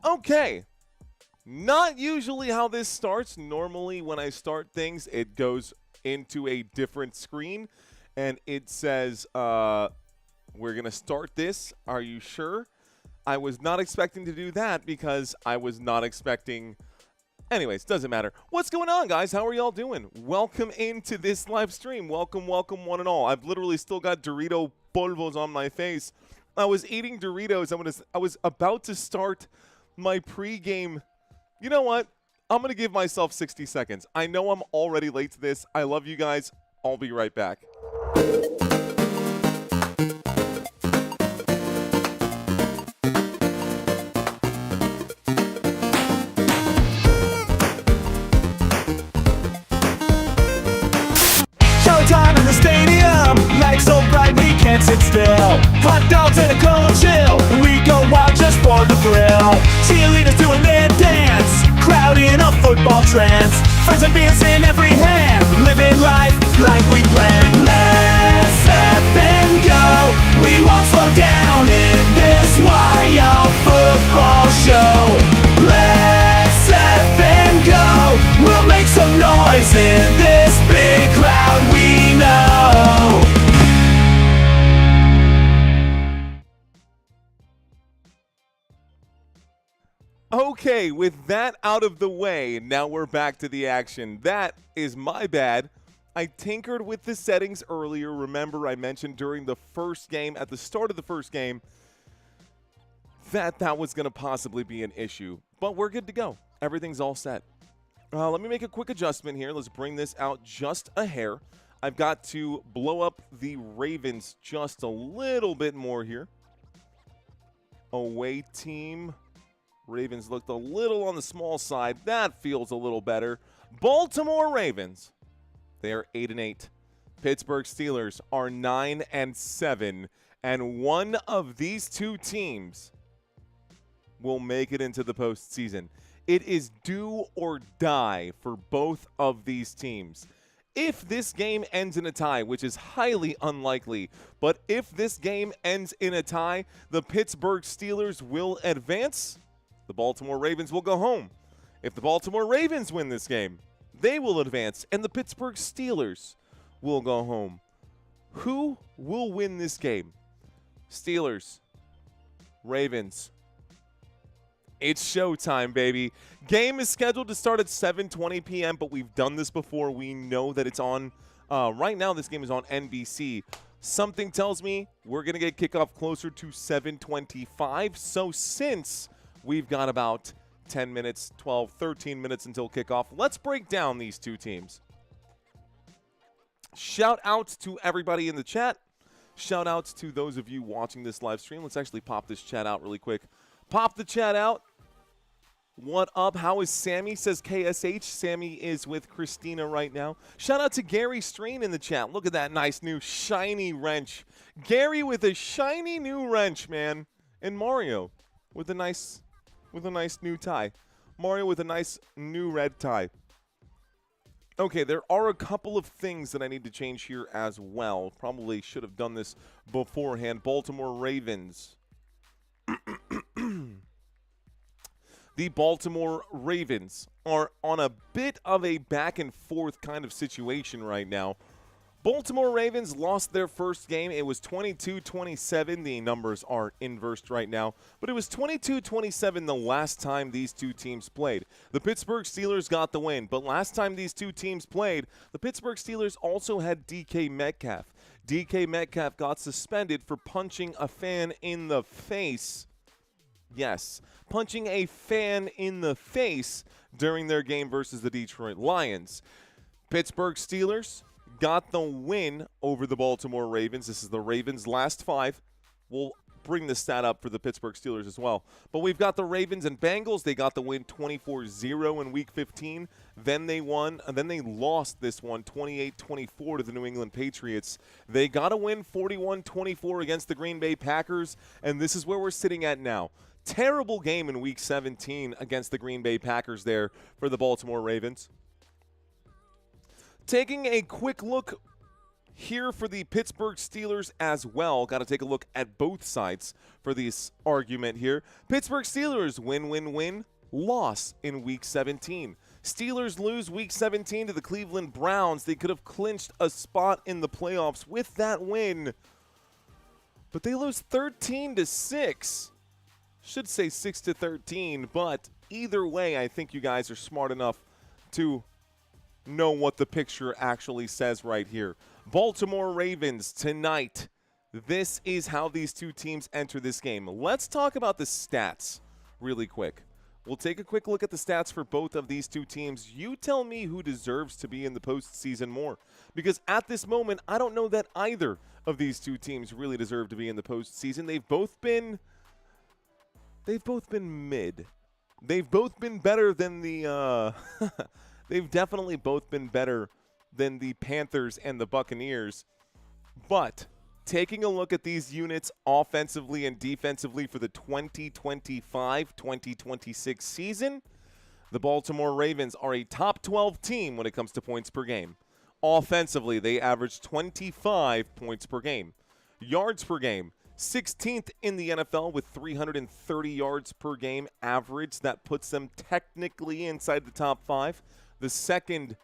Okay. Not usually how this starts. Normally, when I start things, it goes into a different screen and it says, we're going to start this. Are you sure? I was not expecting to do that because I was not expecting. Anyways, doesn't matter. What's going on, guys? How are y'all doing? Welcome into this live stream. Welcome, welcome, one and all. I've literally still got Dorito polvos on my face. I was eating Doritos. I was about to start my pregame. You know what? I'm going to give myself 60 seconds. I know I'm already late to this. I love you guys. I'll be right back. Showtime in the stadium, lights so bright we can't sit still. Hot dogs and a cold chill, we go wild just for the thrill. Cheerleaders doing their dance, crowd in a football trance. Friends and beers in every hand, living life like we planned. Let's step and go, we won't slow down in this wild football show. Let's step and go, we'll make some noise in this big crowd we know. Okay, with that out of the way, now we're back to the action. That is my bad. I tinkered with the settings earlier. Remember, I mentioned during the first game, at the start of the first game, that was going to possibly be an issue. But we're good to go. Everything's all set. Let me make a quick adjustment here. Let's bring this out just a hair. I've got to blow up the Ravens just a little bit more here. Away team. Ravens looked a little on the small side. That feels a little better. Baltimore Ravens, they are 8-8. Pittsburgh Steelers are 9-7. And one of these two teams will make it into the postseason. It is do or die for both of these teams. If this game ends in a tie, which is highly unlikely, but if this game ends in a tie, the Pittsburgh Steelers will advance. The Baltimore Ravens will go home. If the Baltimore Ravens win this game, they will advance, and the Pittsburgh Steelers will go home. Who will win this game? Steelers, Ravens. It's showtime, baby. Game is scheduled to start at 7:20 p.m., but we've done this before. We know that it's on. Right now, this game is on NBC. Something tells me we're going to get kickoff closer to 7:25. So since we've got about 10 minutes, 12, 13 minutes until kickoff, let's break down these two teams. Shout out to everybody in the chat. Shout out to those of you watching this live stream. Let's actually pop this chat out really quick. Pop the chat out. What up? How is Sammy? Says KSH. Sammy is with Christina right now. Shout out to Gary Strain in the chat. Look at that nice new shiny wrench. Gary with a shiny new wrench, man. And Mario with a nice new tie. Mario with a nice new red tie. Okay, there are a couple of things that I need to change here as well. Probably should have done this beforehand. Baltimore Ravens. The Baltimore Ravens are on a bit of a back and forth kind of situation right now. Baltimore Ravens lost their first game. It was 22-27. The numbers are inversed right now, but it was 22-27 the last time these two teams played. The Pittsburgh Steelers got the win, but last time these two teams played, the Pittsburgh Steelers also had DK Metcalf. DK Metcalf got suspended for punching a fan in the face. Yes, punching a fan in the face during their game versus the Detroit Lions. Pittsburgh Steelers got the win over the Baltimore Ravens. This is the Ravens' last five. We'll bring the stat up for the Pittsburgh Steelers as well. But we've got the Ravens and Bengals. They got the win 24-0 in Week 15. Then they won, and then they lost this one 28-24 to the New England Patriots. They got a win 41-24 against the Green Bay Packers, and this is where we're sitting at now. Terrible game in Week 17 against the Green Bay Packers there for the Baltimore Ravens. Taking a quick look here for the Pittsburgh Steelers as well. Got to take a look at both sides for this argument here. Pittsburgh Steelers win, loss in Week 17. Steelers lose Week 17 to the Cleveland Browns. They could have clinched a spot in the playoffs with that win, but they lose 13-6. Should say 6-13, but either way, I think you guys are smart enough to know what the picture actually says right here. Baltimore Ravens tonight. This is how these two teams enter this game. Let's talk about the stats really quick. We'll take a quick look at the stats for both of these two teams. You tell me who deserves to be in the postseason more, because at this moment, I don't know that either of these two teams really deserve to be in the postseason. They've both been mid. They've both been better than the they've definitely both been better than the Panthers and the Buccaneers. But taking a look at these units offensively and defensively for the 2025-2026 season, the Baltimore Ravens are a top 12 team when it comes to points per game. Offensively, they average 25 points per game. Yards per game, 16th in the NFL with 330 yards per game average. That puts them technically inside the top 5. The second,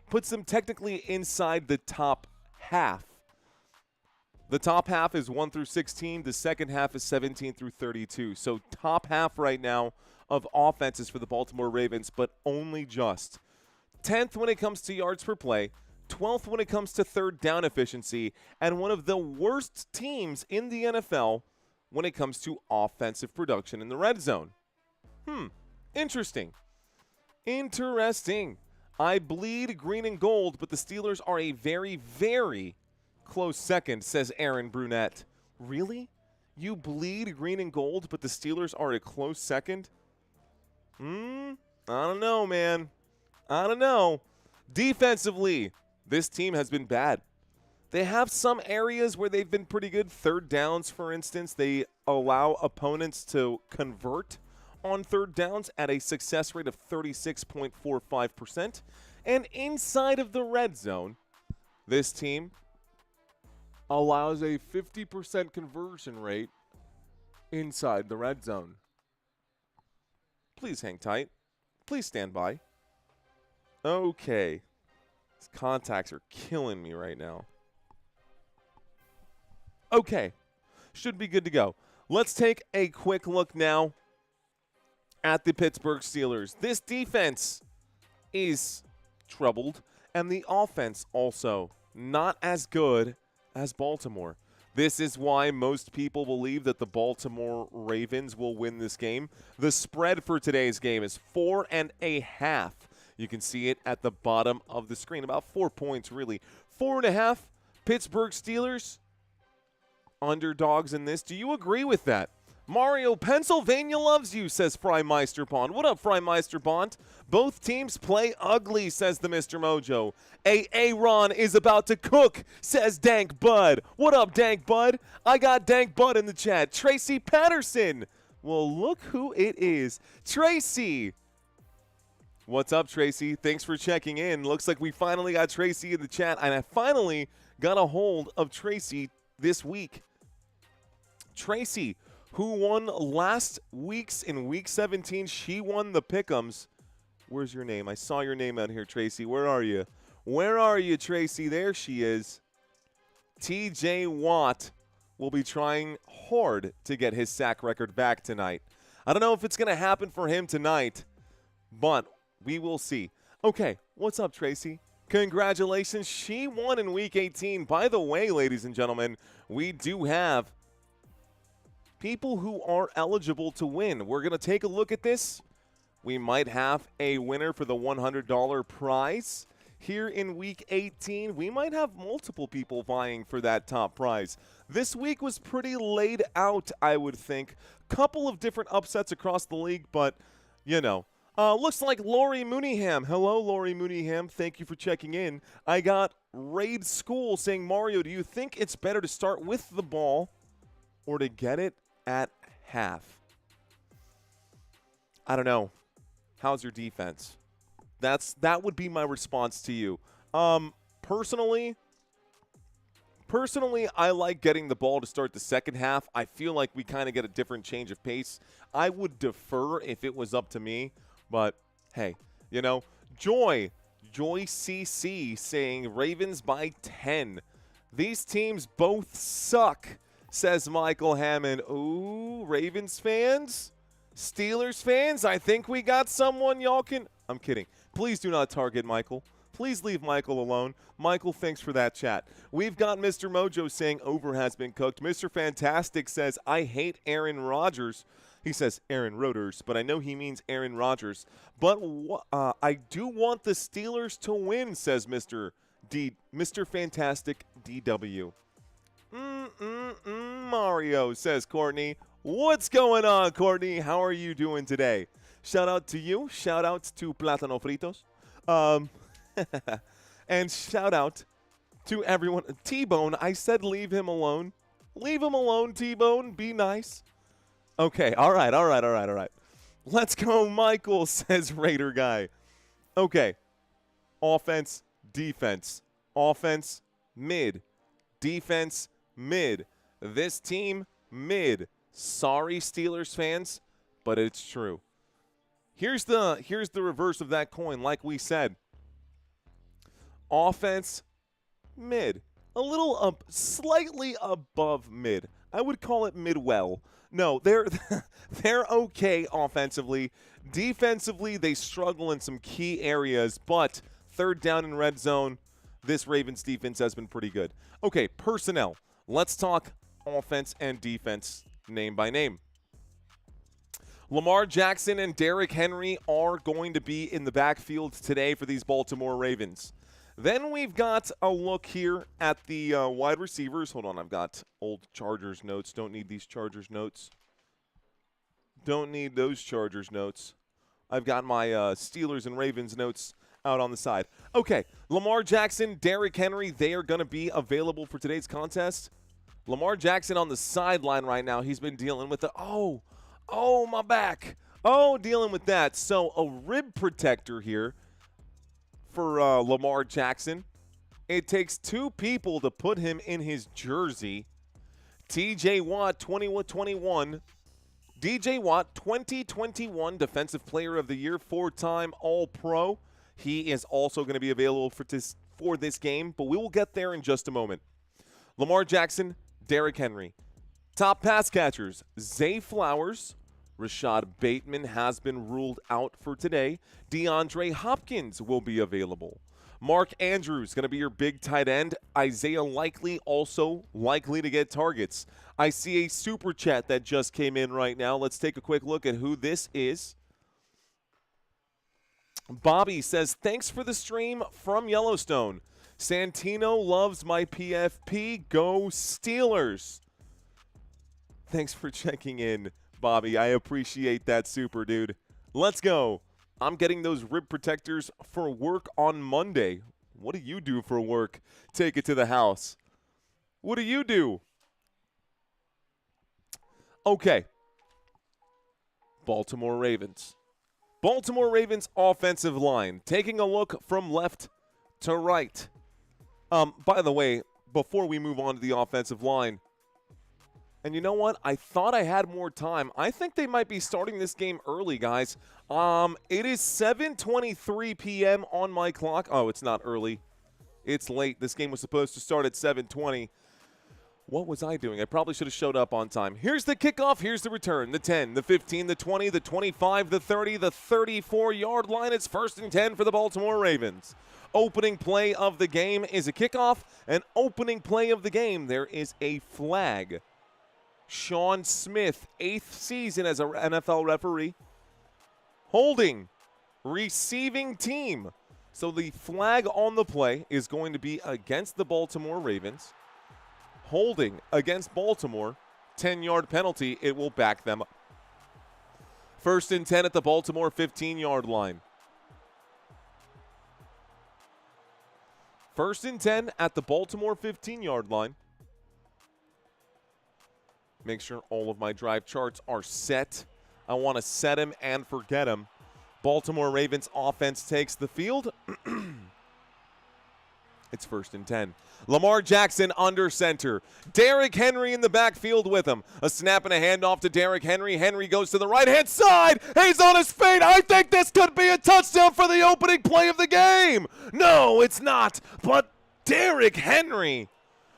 puts them technically inside the top half. The top half is 1 through 16. The second half is 17 through 32. So top half right now of offenses for the Baltimore Ravens, but only just. 10th when it comes to yards per play, 12th when it comes to third down efficiency, and one of the worst teams in the NFL when it comes to offensive production in the red zone. Interesting. Interesting. I bleed green and gold, but the Steelers are a very, very close second, says Aaron Brunette. Really? You bleed green and gold, but the Steelers are a close second? I don't know, man. I don't know. Defensively, this team has been bad. They have some areas where they've been pretty good. Third downs, for instance, they allow opponents to convert on third downs at a success rate of 36.45%. And inside of the red zone, this team allows a 50% conversion rate inside the red zone. Please hang tight. Please stand by. Okay. These contacts are killing me right now. Okay. Should be good to go. Let's take a quick look now at the Pittsburgh Steelers. This defense is troubled, and the offense also not as good as Baltimore. This is why most people believe that the Baltimore Ravens will win this game. The spread for today's game is 4.5. You can see it at the bottom of the screen. About 4 points, really. 4.5. Pittsburgh Steelers, underdogs in this. Do you agree with that? Mario, Pennsylvania loves you, says Frymeister Bond. What up, Frymeister Bond? Both teams play ugly, says the Mr. Mojo. Aaron is about to cook, says Dank Bud. What up, Dank Bud? I got Dank Bud in the chat. Tracy Patterson. Well, look who it is. Tracy. What's up, Tracy? Thanks for checking in. Looks like we finally got Tracy in the chat, and I finally got a hold of Tracy this week. Tracy, who won last week's in Week 17. She won the Pick'ems. Where's your name? I saw your name out here, Tracy. Where are you? Where are you, Tracy? There she is. TJ Watt will be trying hard to get his sack record back tonight. I don't know if it's going to happen for him tonight, but we will see. Okay, what's up, Tracy? Congratulations. She won in Week 18. By the way, ladies and gentlemen, we do have people who are eligible to win. We're going to take a look at this. We might have a winner for the $100 prize here in Week 18. We might have multiple people vying for that top prize. This week was pretty laid out, I would think. Couple of different upsets across the league, but, you know. Looks like Lori Mooneyham. Hello, Lori Mooneyham. Thank you for checking in. I got Raid School saying, Mario, do you think it's better to start with the ball or to get it at half? I don't know. How's your defense? That would be my response to you. Personally, Personally, I like getting the ball to start the second half. I feel like we kind of get a different change of pace. I would defer if it was up to me, but hey, you know, Joy CC saying Ravens by 10. These teams both suck, says Michael Hammond. Ooh, Ravens fans? Steelers fans? I think we got someone y'all can... I'm kidding. Please do not target Michael. Please leave Michael alone. Michael, thanks for that chat. We've got Mr. Mojo saying over has been cooked. Mr. Fantastic says, I hate Aaron Rodgers. He says Aaron Rodgers, but I know he means Aaron Rodgers. But I do want the Steelers to win, says Mr. Fantastic DW. Mario, says Courtney. What's going on, Courtney? How are you doing today? Shout out to you. Shout out to Plátano Fritos. And shout out to everyone. T-Bone, I said leave him alone. Leave him alone, T-Bone. Be nice. Okay, all right. Let's go, Michael, says Raider guy. Okay. Offense, defense. Offense, mid. Defense, mid. This team, mid. Sorry, Steelers fans, but it's true. Here's the reverse of that coin, like we said. Offense, mid. A little up, slightly above mid. I would call it mid-well. No, they're okay offensively. Defensively, they struggle in some key areas, but third down in red zone, this Ravens defense has been pretty good. Okay, personnel. Let's talk offense and defense name by name. Lamar Jackson and Derrick Henry are going to be in the backfield today for these Baltimore Ravens. Then we've got a look here at the wide receivers. Hold on, I've got old Chargers notes. Don't need these Chargers notes. Don't need those Chargers notes. I've got my Steelers and Ravens notes out on the side. Okay, Lamar Jackson, Derrick Henry, they are going to be available for today's contest. Lamar Jackson on the sideline right now. He's been dealing with the, oh, my back. Oh, dealing with that. So a rib protector here for Lamar Jackson. It takes two people to put him in his jersey. TJ Watt, 21-21. DJ Watt, 2021 Defensive Player of the Year, 4-time All-Pro. He is also going to be available for this game, but we will get there in just a moment. Lamar Jackson, Derrick Henry. Top pass catchers, Zay Flowers. Rashad Bateman has been ruled out for today. DeAndre Hopkins will be available. Mark Andrews going to be your big tight end. Isaiah Likely also likely to get targets. I see a super chat that just came in right now. Let's take a quick look at who this is. Bobby says, thanks for the stream from Yellowstone. Santino loves my PFP. Go Steelers. Thanks for checking in, Bobby. I appreciate that super, dude. Let's go. I'm getting those rib protectors for work on Monday. What do you do for work? Take it to the house. What do you do? Okay. Baltimore Ravens. Baltimore Ravens offensive line. Taking a look from left to right. By the way, before we move on to the offensive line, and you know what? I thought I had more time. I think they might be starting this game early, guys. It is 7:23 p.m. on my clock. Oh, it's not early. It's late. This game was supposed to start at 7:20. What was I doing? I probably should have showed up on time. Here's the kickoff. Here's the return. The 10, the 15, the 20, the 25, the 30, the 34-yard line. It's 1st and 10 for the Baltimore Ravens. Opening play of the game is a kickoff. And opening play of the game, there is a flag. Sean Smith, 8th season as an NFL referee. Holding. Receiving team. So the flag on the play is going to be against the Baltimore Ravens. Holding against Baltimore. 10-yard penalty. It will back them up. 1st and 10 at the Baltimore 15-yard line. 1st and 10 at the Baltimore 15-yard line. Make sure all of my drive charts are set. I want to set them and forget them. Baltimore Ravens offense takes the field. It's 1st and 10. Lamar Jackson under center. Derrick Henry in the backfield with him. A snap and a handoff to Derrick Henry. Henry goes to the right-hand side. He's on his feet. I think this could be a touchdown for the opening play of the game. No, it's not. But Derrick Henry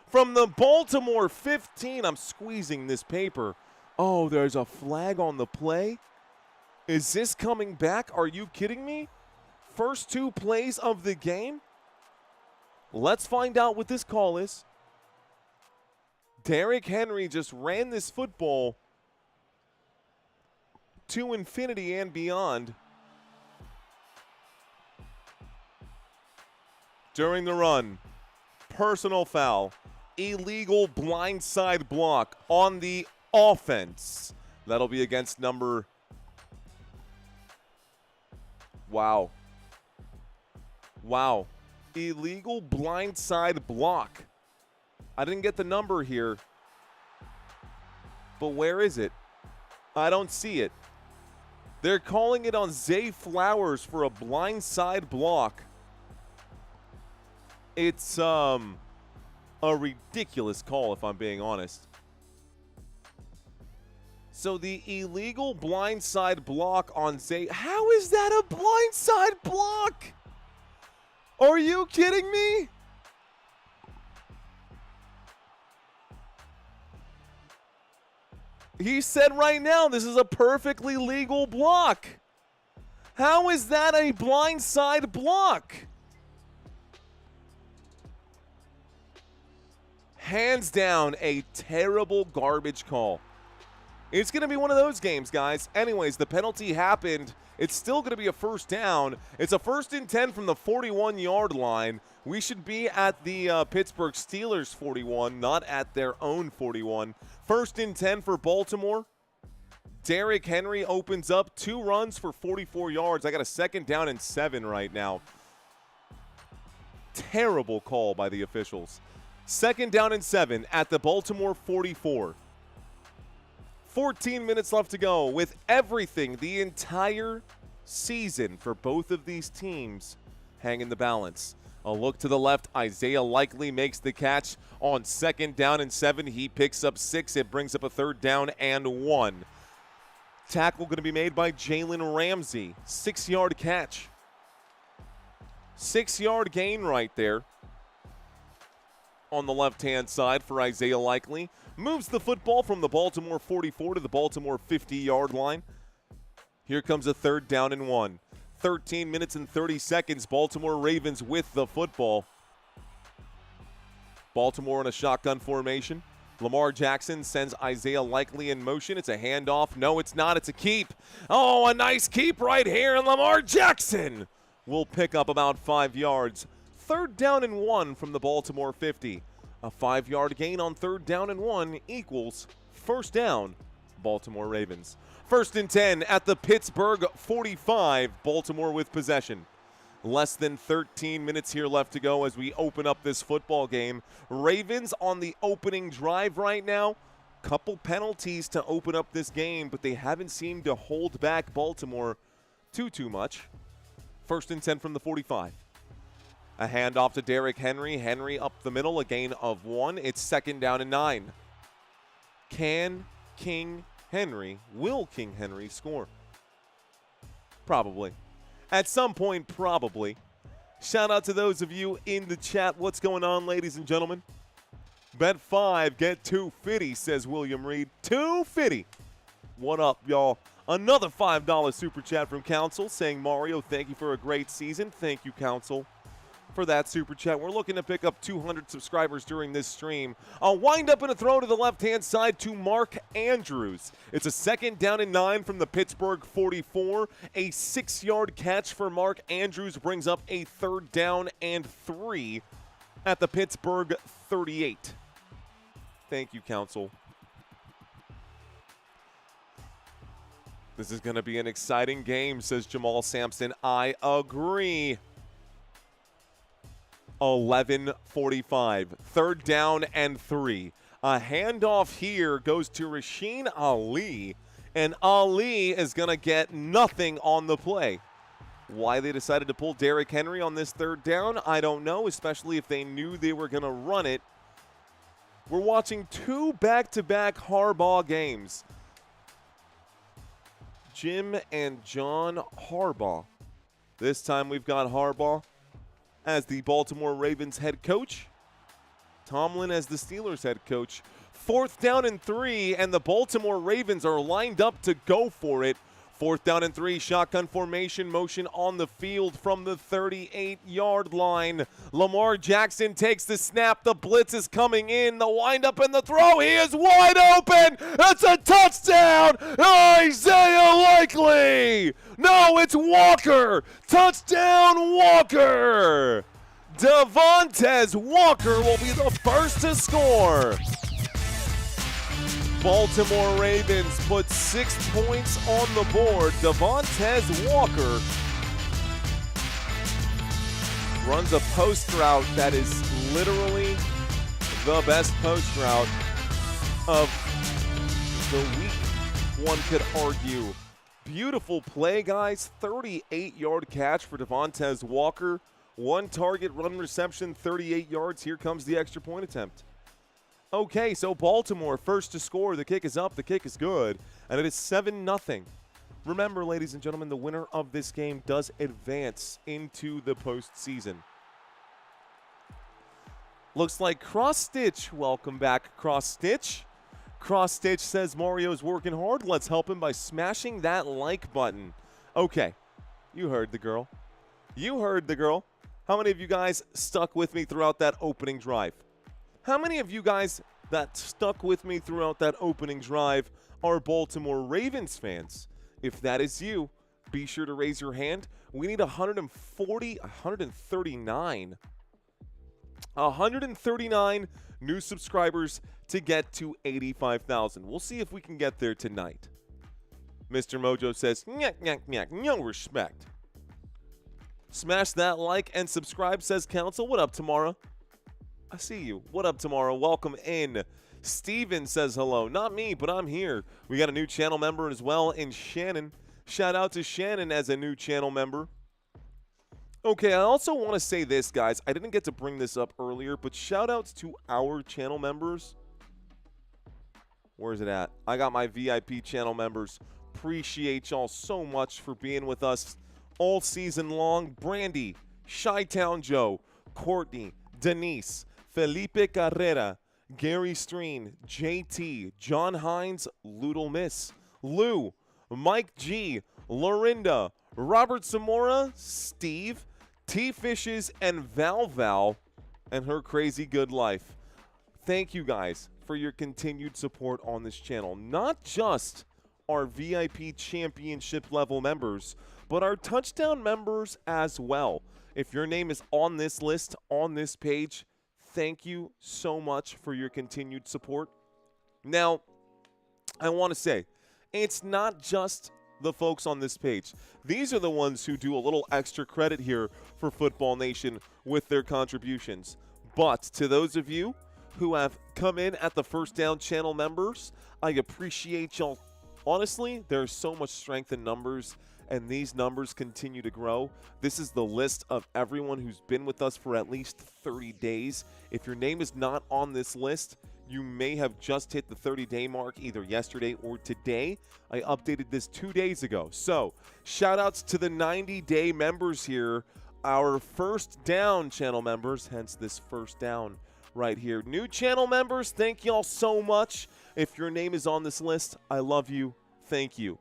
from the Baltimore 15. I'm squeezing this paper. Oh, there's a flag on the play. Is this coming back? Are you kidding me? First 2 plays of the game? Let's find out what this call is. Derrick Henry just ran this football to infinity and beyond. During the run, personal foul, illegal blindside block on the offense. That'll be against number... Wow. Illegal blindside block. I didn't get the number here. But where is it? I don't see it. They're calling it on Zay Flowers for a blindside block. It's a ridiculous call, if I'm being honest. So the illegal blindside block on Zay. How is that a blindside block? Are you kidding me? He said right now this is a perfectly legal block. How is that a blindside block? Hands down, a terrible garbage call. It's going to be one of those games, guys. Anyways, the penalty happened. It's still going to be a 1st down. It's a 1st and 10 from the 41-yard line. We should be at the Pittsburgh Steelers 41, not at their own 41. 1st and 10 for Baltimore. Derrick Henry opens up 2 runs for 44 yards. I got a 2nd down and 7 right now. Terrible call by the officials. 2nd down and 7 at the Baltimore 44. 14 minutes left to go with everything, the entire season for both of these teams hanging the balance. A look to the left, Isaiah Likely makes the catch on 2nd down and 7. He picks up 6. It brings up a 3rd down and 1. Tackle going to be made by Jalen Ramsey. 6-yard catch. 6-yard gain right there on the left-hand side for Isaiah Likely. Moves the football from the Baltimore 44 to the Baltimore 50-yard line. Here comes a 3rd down and 1. 13 minutes and 30 seconds. Baltimore Ravens with the football. Baltimore in a shotgun formation. Lamar Jackson sends Isaiah Likely in motion. It's a handoff. No, it's not. It's a keep. Oh, a nice keep right here. And Lamar Jackson will pick up about 5 yards. 3rd down and 1 from the Baltimore 50. A 5-yard gain on 3rd down and 1 equals 1st down, Baltimore Ravens. 1st and 10 at the Pittsburgh 45, Baltimore with possession. Less than 13 minutes here left to go as we open up this football game. Ravens on the opening drive right now. Couple penalties to open up this game, but they haven't seemed to hold back Baltimore too much. 1st and 10 from the 45. A handoff to Derrick Henry. Henry up the middle, a gain of 1. It's 2nd down and 9. Will King Henry score? Probably. At some point, probably. Shout out to those of you in the chat. What's going on, ladies and gentlemen? Bet 5, get 250, says William Reed. 250. What up, y'all? Another $5 super chat from Council saying, Mario, thank you for a great season. Thank you, Council, for that super chat. We're looking to pick up 200 subscribers during this stream. A wind up and a throw to the left-hand side to Mark Andrews. It's a 2nd down and 9 from the Pittsburgh 44. A 6-yard catch for Mark Andrews brings up a 3rd down and 3 at the Pittsburgh 38. Thank you, Council. This is going to be an exciting game, says Jamal Sampson. I agree. 11:45. 3rd down and 3. A handoff here goes to Rasheen Ali, and Ali is going to get nothing on the play. Why they decided to pull Derrick Henry on this third down, I don't know, especially if they knew they were going to run it. We're watching 2 back-to-back Harbaugh games. Jim and John Harbaugh. This time we've got Harbaugh as the Baltimore Ravens head coach. Tomlin as the Steelers head coach. 4th down and 3, and the Baltimore Ravens are lined up to go for it. 4th down and 3, shotgun formation, motion on the field from the 38-yard line. Lamar Jackson takes the snap. The blitz is coming in. The windup and the throw. He is wide open. It's a touchdown. Isaiah Likely. No, it's Walker. Touchdown, Walker. Devontae Walker will be the first to score. Baltimore Ravens put 6 points on the board. Devontae Walker runs a post route that is literally the best post route of the week, one could argue. Beautiful play, guys. 38-yard catch for Devontae Walker. 1 target, 1 reception, 38 yards. Here comes the extra point attempt. Okay, so Baltimore first to score. The kick is up. The kick is good. And it is 7-0. Remember, ladies and gentlemen, the winner of this game does advance into the postseason. Looks like Cross Stitch. Welcome back, Cross Stitch. Cross Stitch says Mario's working hard. Let's help him by smashing that like button. Okay, you heard the girl. You heard the girl. How many of you guys stuck with me throughout that opening drive? How many of you guys that stuck with me throughout that opening drive are Baltimore Ravens fans? If that is you, be sure to raise your hand. We need 139 new subscribers to get to 85,000. We'll see if we can get there tonight. Mr. Mojo says, nyak, nyak, nyak, no respect. Smash that like and subscribe, says Council. What up, Tamara? I see you. What up, Tamara? Welcome in. Steven says hello. Not me, but I'm here. We got a new channel member as well in Shannon. Shout out to Shannon as a new channel member. Okay, I also want to say this, guys. I didn't get to bring this up earlier, but shout outs to our channel members. Where's it at? I got my VIP channel members. Appreciate y'all so much for being with us all season long. Brandy, Chi-Town Joe, Courtney, Denise, Felipe Carrera, Gary Streen, JT, John Hines, Loodle Miss, Lou, Mike G, Lorinda, Robert Zamora, Steve, T Fishes, and Val and her crazy good life. Thank you guys for your continued support on this channel. Not just our VIP championship level members, but our touchdown members as well. If your name is on this list, on this page, thank you so much for your continued support. Now, I want to say, it's not just the folks on this page. These are the ones who do a little extra credit here for Football Nation with their contributions. But to those of you who have come in at the First Down channel members, I appreciate y'all. Honestly, there's so much strength in numbers, and these numbers continue to grow. This is the list of everyone who's been with us for at least 30 days. If your name is not on this list, you may have just hit the 30-day mark either yesterday or today. I updated this 2 days ago. So, shout-outs to the 90-day members here, our First Down channel members, hence this First Down right here. New channel members, thank y'all so much. If your name is on this list, I love you. Thank you.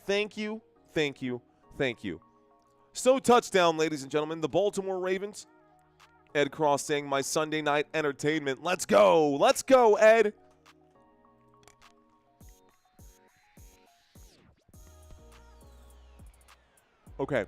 Thank you. Thank you. Thank you. So, touchdown, ladies and gentlemen. The Baltimore Ravens. Ed Cross saying, my Sunday night entertainment. Let's go. Let's go, Ed. Okay.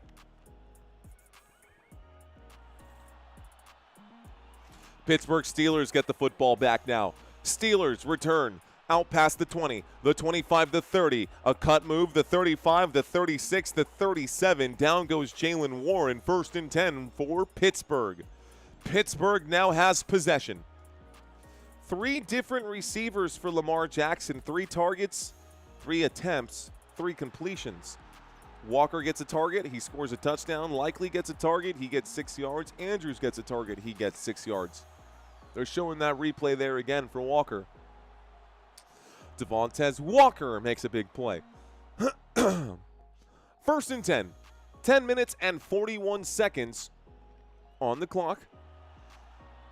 Pittsburgh Steelers get the football back now. Steelers return. Out past the 20, the 25, the 30, a cut move, the 35, the 36, the 37. Down goes Jalen Warren, 1st and 10 for Pittsburgh. Pittsburgh now has possession. 3 different receivers for Lamar Jackson, 3 targets, 3 attempts, 3 completions. Walker gets a target. He scores a touchdown. Likely gets a target. He gets 6 yards. Andrews gets a target. He gets 6 yards. They're showing that replay there again for Walker. Devontae Walker makes a big play. First and 10. 10 minutes and 41 seconds on the clock.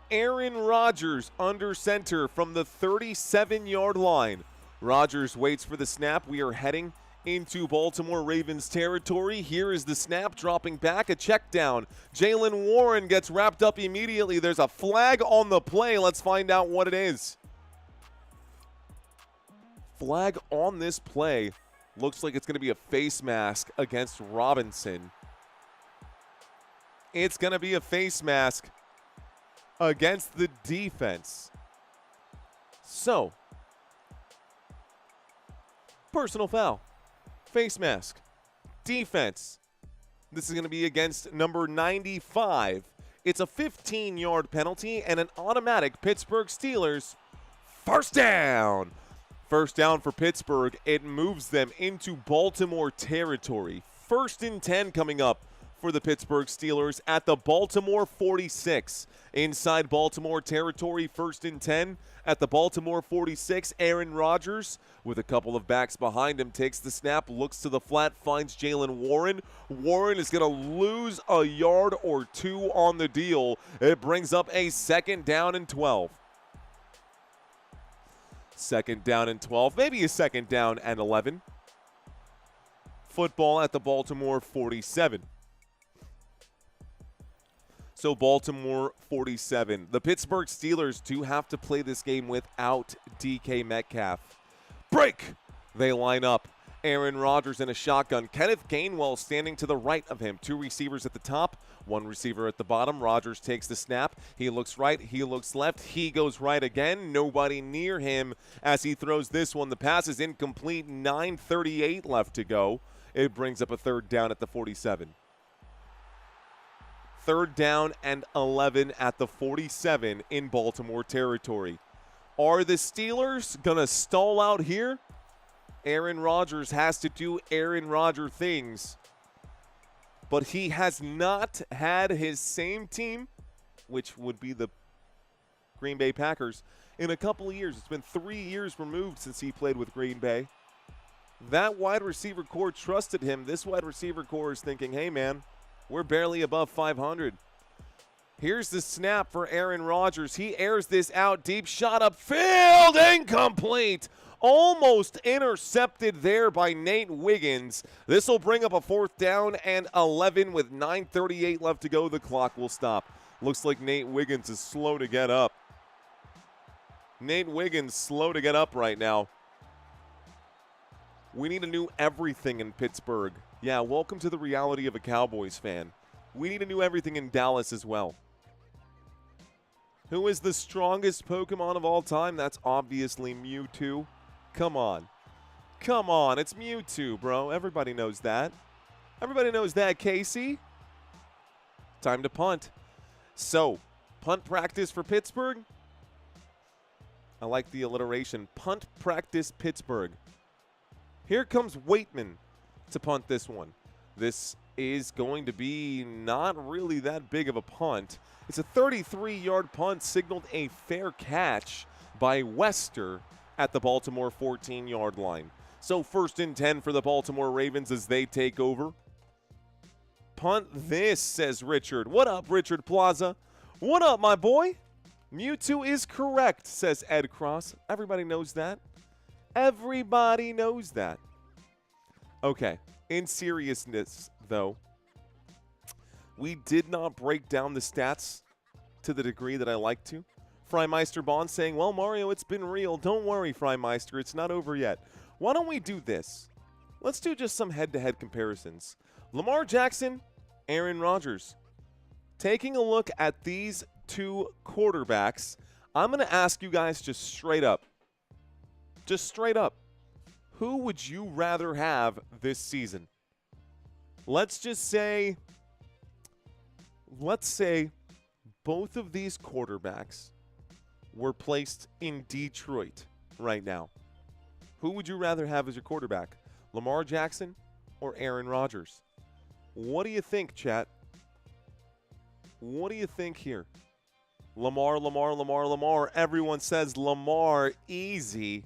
Aaron Rodgers under center from the 37-yard line. Rodgers waits for the snap. We are heading into Baltimore Ravens territory. Here is the snap, dropping back, a check down. Jaylen Warren gets wrapped up immediately. There's a flag on the play. Let's find out what it is. Flag on this play. Looks like it's going to be a face mask against Robinson. It's going to be a face mask against the defense. So, personal foul, face mask, defense. This is going to be against number 95. It's a 15-yard penalty and an automatic Pittsburgh Steelers first down. First down for Pittsburgh. It moves them into Baltimore territory. First and 10 coming up for the Pittsburgh Steelers at the Baltimore 46. Inside Baltimore territory, first and 10 at the Baltimore 46. Aaron Rodgers, with a couple of backs behind him, takes the snap, looks to the flat, finds Jaylen Warren. Warren is going to lose a yard or two on the deal. It brings up a second down and 12. Second down and 12, maybe a second down and 11. Football at the Baltimore 47. So Baltimore 47. The Pittsburgh Steelers do have to play this game without DK Metcalf. Break! They line up. Aaron Rodgers in a shotgun. Kenneth Gainwell standing to the right of him. Two receivers at the top, one receiver at the bottom. Rodgers takes the snap. He looks right. He looks left. He goes right again. Nobody near him as he throws this one. The pass is incomplete. 9:38 left to go. It brings up a third down at the 47. Third down and 11 at the 47 in Baltimore territory. Are the Steelers going to stall out here? Aaron Rodgers has to do Aaron Rodgers things. But he has not had his same team, which would be the Green Bay Packers, in a couple of years. It's been 3 years removed since he played with Green Bay. That wide receiver core trusted him. This wide receiver core is thinking, hey, man, we're barely above 500. Here's the snap for Aaron Rodgers. He airs this out deep, shot upfield, incomplete. Almost intercepted there by Nate Wiggins. This will bring up a fourth down and 11 with 9:38 left to go. The clock will stop. Looks like Nate Wiggins is slow to get up. Nate Wiggins slow to get up right now. We need a new everything in Pittsburgh. Yeah, welcome to the reality of a Cowboys fan. We need a new everything in Dallas as well. Who is the strongest Pokemon of all time? That's obviously Mewtwo. Come on. Come on, it's Mewtwo, bro. Everybody knows that. Everybody knows that, Casey. Time to punt. So, punt practice for Pittsburgh. I like the alliteration. Punt practice Pittsburgh. Here comes Waitman to punt this one. This is going to be not really that big of a punt. It's a 33-yard punt, signaled a fair catch by Wester at the Baltimore 14-yard line. So first and 10 for the Baltimore Ravens as they take over. Punt this, says Richard. What up, Richard Plaza? What up, my boy? Mewtwo is correct, says Ed Cross. Everybody knows that. Everybody knows that. Okay, in seriousness, though, we did not break down the stats to the degree that I like to. Freimeister Bond saying, well, Mario, it's been real. Don't worry, Freimeister, it's not over yet. Why don't we do this? Let's do just some head-to-head comparisons. Lamar Jackson, Aaron Rodgers. Taking a look at these two quarterbacks, I'm going to ask you guys just straight up. Just straight up. Who would you rather have this season? Let's say both of these quarterbacks were placed in Detroit right now. Who would you rather have as your quarterback? Lamar Jackson, or Aaron Rodgers? What do you think, chat? What do you think here? Lamar, Lamar, Lamar, Lamar. Everyone says Lamar easy.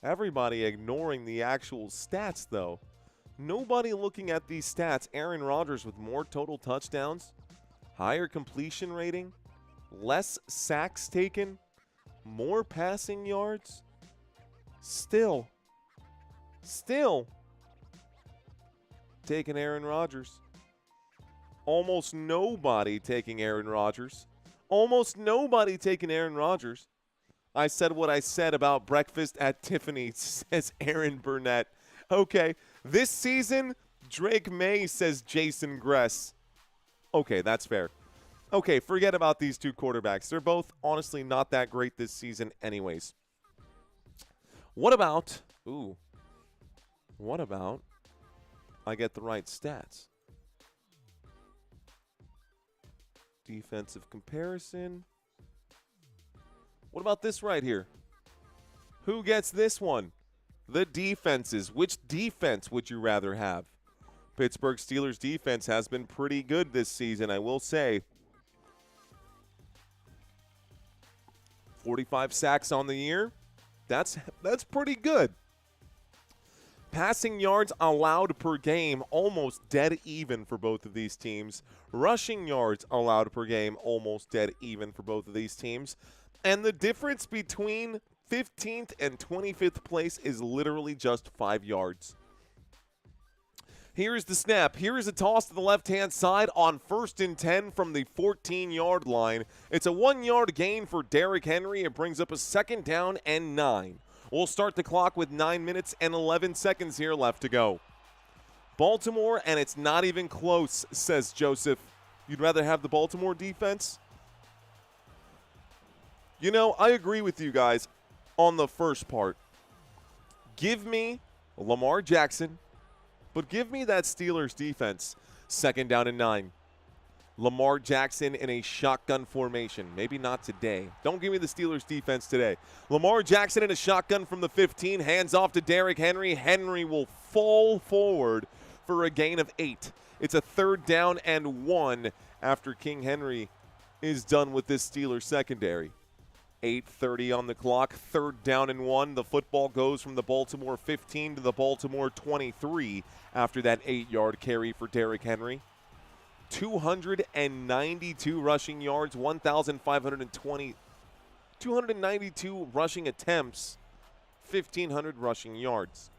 Everybody ignoring the actual stats, though. Nobody looking at these stats. Aaron Rodgers with more total touchdowns, higher completion rating, less sacks taken, more passing yards. Still taking Aaron Rodgers. Almost nobody taking Aaron Rodgers. Almost nobody taking Aaron Rodgers. I said what I said about breakfast at Tiffany's, says Aaron Burnett. Okay, this season, Drake May, says Jason Gress. Okay, that's fair. Okay, forget about these two quarterbacks. They're both honestly not that great this season anyways. What about I get the right stats? Defensive comparison. What about this right here? Who gets this one? The defenses. Which defense would you rather have? Pittsburgh Steelers defense has been pretty good this season, I will say. 45 sacks on the year. That's pretty good. Passing yards allowed per game, almost dead even for both of these teams. Rushing yards allowed per game, almost dead even for both of these teams. And the difference between 15th and 25th place is literally just 5 yards. Here's the snap. Here is a toss to the left-hand side on 1st and 10 from the 14-yard line. It's a 1-yard gain for Derrick Henry. It brings up a 2nd down and 9. We'll start the clock with 9 minutes and 11 seconds here left to go. Baltimore, and it's not even close, says Joseph. You'd rather have the Baltimore defense? You know, I agree with you guys on the first part. Give me Lamar Jackson, but give me that Steelers defense. 2nd down and 9. Lamar Jackson in a shotgun formation. Maybe not today. Don't give me the Steelers defense today. Lamar Jackson in a shotgun from the 15. Hands off to Derrick Henry. Henry will fall forward for a gain of 8. It's a 3rd down and 1 after King Henry is done with this Steelers secondary. 8:30 on the clock. 3rd down and 1. The football goes from the Baltimore 15 to the Baltimore 23 after that 8-yard carry for Derrick Henry. 292 rushing yards, 292 rushing attempts, 1,500 rushing yards.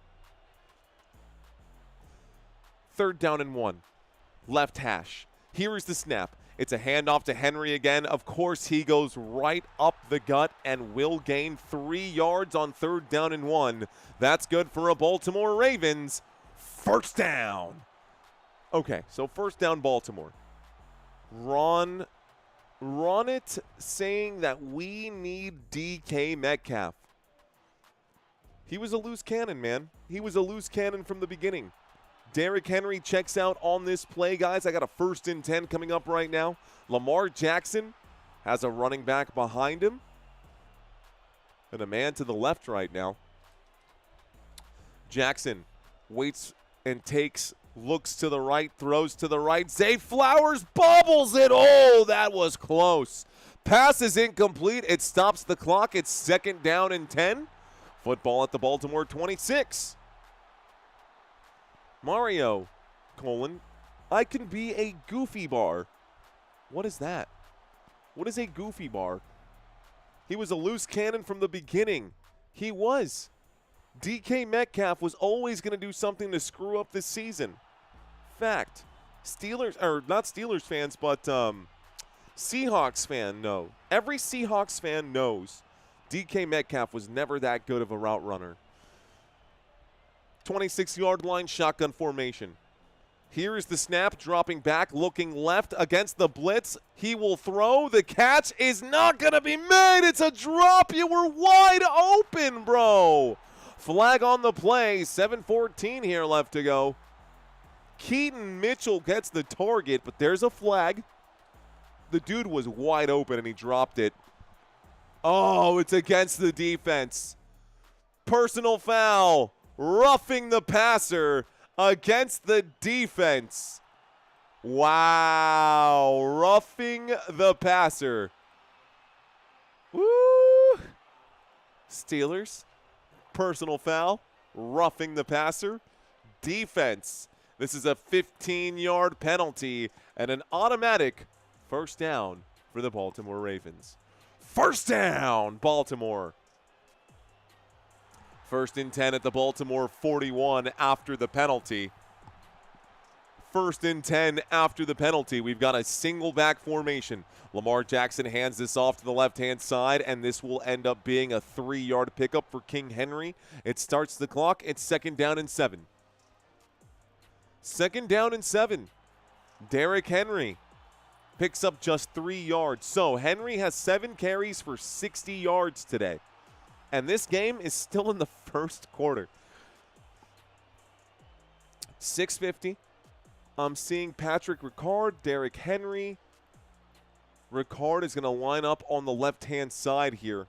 3rd down and 1. Left hash. Here is the snap. It's a handoff to Henry again. Of course, he goes right up the gut and will gain 3 yards on 3rd down and 1. That's good for a Baltimore Ravens 1st down. Okay, so 1st down Baltimore. Ron it saying that we need DK Metcalf. He was a loose cannon, man. He was a loose cannon from the beginning. Derrick Henry checks out on this play, guys. I got a 1st and 10 coming up right now. Lamar Jackson has a running back behind him. And a man to the left right now. Jackson waits and takes, looks to the right, throws to the right. Zay Flowers bobbles it. Oh, that was close. Pass is incomplete. It stops the clock. It's 2nd down and 10. Football at the Baltimore 26. Mario, I can be a goofy bar. What is that? What is a goofy bar? He was a loose cannon from the beginning. He was. DK Metcalf was always going to do something to screw up this season. Fact. Steelers, or not Steelers fans, but Seahawks fan know. Every Seahawks fan knows DK Metcalf was never that good of a route runner. 26-yard line, shotgun formation. Here is the snap, dropping back, looking left against the blitz. He will throw. The catch is not going to be made. It's a drop. You were wide open, bro. Flag on the play. 7:14 here left to go. Keaton Mitchell gets the target, but there's a flag. The dude was wide open, and he dropped it. Oh, it's against the defense. Personal foul. Roughing the passer against the defense. Wow, roughing the passer. Woo! Steelers, personal foul, roughing the passer. Defense, this is a 15-yard penalty and an automatic first down for the Baltimore Ravens. First down, Baltimore. First and 10 at the Baltimore 41 after the penalty. First and 10 after the penalty. We've got a single back formation. Lamar Jackson hands this off to the left-hand side, and this will end up being a 3-yard pickup for King Henry. It starts the clock. It's second down and 7. Second down and 7. Derrick Henry picks up just 3 yards. So Henry has 7 carries for 60 yards today. And this game is still in the first quarter. 6:50. I'm seeing Patrick Ricard, Derrick Henry. Ricard is going to line up on the left-hand side here.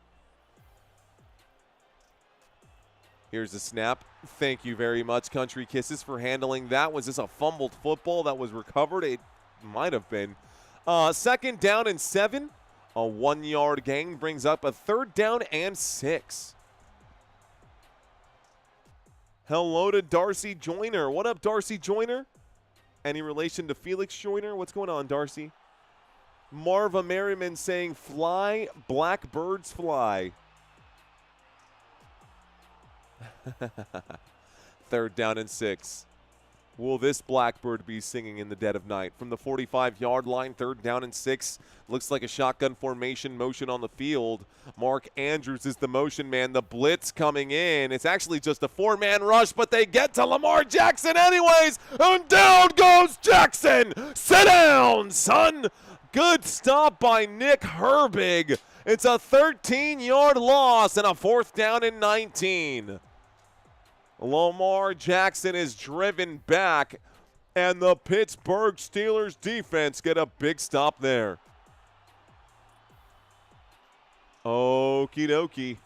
Here's the snap. Thank you very much, Country Kisses, for handling that. Was this a fumbled football that was recovered? It might have been. Second down and 7. A 1-yard gain brings up a third down and 6. Hello to Darcy Joyner. What up, Darcy Joyner? Any relation to Felix Joyner? What's going on, Darcy? Marva Merriman saying, fly, blackbirds fly. Third down and 6. Will this blackbird be singing in the dead of night? From the 45-yard line, third down and 6. Looks like a shotgun formation motion on the field. Mark Andrews is the motion man. The blitz coming in. It's actually just a 4-man rush, but they get to Lamar Jackson anyways. And down goes Jackson. Sit down, son. Good stop by Nick Herbig. It's a 13-yard loss and a fourth down and 19. Lamar Jackson is driven back, and the Pittsburgh Steelers defense get a big stop there. Okie dokie.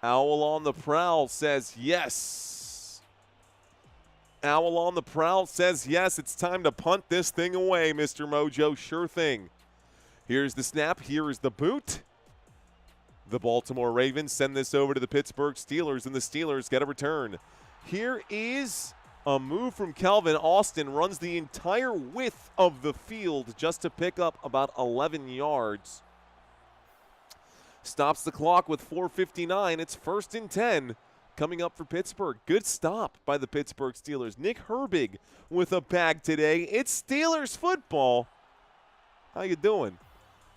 Owl on the prowl says yes. Owl on the prowl says yes. It's time to punt this thing away, Mr. Mojo. Sure thing. Here's the snap. Here is the boot. The Baltimore Ravens send this over to the Pittsburgh Steelers, and the Steelers get a return. Here is a move from Calvin Austin. Runs the entire width of the field just to pick up about 11 yards. Stops the clock with 4:59. It's first and 10 coming up for Pittsburgh. Good stop by the Pittsburgh Steelers. Nick Herbig with a bag today. It's Steelers football. How you doing?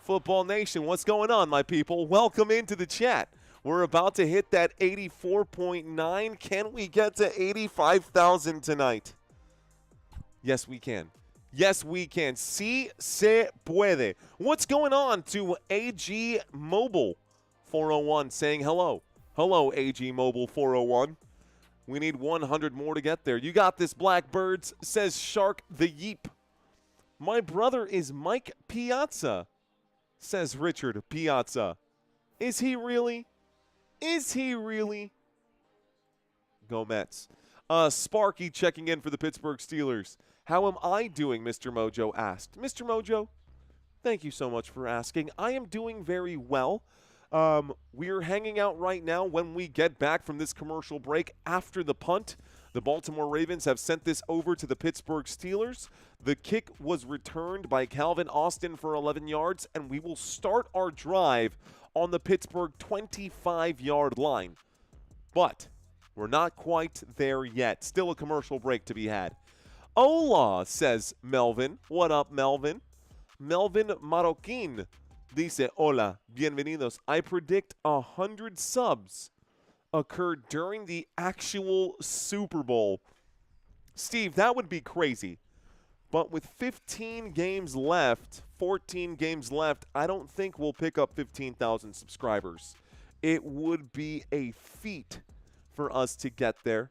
Football Nation, what's going on, my people? Welcome into the chat. We're about to hit that 84.9. Can we get to 85,000 tonight? Yes, we can. Yes, we can. Si se puede. What's going on to AG Mobile 401 saying hello? Hello, AG Mobile 401. We need 100 more to get there. You got this, Blackbirds, says Shark the Yeep. My brother is Mike Piazza, says Richard Piazza. Is he really? Is he really? Go Mets. Sparky checking in for the Pittsburgh Steelers. How am I doing, Mr. Mojo asked. Mr. Mojo, thank you so much for asking. I am doing very well. We're hanging out right now. When we get back from this commercial break after the punt, the Baltimore Ravens have sent this over to the Pittsburgh Steelers. The kick was returned by Calvin Austin for 11 yards, and we will start our drive on the Pittsburgh 25-yard line. But we're not quite there yet. Still a commercial break to be had. Hola, says Melvin. What up, Melvin? Melvin Marroquin dice, hola, bienvenidos. I predict 100 subs occurred during the actual Super Bowl. Steve, that would be crazy. But with 15 games left, 14 games left, I don't think we'll pick up 15,000 subscribers. It would be a feat for us to get there.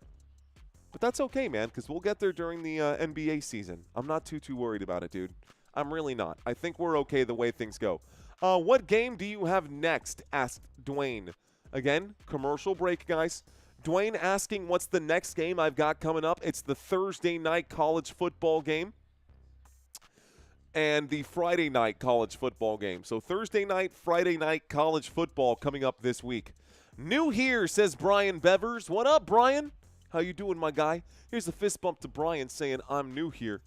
But that's okay, man, because we'll get there during the NBA season. I'm not too worried about it, dude. I'm really not. I think we're okay the way things go. What game do you have next? Asked Dwayne. Again, commercial break, guys. Dwayne asking what's the next game I've got coming up. It's the Thursday night college football game and the Friday night college football game. So Thursday night, Friday night college football coming up this week. New here, says Brian Bevers. What up, Brian? How you doing, my guy? Here's a fist bump to Brian saying I'm new here.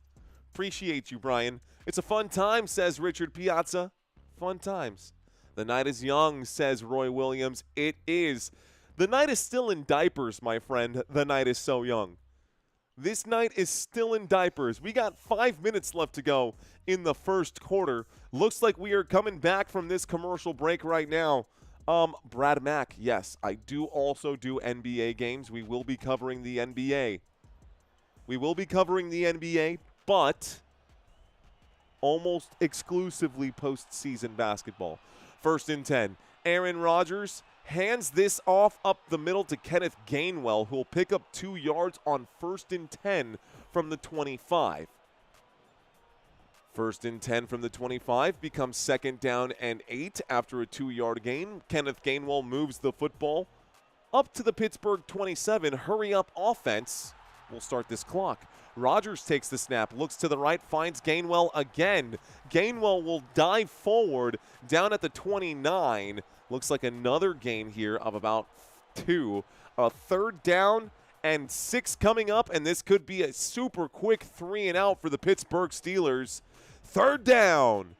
Appreciate you, Brian. It's a fun time, says Richard Piazza. Fun times. The night is young, says Roy Williams. It is. The night is still in diapers, my friend. The night is so young. This night is still in diapers. We got 5 minutes left to go in the first quarter. Looks like we are coming back from this commercial break right now. Brad Mack, yes, I do also do NBA games. We will be covering the NBA. But almost exclusively postseason basketball. 1st and 10. Aaron Rodgers hands this off up the middle to Kenneth Gainwell, who will pick up 2 yards on 1st and 10 from the 25. 1st and 10 from the 25 becomes 2nd down and 8 after a 2-yard gain. Kenneth Gainwell moves the football up to the Pittsburgh 27. Hurry up offense. We'll start this clock. Rodgers takes the snap, looks to the right, finds Gainwell again. Gainwell will dive forward down at the 29. Looks like another gain here of about 2. A 3rd down and 6 coming up, and this could be a super quick 3 and out for the Pittsburgh Steelers. 3rd down.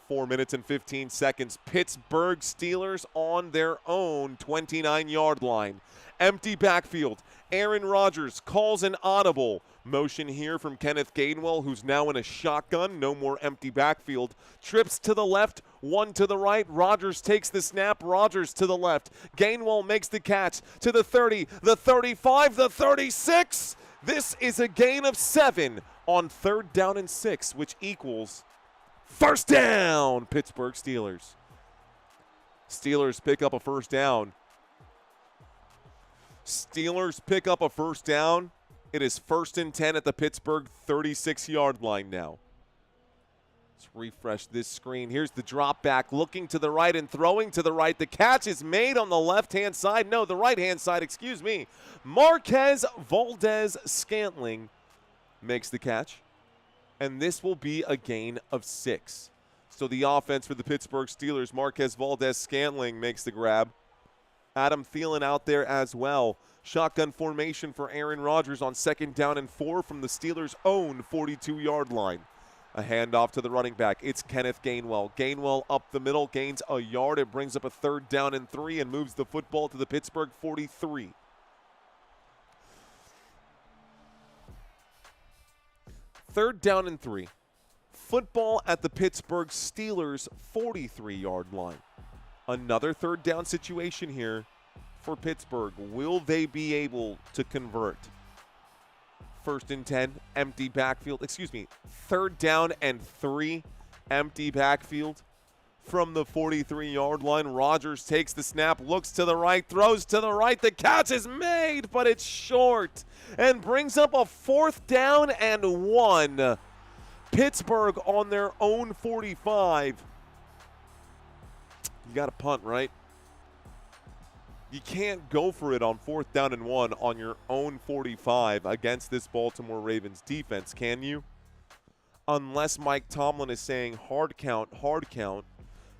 4 minutes and 15 seconds. Pittsburgh Steelers on their own 29-yard line. Empty backfield. Aaron Rodgers calls an audible. Motion here from Kenneth Gainwell, who's now in a shotgun. No more empty backfield. Trips to the left, 1 to the right. Rodgers takes the snap. Rodgers to the left. Gainwell makes the catch to the 30, the 35, the 36. This is a gain of 7 on 3rd down and 6, which equals 1st down, Pittsburgh Steelers. Steelers pick up a 1st down. Steelers pick up a 1st down. It is 1st and 10 at the Pittsburgh 36-yard line now. Let's refresh this screen. Here's the drop back, looking to the right and throwing to the right. The catch is made on the left-hand side. No, the right-hand side, excuse me. Marquez Valdez-Scantling makes the catch. And this will be a gain of 6. So the offense for the Pittsburgh Steelers, Marquez Valdez-Scantling makes the grab. Adam Thielen out there as well. Shotgun formation for Aaron Rodgers on 2nd down and 4 from the Steelers' own 42-yard line. A handoff to the running back. It's Kenneth Gainwell. Gainwell up the middle, gains a yard. It brings up a 3rd down and 3 and moves the football to the Pittsburgh 43. Third down and 3. Football at the Pittsburgh Steelers 43-yard line. Another 3rd down situation here for Pittsburgh. Will they be able to convert? 1st and 10, empty backfield. 3rd down and 3, empty backfield from the 43-yard line. Rodgers takes the snap, looks to the right, throws to the right. The catch is made, but it's short and brings up a 4th down and 1. Pittsburgh on their own 45. You got to punt, right? You can't go for it on 4th down and 1 on your own 45 against this Baltimore Ravens defense, can you? Unless Mike Tomlin is saying hard count,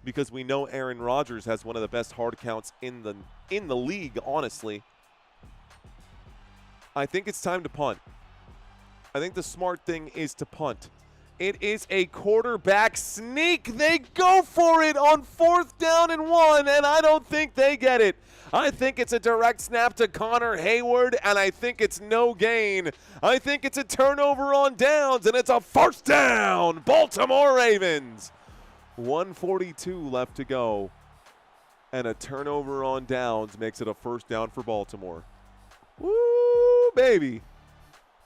because we know Aaron Rodgers has one of the best hard counts in the league, honestly. I think it's time to punt. I think the smart thing is to punt. It is a quarterback sneak. They go for it on 4th down and 1, and I don't think they get it. I think it's a direct snap to Connor Hayward, and I think it's no gain. I think it's a turnover on downs, and it's a 1st down, Baltimore Ravens. 1:42 left to go, and a turnover on downs makes it a 1st down for Baltimore. Woo, baby.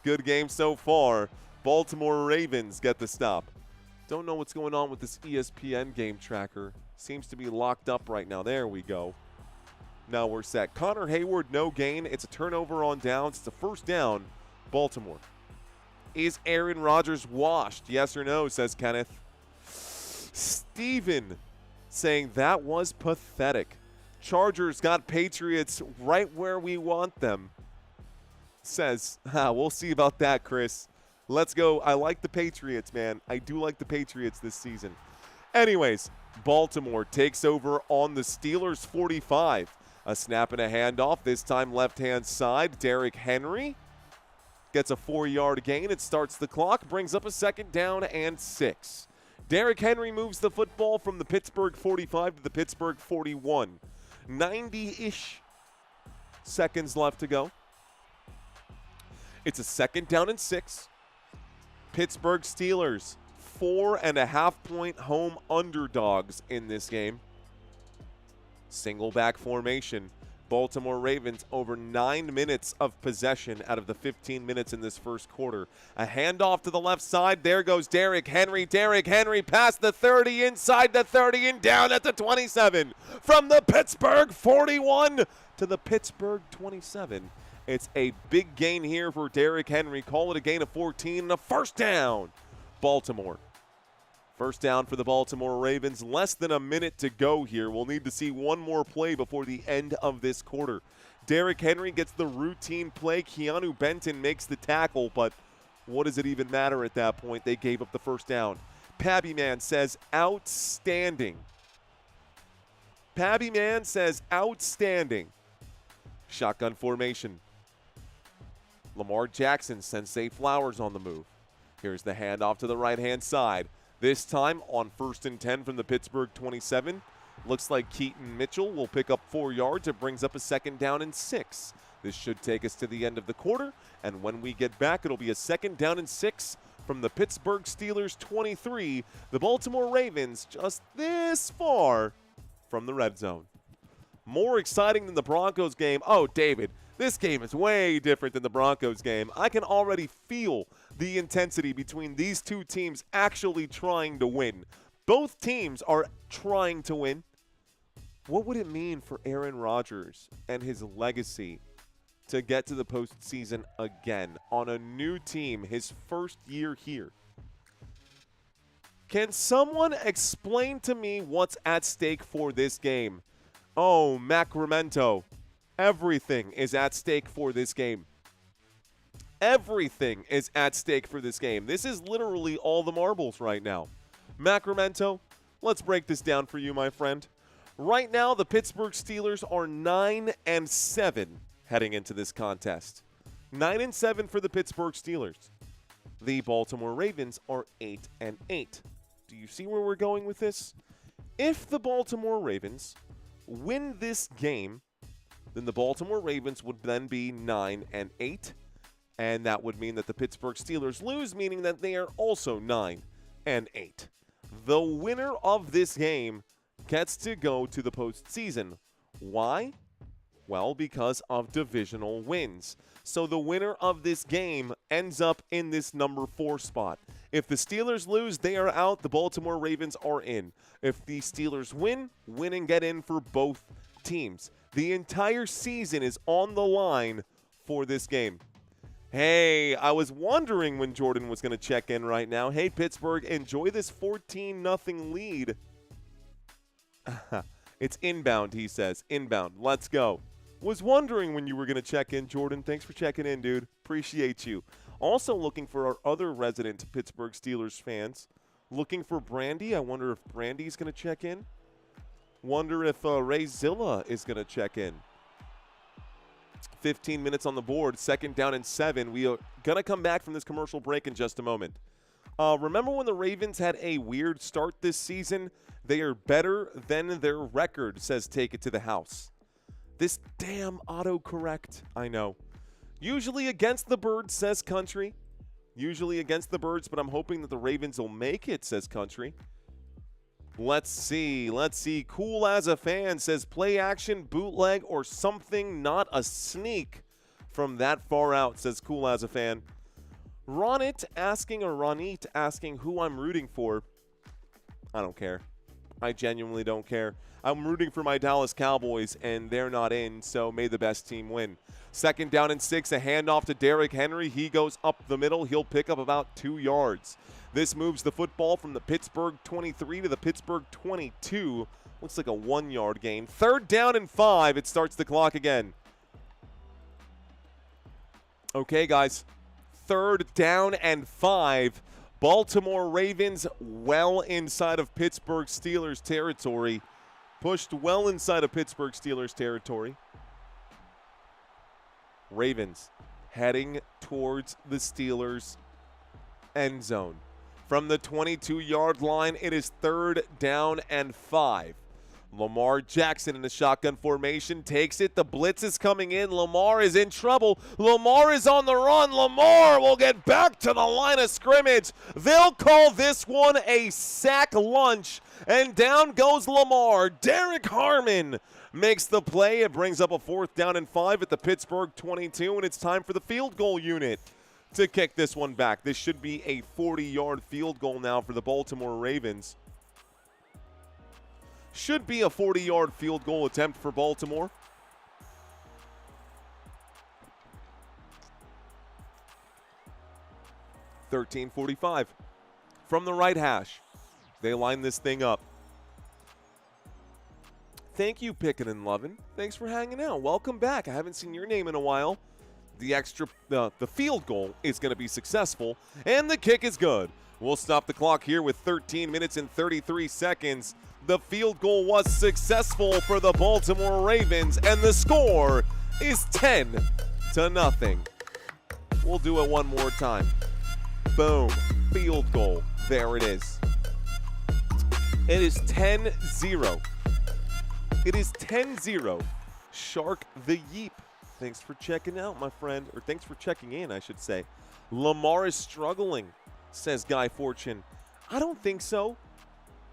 Good game so far. Baltimore Ravens get the stop. Don't know what's going on with this ESPN game tracker. Seems to be locked up right now. There we go. Now we're set. Connor Hayward, no gain. It's a turnover on downs. It's a 1st down, Baltimore. Is Aaron Rodgers washed? Yes or no, says Kenneth. Steven saying that was pathetic. Chargers got Patriots right where we want them. Says, we'll see about that, Chris. Let's go. I like the Patriots, man. I do like the Patriots this season. Anyways, Baltimore takes over on the Steelers 45. A snap and a handoff, this time left-hand side. Derrick Henry gets a 4-yard gain. It starts the clock, brings up a 2nd down and 6. Derrick Henry moves the football from the Pittsburgh 45 to the Pittsburgh 41. 90-ish seconds left to go. It's a 2nd down and 6. Pittsburgh Steelers, 4.5-point home underdogs in this game. Single back formation. Baltimore Ravens over 9 minutes of possession out of the 15 minutes in this first quarter. A handoff to the left side. There goes Derrick Henry. Derrick Henry past the 30, inside the 30, and down at the 27. From the Pittsburgh 41 to the Pittsburgh 27. It's a big gain here for Derrick Henry. Call it a gain of 14 and a 1st down. Baltimore. 1st down for the Baltimore Ravens. Less than a minute to go here. We'll need to see one more play before the end of this quarter. Derrick Henry gets the routine play. Keanu Benton makes the tackle, but what does it even matter at that point? They gave up the 1st down. Pabby Man says outstanding. Pabby Man says outstanding. Shotgun formation. Lamar Jackson sends Zay Flowers on the move. Here's the handoff to the right-hand side. This time on 1st and 10 from the Pittsburgh 27. Looks like Keaton Mitchell will pick up 4 yards. It brings up a 2nd down and 6. This should take us to the end of the quarter. And when we get back, it'll be a 2nd down and 6 from the Pittsburgh Steelers 23. The Baltimore Ravens just this far from the red zone. More exciting than the Broncos game. Oh, David, this game is way different than the Broncos game. I can already feel the intensity between these two teams actually trying to win. Both teams are trying to win. What would it mean for Aaron Rodgers and his legacy to get to the postseason again on a new team, his first year here? Can someone explain to me what's at stake for this game? Oh, Macramento. Everything is at stake for this game. Everything is at stake for this game. This is literally all the marbles right now. Macramento, let's break this down for you, my friend. Right now, the Pittsburgh Steelers are 9-7 heading into this contest. 9-7 for the Pittsburgh Steelers. The Baltimore Ravens are 8-8. Do you see where we're going with this? If the Baltimore Ravens win this game, then the Baltimore Ravens would then be 9-8, and that would mean that the Pittsburgh Steelers lose, meaning that they are also 9-8. The winner of this game gets to go to the postseason. Why? Well, because of divisional wins. So the winner of this game ends up in this number 4 spot. If the Steelers lose, they are out. The Baltimore Ravens are in. If the Steelers win and get in for both teams. The entire season is on the line for this game. Hey, I was wondering when Jordan was going to check in right now. Hey, Pittsburgh, enjoy this 14-0 lead. It's inbound, he says. Inbound. Let's go. Was wondering when you were going to check in, Jordan. Thanks for checking in, dude. Appreciate you. Also looking for our other resident Pittsburgh Steelers fans. Looking for Brandy. I wonder if Brandy's going to check in. Wonder if Ray Zilla is going to check in. 15 minutes on the board, 2nd down and 7. We are going to come back from this commercial break in just a moment. Remember when the Ravens had a weird start this season? They are better than their record, says Take It to the House. This damn autocorrect, I know. Usually against the Birds, says Country. Usually against the Birds, but I'm hoping that the Ravens will make it, says Country. Let's see. Cool as a fan says play action, bootleg, or something, not a sneak from that far out, says Cool as a fan. Ronit asking who I'm rooting for. I don't care. I genuinely don't care. I'm rooting for my Dallas Cowboys, and they're not in, so may the best team win. 2nd down and 6, a handoff to Derrick Henry. He goes up the middle. He'll pick up about 2 yards. This moves the football from the Pittsburgh 23 to the Pittsburgh 22. Looks like a 1-yard gain. 3rd down and 5. It starts the clock again. Okay, guys. 3rd down and 5. Baltimore Ravens well inside of Pittsburgh Steelers territory. Pushed well inside of Pittsburgh Steelers territory. Ravens heading towards the Steelers end zone. From the 22-yard line, it is 3rd down and 5. Lamar Jackson in the shotgun formation takes it. The blitz is coming in. Lamar is in trouble. Lamar is on the run. Lamar will get back to the line of scrimmage. They'll call this one a sack lunch. And down goes Lamar. Derrick Henry makes the play. It brings up a 4th down and 5 at the Pittsburgh 22, and it's time for the field goal unit to kick this one back. This should be a 40-yard field goal now for the Baltimore Ravens. Should be a 40-yard field goal attempt for Baltimore. .45 from the right hash. They line this thing up. Thank you, Pickin' and Lovin'. Thanks for hanging out. Welcome back. I haven't seen your name in a while. The field goal is going to be successful, and the kick is good. We'll stop the clock here with 13 minutes and 33 seconds. The field goal was successful for the Baltimore Ravens, and the score is 10-0. We'll do it one more time. Boom. Field goal. There it is. It is 10-0. It is 10-0. Shark the Yeep. Thanks for checking out, my friend. Or thanks for checking in, I should say. Lamar is struggling, says Guy Fortune. I don't think so.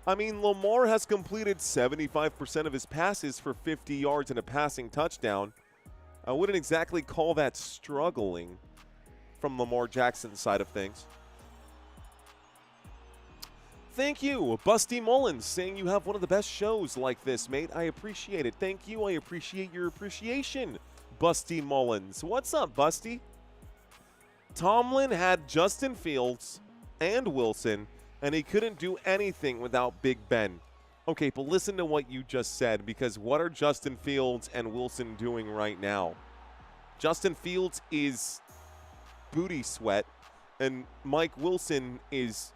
I mean, Lamar has completed 75% of his passes for 50 yards and a passing touchdown. I wouldn't exactly call that struggling from Lamar Jackson's side of things. Thank you, Busty Mullins, saying you have one of the best shows like this, mate. I appreciate it. Thank you. I appreciate your appreciation, Busty Mullins. What's up, Busty? Tomlin had Justin Fields and Wilson, and he couldn't do anything without Big Ben. Okay, but listen to what you just said, because what are Justin Fields and Wilson doing right now? Justin Fields is booty sweat, and Mike Wilson is,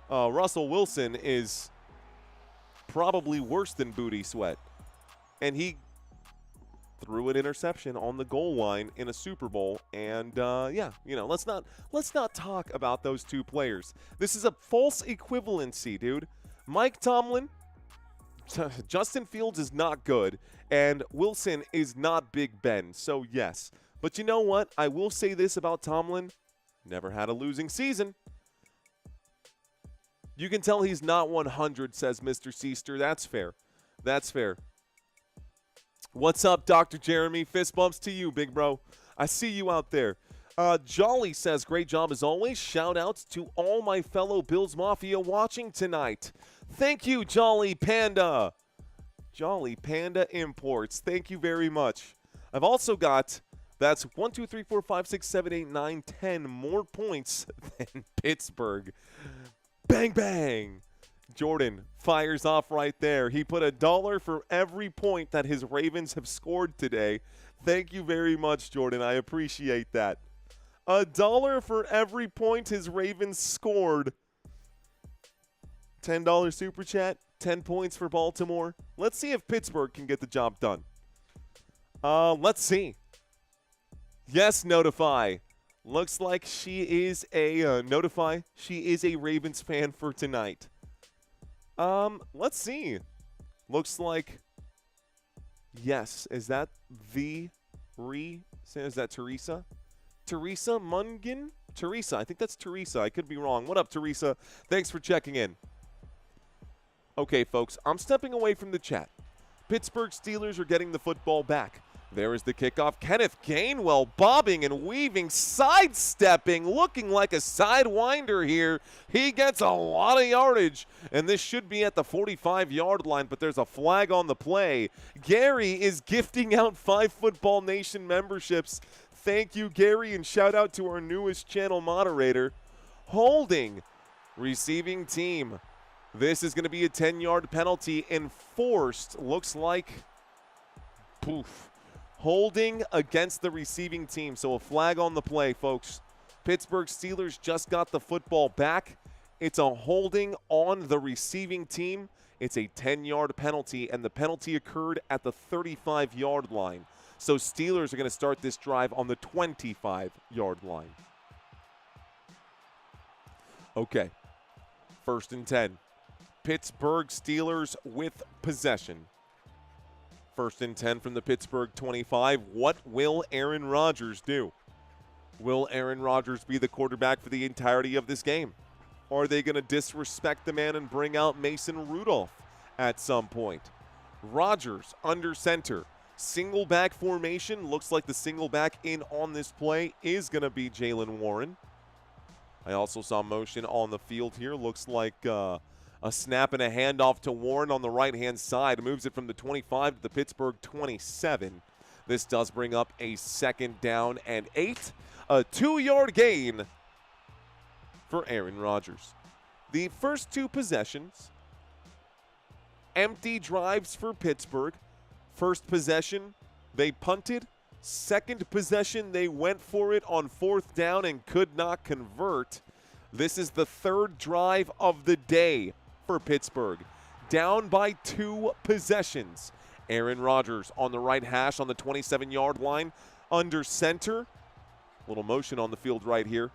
Russell Wilson is probably worse than booty sweat. And he threw an interception on the goal line in a Super Bowl. And yeah, you know, let's not talk about those two players. This is a false equivalency, dude. Mike Tomlin, Justin Fields is not good, and Wilson is not Big Ben. So yes. But you know what? I will say this about Tomlin. Never had a losing season. You can tell he's not 100, says Mr. Seaster. That's fair. That's fair. What's up, Dr. Jeremy? Fist bumps to you, big bro. I see you out there. Jolly says, great job as always. Shout outs to all my fellow Bills Mafia watching tonight. Thank you, Jolly Panda. Jolly Panda Imports. Thank you very much. I've also got, that's 1, 2, 3, 4, 5, 6, 7, 8, 9, 10 more points than Pittsburgh. Bang, bang. Jordan fires off right there. He put $1 for every point that his Ravens have scored today. Thank you very much, Jordan. I appreciate that. $1 for every point his Ravens scored. $10 super chat. 10 points for Baltimore. Let's see if Pittsburgh can get the job done. Let's see. Yes, Notify. Looks like she is a Notify. She is a Ravens fan for tonight. Let's see. Looks like yes. Is that is that Teresa? Teresa Mungin? Teresa. I think that's Teresa. I could be wrong. What up, Teresa? Thanks for checking in. Okay, folks, I'm stepping away from the chat. Pittsburgh Steelers are getting the football back. There is the kickoff. Kenneth Gainwell bobbing and weaving, sidestepping, looking like a sidewinder here. He gets a lot of yardage, and this should be at the 45-yard line, but there's a flag on the play. Gary is gifting out 5 Football Nation memberships. Thank you, Gary, and shout out to our newest channel moderator. Holding, receiving team. This is going to be a 10-yard penalty enforced. Looks like, poof, holding against the receiving team. So a flag on the play, folks. Pittsburgh Steelers just got the football back. It's a holding on the receiving team. It's a 10-yard penalty, and the penalty occurred at the 35-yard line. So Steelers are going to start this drive on the 25-yard line. Okay, 1st and 10. Pittsburgh Steelers with possession. 1st and 10 from the Pittsburgh 25. What will Aaron Rodgers do? Will Aaron Rodgers be the quarterback for the entirety of this game? Or are they going to disrespect the man and bring out Mason Rudolph at some point? Rodgers under center. Single back formation. Looks like the single back in on this play is going to be Jaylen Warren. I also saw motion on the field here. Looks like a snap and a handoff to Warren on the right-hand side. Moves it from the 25 to the Pittsburgh 27. This does bring up a 2nd down and 8. A 2-yard gain for Aaron Rodgers. The first 2 possessions, empty drives for Pittsburgh. First possession, they punted. Second possession, they went for it on 4th down and could not convert. This is the 3rd drive of the day for Pittsburgh. Down by 2 possessions. Aaron Rodgers on the right hash on the 27-yard line. Under center. Little motion on the field right here.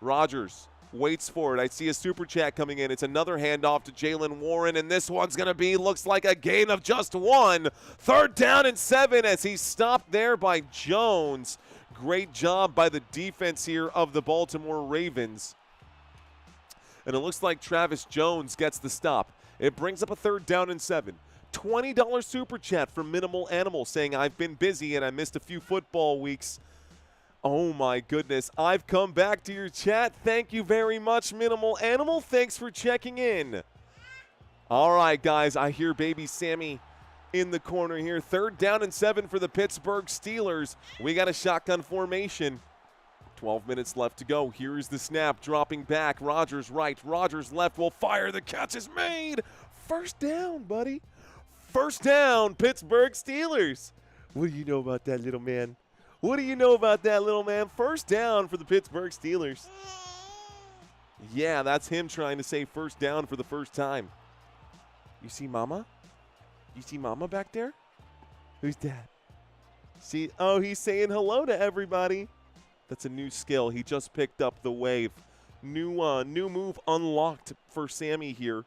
Rodgers waits for it. I see a super chat coming in. It's another handoff to Jaylen Warren, and this one's going to be, looks like a gain of just 1. 3rd down and 7 as he's stopped there by Jones. Great job by the defense here of the Baltimore Ravens. And it looks like Travis Jones gets the stop. It brings up a 3rd down and 7. $20 super chat from Minimal Animal saying, I've been busy and I missed a few football weeks. Oh my goodness, I've come back to your chat. Thank you very much, Minimal Animal. Thanks for checking in. All right, guys, I hear baby Sammy in the corner here. 3rd down and 7 for the Pittsburgh Steelers. We got a shotgun formation. 12 minutes left to go. Here's the snap, dropping back. Rodgers right, Rodgers left, will fire. The catch is made. 1st down, buddy. 1st down, Pittsburgh Steelers. What do you know about that, little man? What do you know about that, little man? 1st down for the Pittsburgh Steelers. Yeah, that's him trying to say 1st down for the first time. You see Mama? You see Mama back there? Who's that? See? Oh, he's saying hello to everybody. That's a new skill. He just picked up the wave. New move unlocked for Sammy here.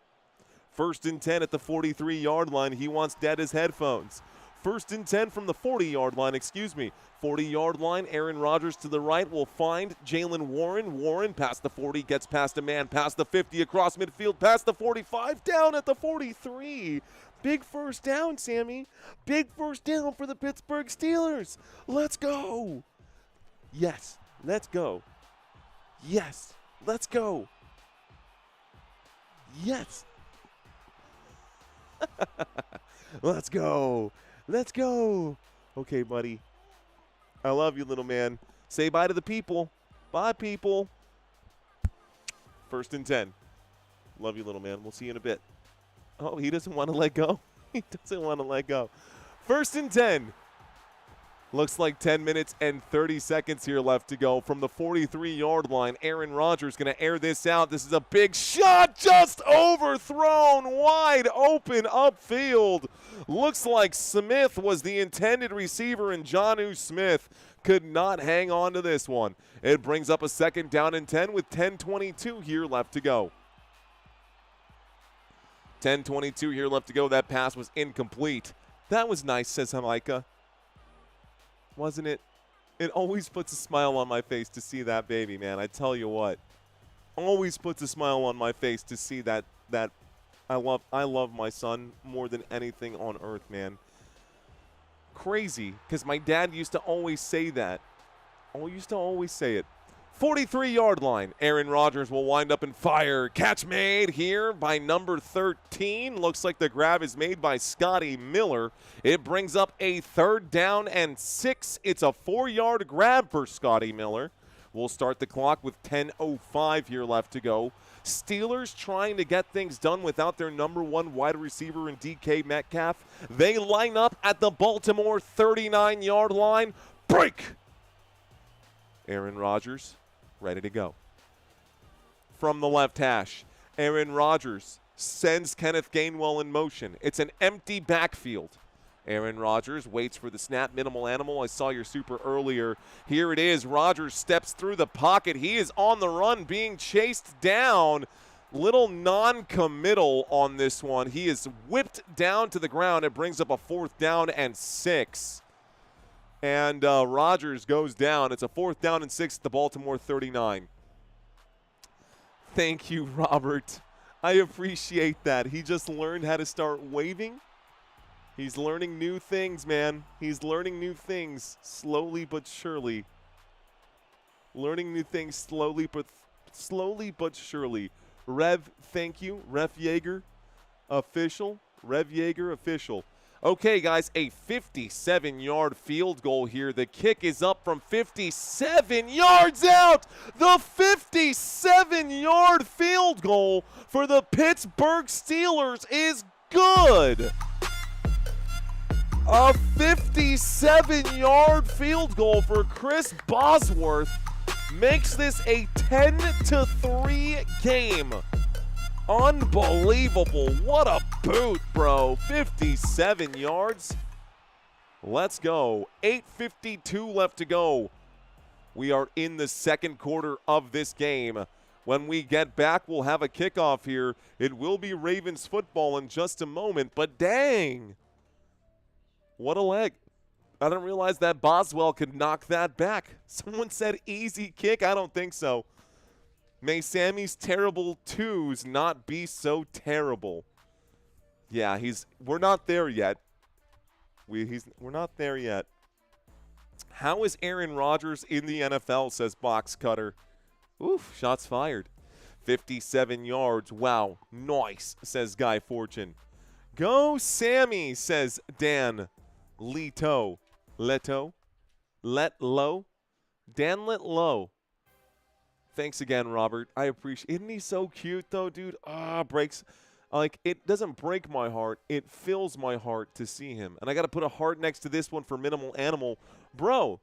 1st and 10 at the 43-yard line. He wants dead his headphones. 1st and 10 from the 40-yard line, 40-yard line. Aaron Rodgers to the right will find Jaylen Warren. Warren past the 40, gets past a man, past the 50, across midfield, past the 45, down at the 43. Big 1st down, Sammy. Big 1st down for the Pittsburgh Steelers. Let's go. Yes, let's go. Yes, let's go. Yes. Let's go. Let's go. Okay, buddy. I love you, little man. Say bye to the people. Bye, people. 1st and 10. Love you, little man. We'll see you in a bit. Oh, he doesn't want to let go. He doesn't want to let go. 1st and 10. Looks like 10 minutes and 30 seconds here left to go from the 43-yard line. Aaron Rodgers going to air this out. This is a big shot, just overthrown, wide open upfield. Looks like Smith was the intended receiver, and Jonnu Smith could not hang on to this one. It brings up a 2nd down and 10 with 10:22 here left to go. 10:22 here left to go. That pass was incomplete. That was nice, says Micah. Wasn't it? It always puts a smile on my face to see that baby, man. I tell you what. Always puts a smile on my face to see that I love my son more than anything on earth, man. Crazy, because my dad used to always say that. Used to always say it. 43-yard line. Aaron Rodgers will wind up and fire. Catch made here by number 13. Looks like the grab is made by Scotty Miller. It brings up a 3rd down and 6. It's a 4-yard grab for Scotty Miller. We'll start the clock with 10:05 here left to go. Steelers trying to get things done without their number one wide receiver in DK Metcalf. They line up at the Baltimore 39-yard line. Break! Aaron Rodgers ready to go. From the left hash, Aaron Rodgers sends Kenneth Gainwell in motion. It's an empty backfield. Aaron Rodgers waits for the snap. Minimal animal. I saw your super earlier. Here it is. Rodgers steps through the pocket. He is on the run, being chased down. Little non-committal on this one. He is whipped down to the ground. It brings up a 4th down and 6. And Rodgers goes down. It's a 4th down and 6 at the Baltimore 39. Thank you, Robert. I appreciate that. He just learned how to start waving. He's learning new things, man. He's learning new things slowly but surely. Learning new things slowly but surely. Rev, thank you. Rev Yeager, official. Rev Yeager, official. Okay, guys, a 57-yard field goal here. The kick is up from 57 yards out. The 57-yard field goal for the Pittsburgh Steelers is good. A 57-yard field goal for Chris Bosworth makes this a 10-3 game. Unbelievable. What a boot, bro. 57 yards. Let's go. 8:52 left to go. We are in the second quarter of this game. When we get back, we'll have a kickoff here. It will be Ravens football in just a moment, but dang. What a leg. I didn't realize that Boswell could knock that back. Someone said easy kick. I don't think so. May Sammy's terrible twos not be so terrible. Yeah, we're not there yet. We're not there yet. How is Aaron Rodgers in the NFL, says Box Cutter. Oof, shots fired. 57 yards. Wow, nice, says Guy Fortune. Go Sammy, says Dan Leto. Dan Letlow. Thanks again, Robert. I appreciate. Isn't he so cute though, dude? Breaks. Like, it doesn't break my heart. It fills my heart to see him. And I got to put a heart next to this one for Minimal Animal. Bro,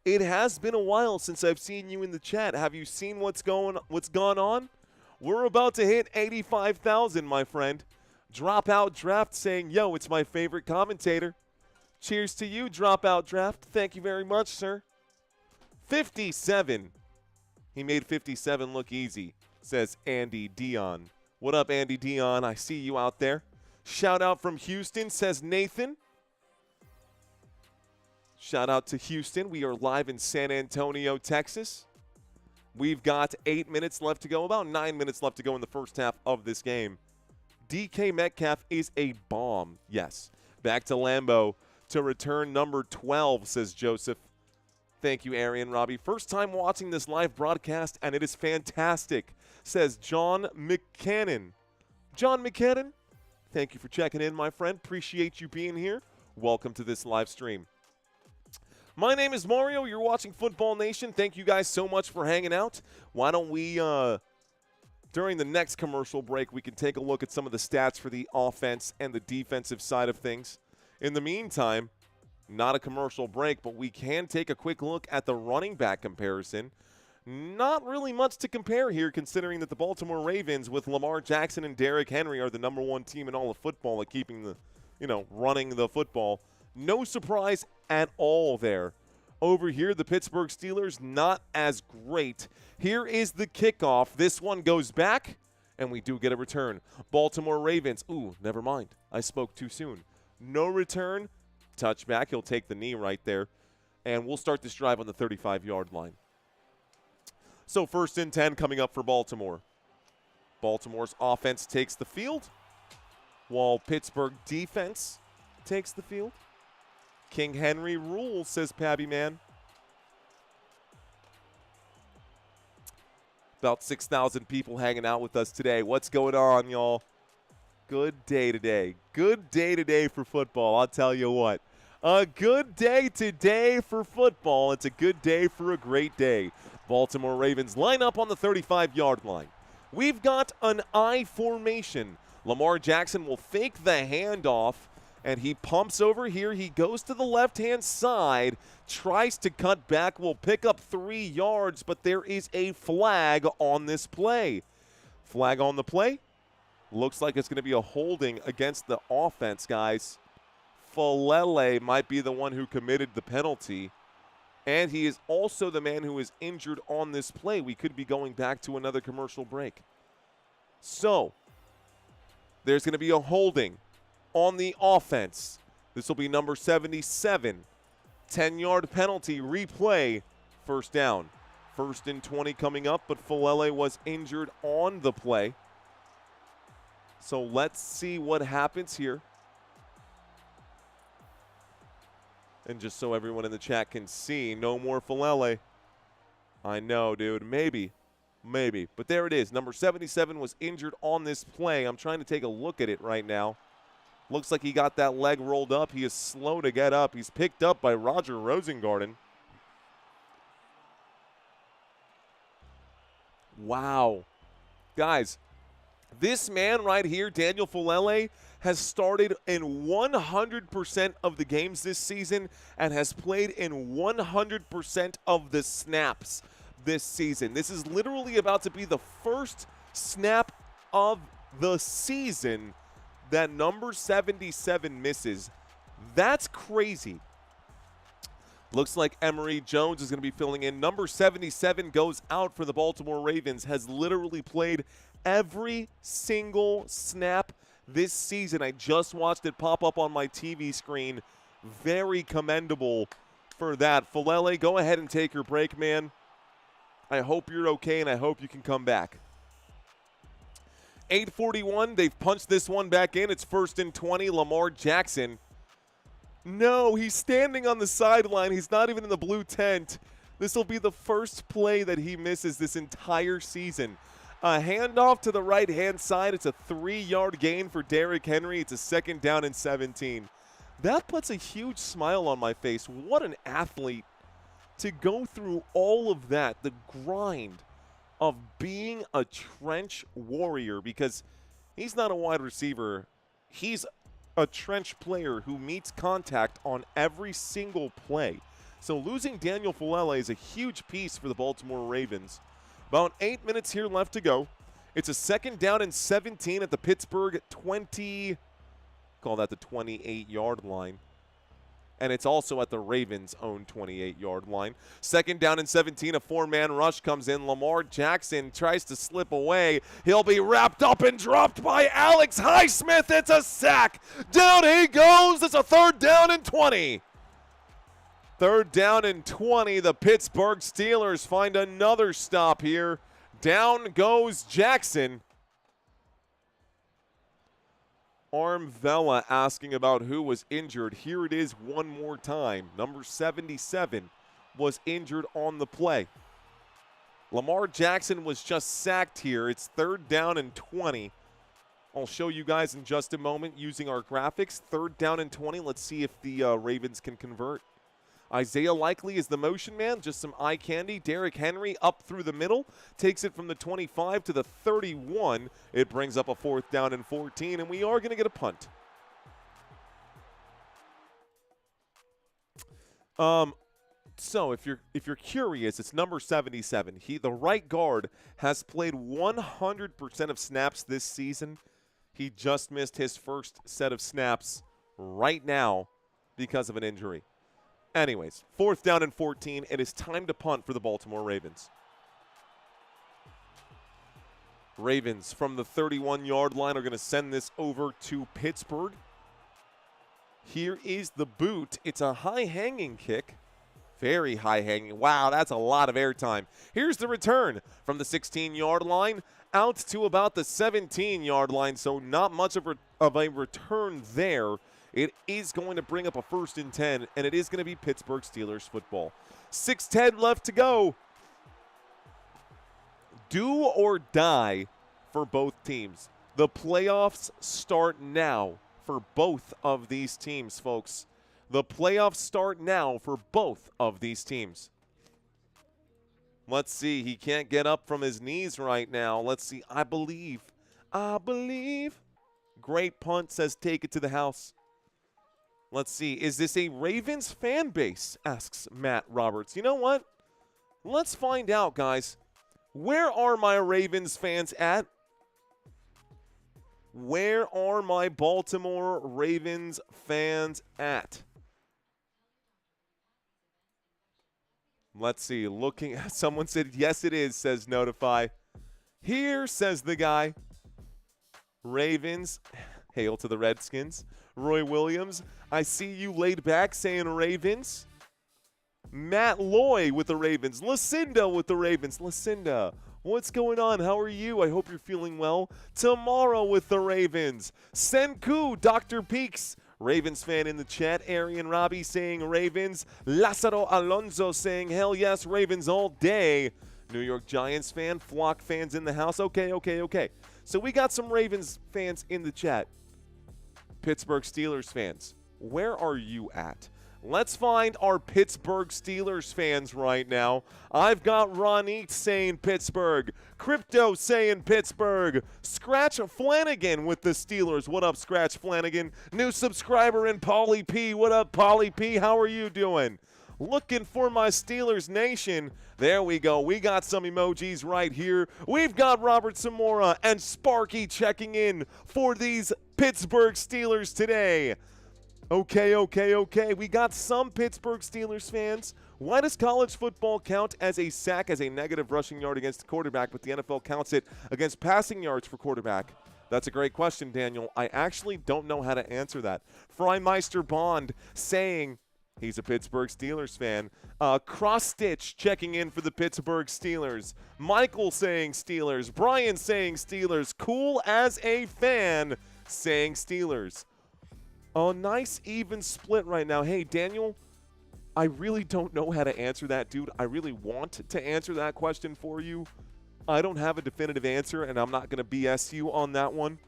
it has been a while since I've seen you in the chat. Have you seen what's gone on? We're about to hit 85,000, my friend. Dropout Draft saying, yo, it's my favorite commentator. Cheers to you, Dropout Draft. Thank you very much, sir. 57. He made 57 look easy, says Andy Dion. What up, Andy Dion? I see you out there. Shout out from Houston, says Nathan. Shout out to Houston. We are live in San Antonio, Texas. We've got 8 minutes left to go, about 9 minutes left to go in the first half of this game. DK Metcalf is a bomb. Yes. Back to Lambeau to return number 12, says Joseph. Thank you, Arian Robbie. First time watching this live broadcast, and it is fantastic, says John McCannon. John McCannon, thank you for checking in, my friend. Appreciate you being here. Welcome to this live stream. My name is Mario. You're watching Football Nation. Thank you guys so much for hanging out. Why don't we, during the next commercial break, we can take a look at some of the stats for the offense and the defensive side of things. In the meantime, not a commercial break, but we can take a quick look at the running back comparison. Not really much to compare here, considering that the Baltimore Ravens with Lamar Jackson and Derrick Henry are the number one team in all of football at keeping the, running the football. No surprise at all there. Over here, the Pittsburgh Steelers, not as great. Here is the kickoff. This one goes back, and we do get a return. Baltimore Ravens. Ooh, never mind. I spoke too soon. No return. Touchback. He'll take the knee right there. And we'll start this drive on the 35-yard line. So 1st and 10 coming up for Baltimore. Baltimore's offense takes the field, while Pittsburgh defense takes the field. King Henry rules, says Pabby Man. About 6,000 people hanging out with us today. What's going on, y'all? Good day today. Good day today for football, I'll tell you what. A good day today for football. It's a good day for a great day. Baltimore Ravens line up on the 35-yard line. We've got an I formation. Lamar Jackson will fake the handoff, and he pumps over here. He goes to the left-hand side, tries to cut back, will pick up 3 yards, but there is a flag on this play. Flag on the play. Looks like it's going to be a holding against the offense, guys. Falele might be the one who committed the penalty, and he is also the man who is injured on this play. We could be going back to another commercial break. So, there's going to be a holding on the offense. This will be number 77. 10-yard penalty, replay, first down. 1st and 20 coming up, but Falele was injured on the play. So let's see what happens here. And just so everyone in the chat can see, no more Falele. I know, dude. Maybe. But there it is. Number 77 was injured on this play. I'm trying to take a look at it right now. Looks like he got that leg rolled up. He is slow to get up. He's picked up by Roger Rosengarten. Wow. Guys, this man right here, Daniel Falele, has started in 100% of the games this season and has played in 100% of the snaps this season. This is literally about to be the first snap of the season that number 77 misses. That's crazy. Looks like Emory Jones is going to be filling in. Number 77 goes out for the Baltimore Ravens, has literally played every single snap this season. I just watched it pop up on my TV screen. Very commendable for that. Falele, go ahead and take your break, man. I hope you're okay, and I hope you can come back. 8:41, they've punched this one back in. It's 1st and 20. Lamar Jackson. No, he's standing on the sideline. He's not even in the blue tent. This will be the first play that he misses this entire season. A handoff to the right-hand side. It's a 3-yard gain for Derrick Henry. It's a 2nd down and 17. That puts a huge smile on my face. What an athlete to go through all of that, the grind of being a trench warrior, because he's not a wide receiver. He's a trench player who meets contact on every single play. So losing Daniel Falele is a huge piece for the Baltimore Ravens. About 8 minutes here left to go. It's a 2nd down and 17 at the Pittsburgh 20, call that the 28-yard line. And it's also at the Ravens' own 28-yard line. 2nd down and 17, a 4-man rush comes in. Lamar Jackson tries to slip away. He'll be wrapped up and dropped by Alex Highsmith. It's a sack. Down he goes. It's a 3rd down and 20. 3rd down and 20. The Pittsburgh Steelers find another stop here. Down goes Jackson. Armvella asking about who was injured. Here it is one more time. Number 77 was injured on the play. Lamar Jackson was just sacked here. It's 3rd down and 20. I'll show you guys in just a moment using our graphics. 3rd down and 20. Let's see if the Ravens can convert. Isaiah Likely is the motion man, just some eye candy. Derrick Henry up through the middle, takes it from the 25 to the 31. It brings up a 4th down and 14, and we are going to get a punt. So if you're curious, it's number 77. The right guard has played 100% of snaps this season. He just missed his first set of snaps right now because of an injury. Anyways, 4th down and 14. It is time to punt for the Baltimore Ravens. Ravens from the 31-yard line are going to send this over to Pittsburgh. Here is the boot. It's a high-hanging kick. Very high-hanging. Wow, that's a lot of airtime. Here's the return from the 16-yard line out to about the 17-yard line, so not much of a return there. It is going to bring up a 1st and 10, and it is going to be Pittsburgh Steelers football. 6:10 left to go. Do or die for both teams. The playoffs start now for both of these teams, folks. The playoffs start now for both of these teams. Let's see. He can't get up from his knees right now. Let's see. I believe. I believe. Great punt, says take it to the house. Let's see. Is this a Ravens fan base? Asks Matt Roberts. You know what? Let's find out, guys. Where are my Ravens fans at? Where are my Baltimore Ravens fans at? Let's see. Looking. Someone said, yes, it is, says Notify. Here, says the guy. Ravens. Hail to the Redskins. Roy Williams. I see you laid back saying Ravens. Matt Loy with the Ravens. Lucinda with the Ravens. Lucinda, what's going on? How are you? I hope you're feeling well. Tomorrow with the Ravens. Senku, Dr. Peaks. Ravens fan in the chat. Arian Robbie saying Ravens. Lazaro Alonso saying hell yes, Ravens all day. New York Giants fan. Flock fans in the house. Okay. So we got some Ravens fans in the chat. Pittsburgh Steelers fans, where are you at? Let's find our Pittsburgh Steelers fans right now. I've got Ronit saying Pittsburgh. Crypto saying Pittsburgh. Scratch Flanagan with the Steelers. What up, Scratch Flanagan? New subscriber in Polly P. What up, Polly P? How are you doing? Looking for my Steelers Nation. There we go. We got some emojis right here. We've got Robert Zamora and Sparky checking in for these Pittsburgh Steelers today. Okay. We got some Pittsburgh Steelers fans. Why does college football count as a sack as a negative rushing yard against the quarterback, but the NFL counts it against passing yards for quarterback? That's a great question, Daniel. I actually don't know how to answer that. Freimeister Bond saying he's a Pittsburgh Steelers fan. Cross-Stitch checking in for the Pittsburgh Steelers. Michael saying Steelers. Brian saying Steelers. Cool as a fan saying Steelers. Oh, nice even split right now. Hey, Daniel, I really don't know how to answer that, dude. I really want to answer that question for you. I don't have a definitive answer, and I'm not going to BS you on that one.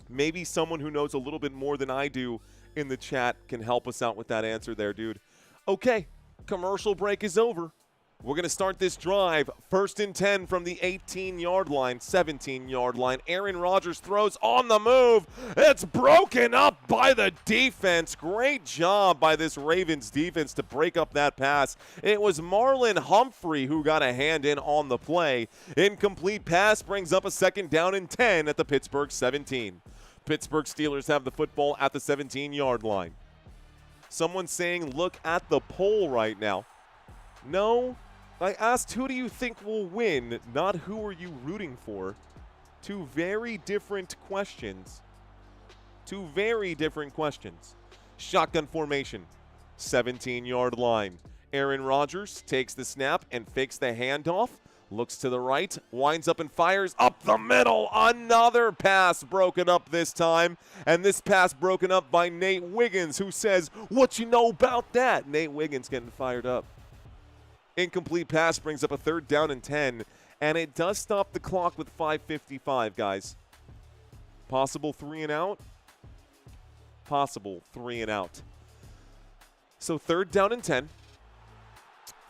Maybe someone who knows a little bit more than I do in the chat can help us out with that answer there, dude. Okay, commercial break is over. We're going to start this drive. 1st and 10 from the 18-yard line, 17-yard line. Aaron Rodgers throws on the move. It's broken up by the defense. Great job by this Ravens defense to break up that pass. It was Marlon Humphrey who got a hand in on the play. Incomplete pass brings up a 2nd down and 10 at the Pittsburgh 17. Pittsburgh Steelers have the football at the 17-yard line. Someone saying look at the poll right now. No, I asked who do you think will win, not who are you rooting for. Two very different questions. Shotgun formation, 17-yard line. Aaron Rodgers takes the snap and fakes the handoff. Looks to the right, winds up and fires up the middle. Another pass broken up this time. And this pass broken up by Nate Wiggins, who says, what you know about that? Nate Wiggins getting fired up. Incomplete pass brings up a 3rd down and 10. And it does stop the clock with 5:55, guys. Possible 3 and out. So 3rd down and 10.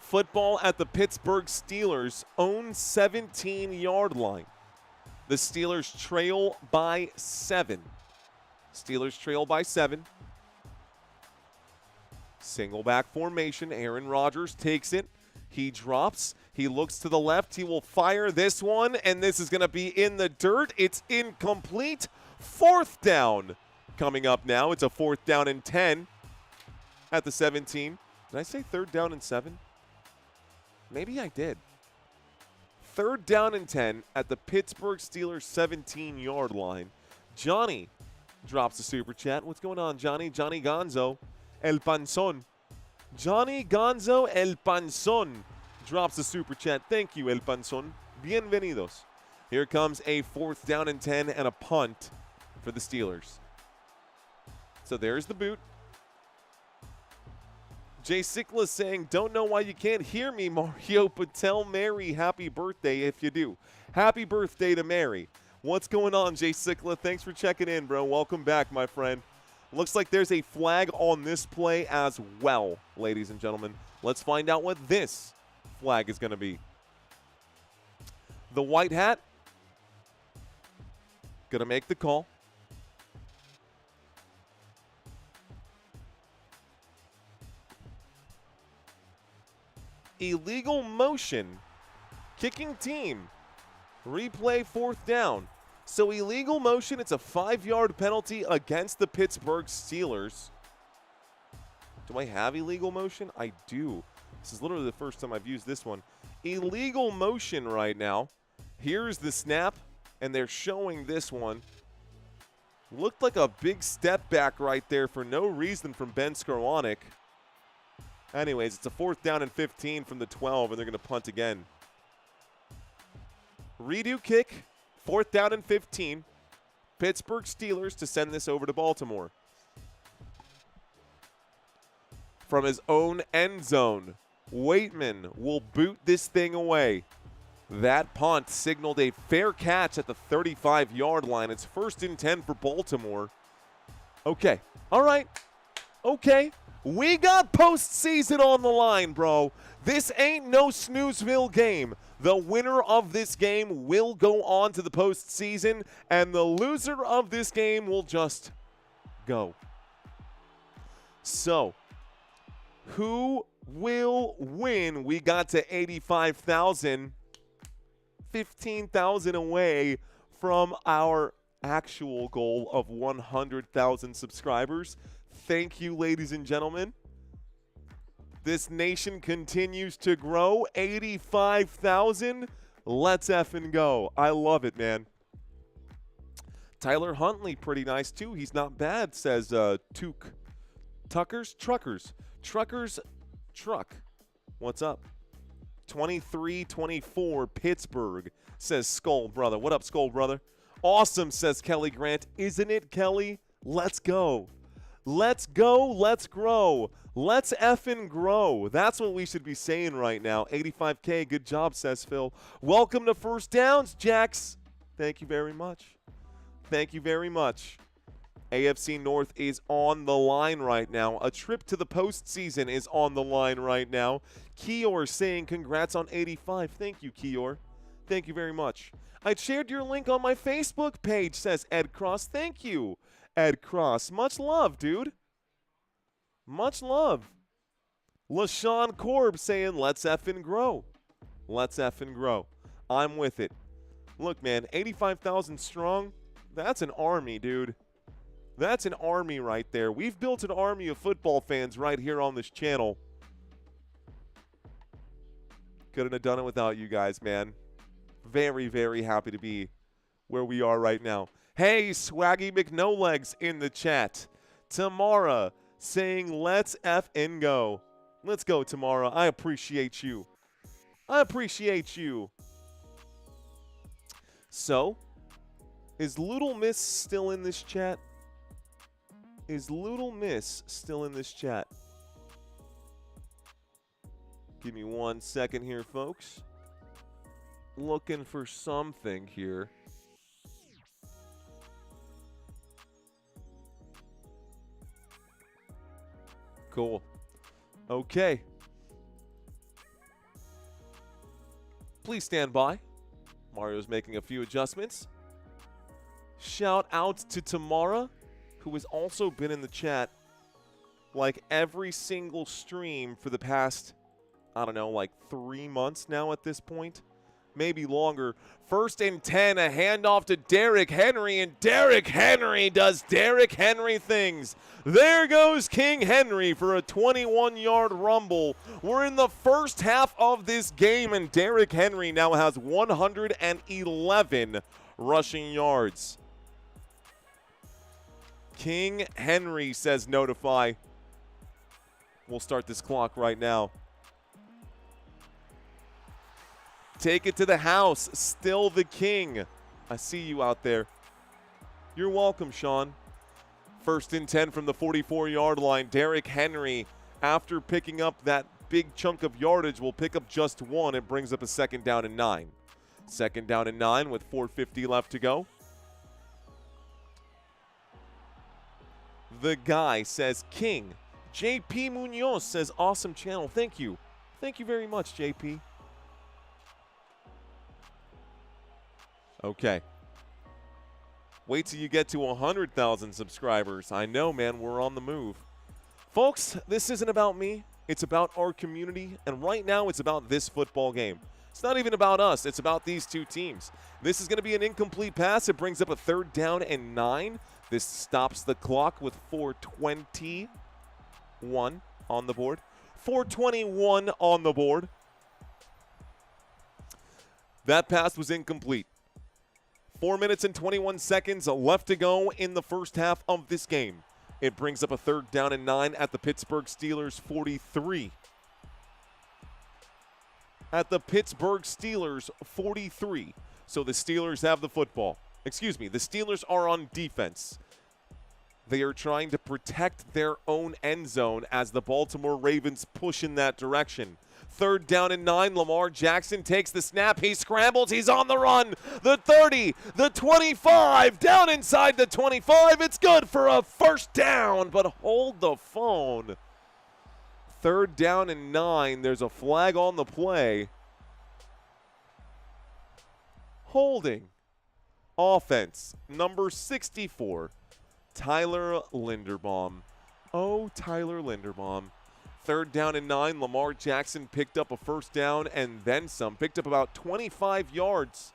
Football at the Pittsburgh Steelers' own 17-yard line. The Steelers trail by 7. Single back formation. Aaron Rodgers takes it. He drops. He looks to the left. He will fire this one, and this is going to be in the dirt. It's incomplete. 4th down coming up now. It's a 4th down and 10 at the 17. Did I say 3rd down and 7? Maybe I did. 3rd down and 10 at the Pittsburgh Steelers 17-yard line. Johnny drops a super chat. What's going on, Johnny? Johnny Gonzo, El Panzón. Johnny Gonzo El Panzón drops a super chat. Thank you, El Panzón. Bienvenidos. Here comes a 4th down and 10 and a punt for the Steelers. So there's the boot. Jay Sikla saying, don't know why you can't hear me, Mario, but tell Mary happy birthday if you do. Happy birthday to Mary. What's going on, Jay Sikla? Thanks for checking in, bro. Welcome back, my friend. Looks like there's a flag on this play as well, ladies and gentlemen. Let's find out what this flag is going to be. The white hat going to make the call. Illegal motion. Kicking team. Replay 4th down. So illegal motion, it's a 5-yard penalty against the Pittsburgh Steelers. Do I have illegal motion? I do. This is literally the first time I've used this one. Illegal motion right now. Here's the snap, and they're showing this one. Looked like a big step back right there for no reason from Ben Skowronek. Anyways, it's a 4th down and 15 from the 12, and they're going to punt again. Redo kick, 4th down and 15. Pittsburgh Steelers to send this over to Baltimore. From his own end zone, Waitman will boot this thing away. That punt signaled a fair catch at the 35-yard line. It's 1st and 10 for Baltimore. Okay, all right, okay. We got postseason on the line, bro. This ain't no snoozeville game. The winner of this game will go on to the postseason, and the loser of this game will just go. So, who will win? We got to 85,000, 15,000 away from our actual goal of 100,000 subscribers. Thank you, ladies and gentlemen. This nation continues to grow. 85,000. Let's effing go. I love it, man. Tyler Huntley, pretty nice, too. He's not bad, says Took. Truckers. Truck. What's up? 23-24 Pittsburgh, says Skull Brother. What up, Skull Brother? Awesome, says Kelly Grant. Isn't it, Kelly? Let's go. Let's go. Let's grow. Let's effing grow. That's what we should be saying right now. 85K. Good job, says Phil. Welcome to First Downs, Jax. Thank you very much. Thank you very much. AFC North is on the line right now. A trip to the postseason is on the line right now. Kior saying congrats on 85. Thank you, Kior. Thank you very much. I shared your link on my Facebook page, says Ed Cross. Thank you, Ed Cross. Much love, dude. Much love. LaShawn Korb saying, let's effing grow. Let's effing grow. I'm with it. Look, man, 85,000 strong. That's an army, dude. That's an army right there. We've built an army of football fans right here on this channel. Couldn't have done it without you guys, man. Very, very happy to be where we are right now. Hey, Swaggy McNolegs in the chat. Tamara saying, let's effing go. Let's go, Tamara. I appreciate you. I appreciate you. So, is Little Miss still in this chat? Is Little Miss still in this chat? Give me 1 second here, folks. Looking for something here. Cool. Okay. Please stand by. Mario's making a few adjustments. Shout out to Tamara, who has also been in the chat like every single stream for the past, I don't know, like 3 months now at this point. Maybe longer. 1st and 10, a handoff to Derrick Henry, and Derrick Henry does Derrick Henry things. There goes King Henry for a 21-yard rumble. We're in the first half of this game, and Derrick Henry now has 111 rushing yards. King Henry, says Notify. We'll start this clock right now. Take it to the house. Still the king. I see you out there. You're welcome, Sean. 1st and 10 from the 44-yard line. Derrick Henry, after picking up that big chunk of yardage, will pick up just 1. It brings up a 2nd down and 9. 2nd down and 9 with 4:50 left to go. The guy says King. JP Munoz says awesome channel. Thank you. Thank you very much, JP. Okay. Wait till you get to 100,000 subscribers. I know, man, we're on the move. Folks, this isn't about me. It's about our community, and right now it's about this football game. It's not even about us. It's about these two teams. This is going to be an incomplete pass. It brings up a 3rd down and 9. This stops the clock with 4:21 on the board. 4:21 on the board. That pass was incomplete. 4 minutes and 21 seconds left to go in the first half of this game. It brings up a 3rd down and 9 at the Pittsburgh Steelers 43. At the Pittsburgh Steelers 43. So the Steelers have the football. Excuse me, the Steelers are on defense. They are trying to protect their own end zone as the Baltimore Ravens push in that direction. 3rd down and 9. Lamar Jackson takes the snap. He scrambles. He's on the run. The 30, the 25, down inside the 25. It's good for a 1st down, but hold the phone. 3rd down and 9. There's a flag on the play. Holding. Offense, number 64, Tyler Linderbaum. Oh, Tyler Linderbaum. 3rd down and 9. Lamar Jackson picked up a 1st down and then some. Picked up about 25 yards.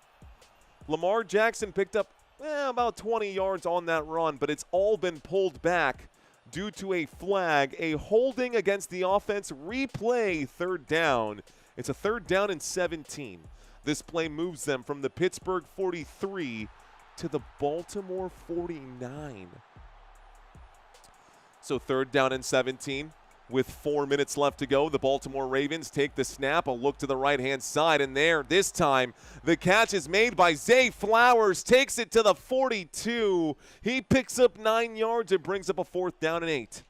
Lamar Jackson picked up about 20 yards on that run, but it's all been pulled back due to a flag, a holding against the offense. Replay 3rd down. It's a 3rd down and 17. This play moves them from the Pittsburgh 43 to the Baltimore 49. So 3rd down and 17. With 4 minutes left to go, the Baltimore Ravens take the snap, a look to the right-hand side, and there, this time, the catch is made by Zay Flowers, takes it to the 42. He picks up 9 yards. It brings up a 4th down and 8.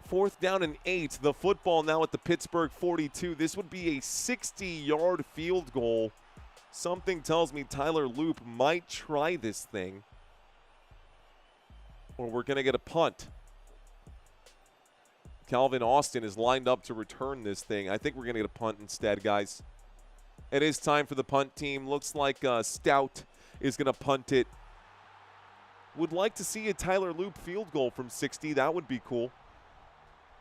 4th down and 8. The football now at the Pittsburgh 42. This would be a 60-yard field goal. Something tells me Tyler Loop might try this thing, or we're going to get a punt. Calvin Austin is lined up to return this thing. I think we're going to get a punt instead, guys. It is time for the punt team. Looks like Stout is going to punt it. Would like to see a Tyler Loop field goal from 60. That would be cool.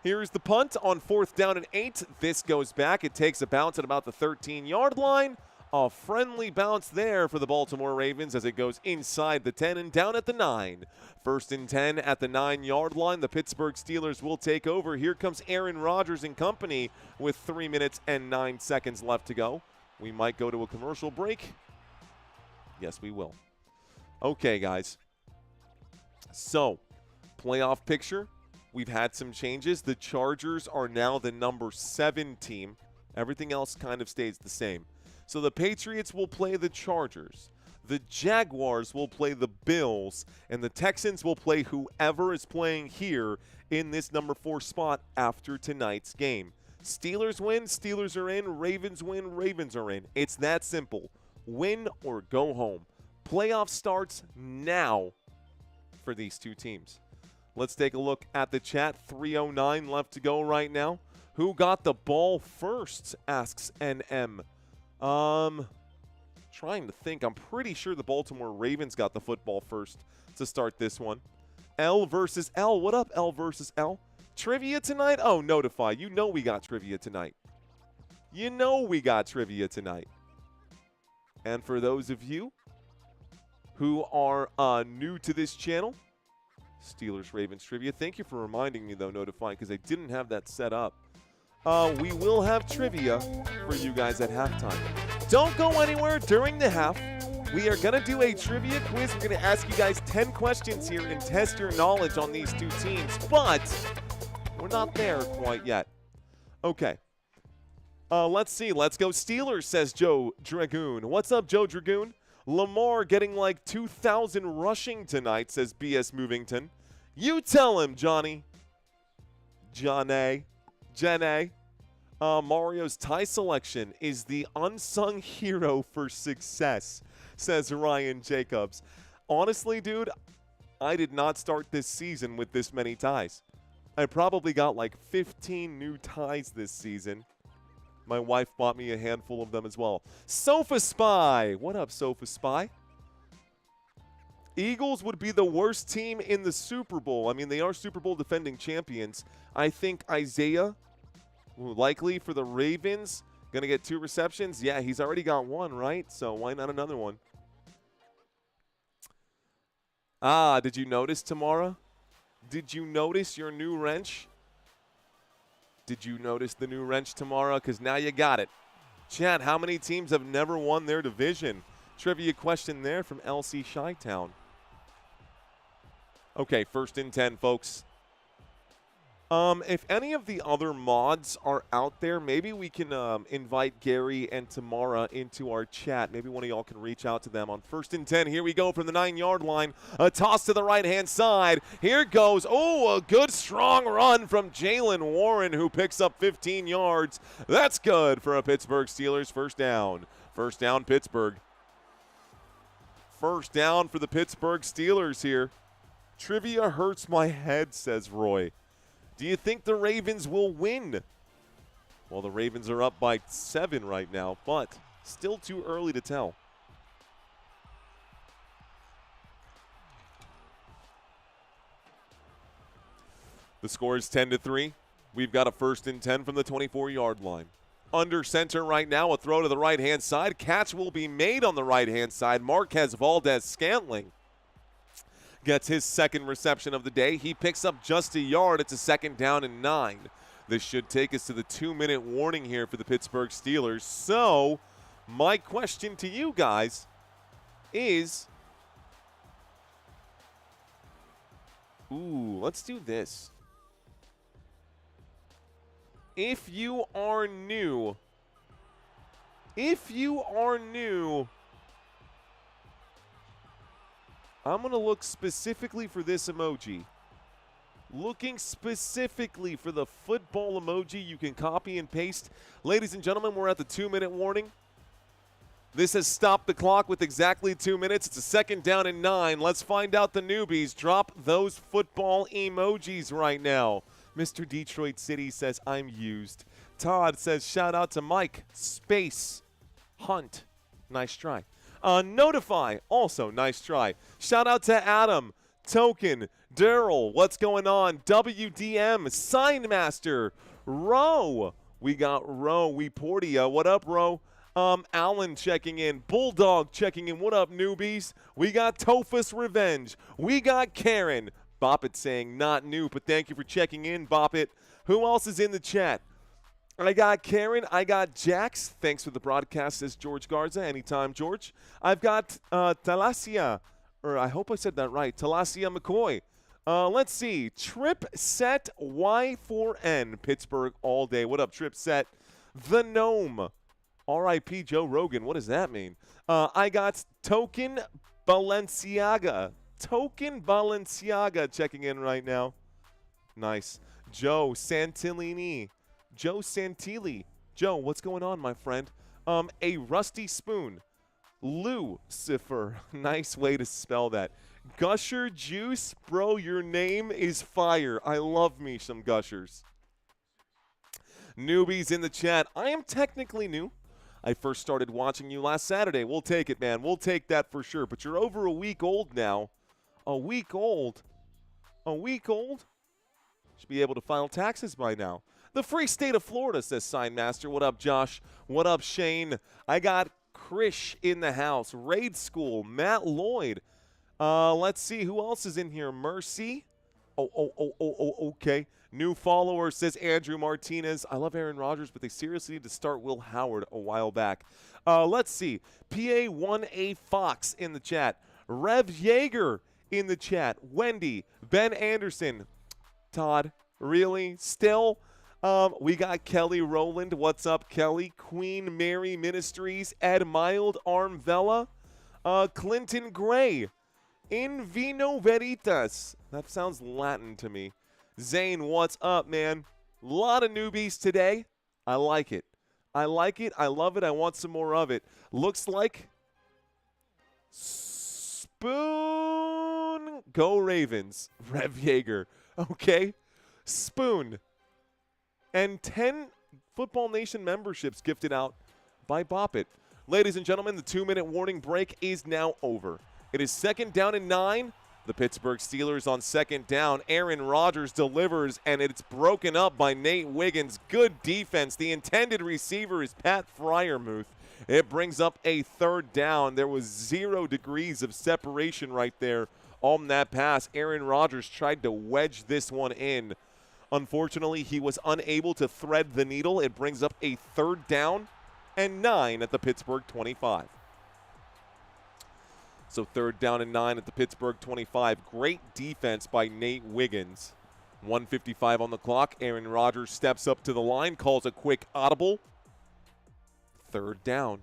Here's the punt on 4th down and 8. This goes back. It takes a bounce at about the 13-yard line. A friendly bounce there for the Baltimore Ravens as it goes inside the 10 and down at the 9. 1st and 10 at the 9-yard line. The Pittsburgh Steelers will take over. Here comes Aaron Rodgers and company with 3 minutes and 9 seconds left to go. We might go to a commercial break. Yes, we will. Okay, guys. So, playoff picture. We've had some changes. The Chargers are now the number 7 team. Everything else kind of stays the same. So the Patriots will play the Chargers. The Jaguars will play the Bills. And the Texans will play whoever is playing here in this number 4 spot after tonight's game. Steelers win, Steelers are in. Ravens win, Ravens are in. It's that simple. Win or go home. Playoff starts now for these two teams. Let's take a look at the chat. 3:09 left to go right now. Who got the ball first, asks NM. Trying to think. I'm pretty sure the Baltimore Ravens got the football first to start this one. L versus L. What up, L versus L? Trivia tonight? Oh, notify. You know we got trivia tonight. You know we got trivia tonight. And for those of you who are new to this channel, Steelers Ravens trivia. Thank you for reminding me, though, notify, because I didn't have that set up. We will have trivia for you guys at halftime. Don't go anywhere during the half. We are going to do a trivia quiz. We're going to ask you guys 10 questions here and test your knowledge on these two teams, but we're not there quite yet. Okay. Let's see. Let's go Steelers, says Joe Dragoon. What's up, Joe Dragoon? Lamar getting like 2,000 rushing tonight, says BS Movington. You tell him, Johnny. Johnny. Jenny. Mario's tie selection is the unsung hero for success, says Ryan Jacobs. Honestly, dude, I did not start this season with this many ties. I probably got like 15 new ties this season. My wife bought me a handful of them as well. Sofa Spy. What up, Sofa Spy? Eagles would be the worst team in the Super Bowl. I mean, they are Super Bowl defending champions. I think Isaiah, likely for the Ravens, going to get 2 receptions. Yeah, he's already got 1, right? So why not another one? Ah, did you notice, Tamara? Did you notice your new wrench? Did you notice the new wrench, Tamara? Because now you got it. Chat, how many teams have never won their division? Trivia question there from LC Chi-Town. Okay, 1st and 10, folks. If any of the other mods are out there, maybe we can invite Gary and Tamara into our chat. Maybe one of y'all can reach out to them on 1st and 10. Here we go from the 9-yard line. A toss to the right-hand side. Here goes. Oh, a good strong run from Jalen Warren, who picks up 15 yards. That's good for a Pittsburgh Steelers first down. First down, Pittsburgh. First down for the Pittsburgh Steelers here. Trivia hurts my head, says Roy. Do you think the Ravens will win? Well, the Ravens are up by 7 right now, but still too early to tell. The score is 10-3. We've got a 1st and 10 from the 24-yard line. Under center right now, a throw to the right-hand side. Catch will be made on the right-hand side. Marquez Valdez-Scantling gets his 2nd reception of the day. He picks up just a yard. It's a 2nd down and 9. This should take us to the 2-minute warning here for the Pittsburgh Steelers. So, my question to you guys is, let's do this. If you are new, I'm going to look specifically for this emoji. Looking specifically for the football emoji you can copy and paste. Ladies and gentlemen, we're at the 2-minute warning. This has stopped the clock with exactly 2 minutes. It's a 2nd down and 9. Let's find out the newbies. Drop those football emojis right now. Mr. Detroit City says, I'm used. Todd says, shout out to Mike. Space. Hunt. Nice try. Notify, also nice try. Shout out to Adam, Token, Daryl, what's going on? WDM, Signmaster, Ro. We got Ro, Portia. What up, Ro? Alan checking in, Bulldog checking in. What up, newbies? We got Tophus Revenge. We got Karen. Boppet saying not new, but thank you for checking in, Boppet. Who else is in the chat? I got Karen. I got Jax. Thanks for the broadcast, says George Garza. Anytime, George. I've got Talasia, or I hope I said that right. Talasia McCoy. Let's see. Trip Set Y4N. Pittsburgh all day. What up, Trip Set? The Gnome. R.I.P. Joe Rogan. What does that mean? I got Token Balenciaga. Token Balenciaga checking in right now. Nice. Joe Santilini. Joe Santilli. Joe, what's going on, my friend? A rusty spoon. Lucifer. Nice way to spell that. Gusher Juice. Bro, your name is fire. I love me some Gushers. Newbies in the chat. I am technically new. I first started watching you last Saturday. We'll take it, man. We'll take that for sure. But you're over a week old now. A week old? A week old? Should be able to file taxes by now. The free state of Florida, says Signmaster. What up, Josh? What up, Shane? I got Krish in the house. Raid School. Matt Lloyd. Let's see. Who else is in here? Mercy. Okay. New follower, says Andrew Martinez. I love Aaron Rodgers, but they seriously need to start Will Howard a while back. Let's see. PA1A Fox in the chat. Rev Yeager in the chat. Wendy. Ben Anderson. Todd. Really? Still? We got Kelly Rowland. What's up, Kelly? Queen Mary Ministries. Ed Mild Armvella. Clinton Gray. In Vino Veritas. That sounds Latin to me. Zane, what's up, man? A lot of newbies today. I like it. I like it. I love it. I want some more of it. Looks like Spoon. Go Ravens. Rev Yeager. Okay. Spoon. And 10 Football Nation memberships gifted out by Bop It. Ladies and gentlemen, the 2-minute warning break is now over. It is 2nd down and 9. The Pittsburgh Steelers on 2nd down. Aaron Rodgers delivers, and it's broken up by Nate Wiggins. Good defense. The intended receiver is Pat Freiermuth. It brings up a 3rd down. There was 0 degrees of separation right there on that pass. Aaron Rodgers tried to wedge this one in. Unfortunately, he was unable to thread the needle. It brings up a 3rd down and 9 at the Pittsburgh 25. So 3rd down and 9 at the Pittsburgh 25. Great defense by Nate Wiggins. 1:55 on the clock. Aaron Rodgers steps up to the line, calls a quick audible. 3rd down.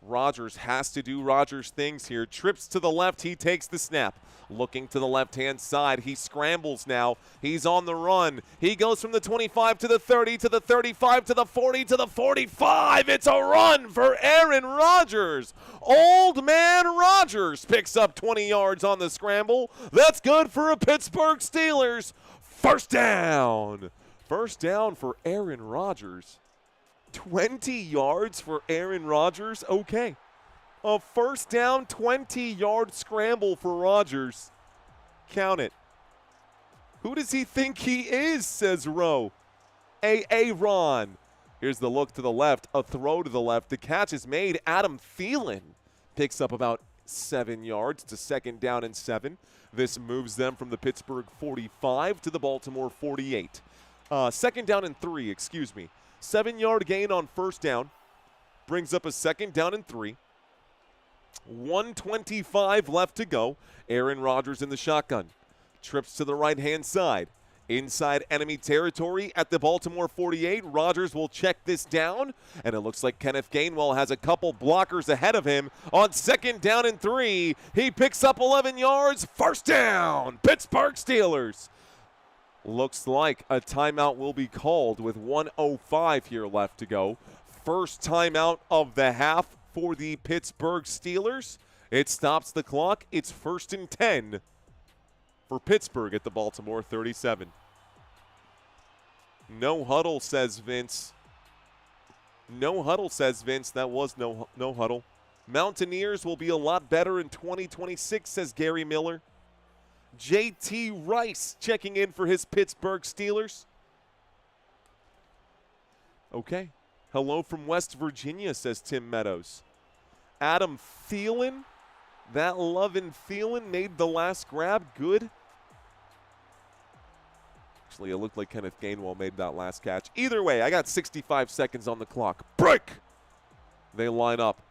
Rodgers has to do Rodgers things here. Trips to the left. He takes the snap. Looking to the left-hand side. He scrambles now. He's on the run. He goes from the 25 to the 30 to the 35 to the 40 to the 45. It's a run for Aaron Rodgers. Old man Rodgers picks up 20 yards on the scramble. That's good for a Pittsburgh Steelers. 1st down. 1st down for Aaron Rodgers. 20 yards for Aaron Rodgers. Okay. A 1st down, 20-yard scramble for Rodgers. Count it. Who does he think he is, says Rowe. Aaron. Here's the look to the left, a throw to the left. The catch is made. Adam Thielen picks up about 7 yards to 2nd down and 7. This moves them from the Pittsburgh 45 to the Baltimore 48. 2nd down and 3, 7-yard gain on 1st down. Brings up a 2nd down and 3. 1:25 left to go. Aaron Rodgers in the shotgun. Trips to the right-hand side. Inside enemy territory at the Baltimore 48. Rodgers will check this down, and it looks like Kenneth Gainwell has a couple blockers ahead of him. On 2nd down and 3, he picks up 11 yards. 1st down, Pittsburgh Steelers. Looks like a timeout will be called with 1:05 here left to go. First timeout of the half for the Pittsburgh Steelers. It stops the clock. It's 1st and 10 for Pittsburgh at the Baltimore 37. No huddle, says Vince. No huddle, says Vince. That was no huddle. Mountaineers will be a lot better in 2026, says Gary Miller. JT Rice checking in for his Pittsburgh Steelers. Okay. Hello from West Virginia, says Tim Meadows. Adam Thielen. That lovin' Thielen made the last grab. Good. Actually, it looked like Kenneth Gainwell made that last catch. Either way, I got 65 seconds on the clock. Break! They line up.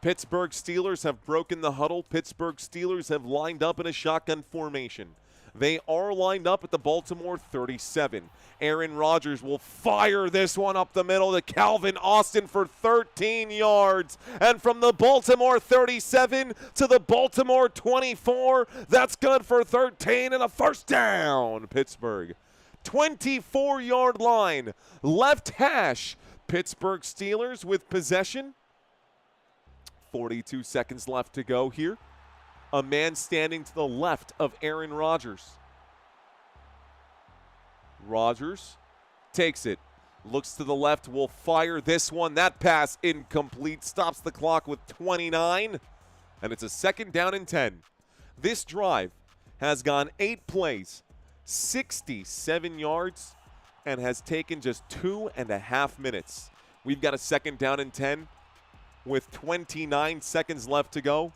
Pittsburgh Steelers have broken the huddle. Pittsburgh Steelers have lined up in a shotgun formation. They are lined up at the Baltimore 37. Aaron Rodgers will fire this one up the middle to Calvin Austin for 13 yards. And from the Baltimore 37 to the Baltimore 24, that's good for 13 and a 1st down, Pittsburgh. 24-yard line, left hash. Pittsburgh Steelers with possession. 42 seconds left to go here. A man standing to the left of Aaron Rodgers. Rodgers takes it. Looks to the left, will fire this one. That pass incomplete. Stops the clock with 29. And it's a 2nd down and 10. This drive has gone 8 plays, 67 yards, and has taken just 2.5 minutes. We've got a 2nd down and 10 with 29 seconds left to go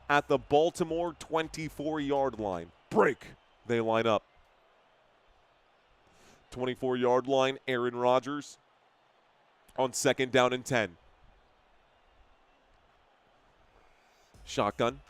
at the Baltimore 24-yard line. Break. They line up. 24-yard line, Aaron Rodgers on 2nd down and 10. Shotgun.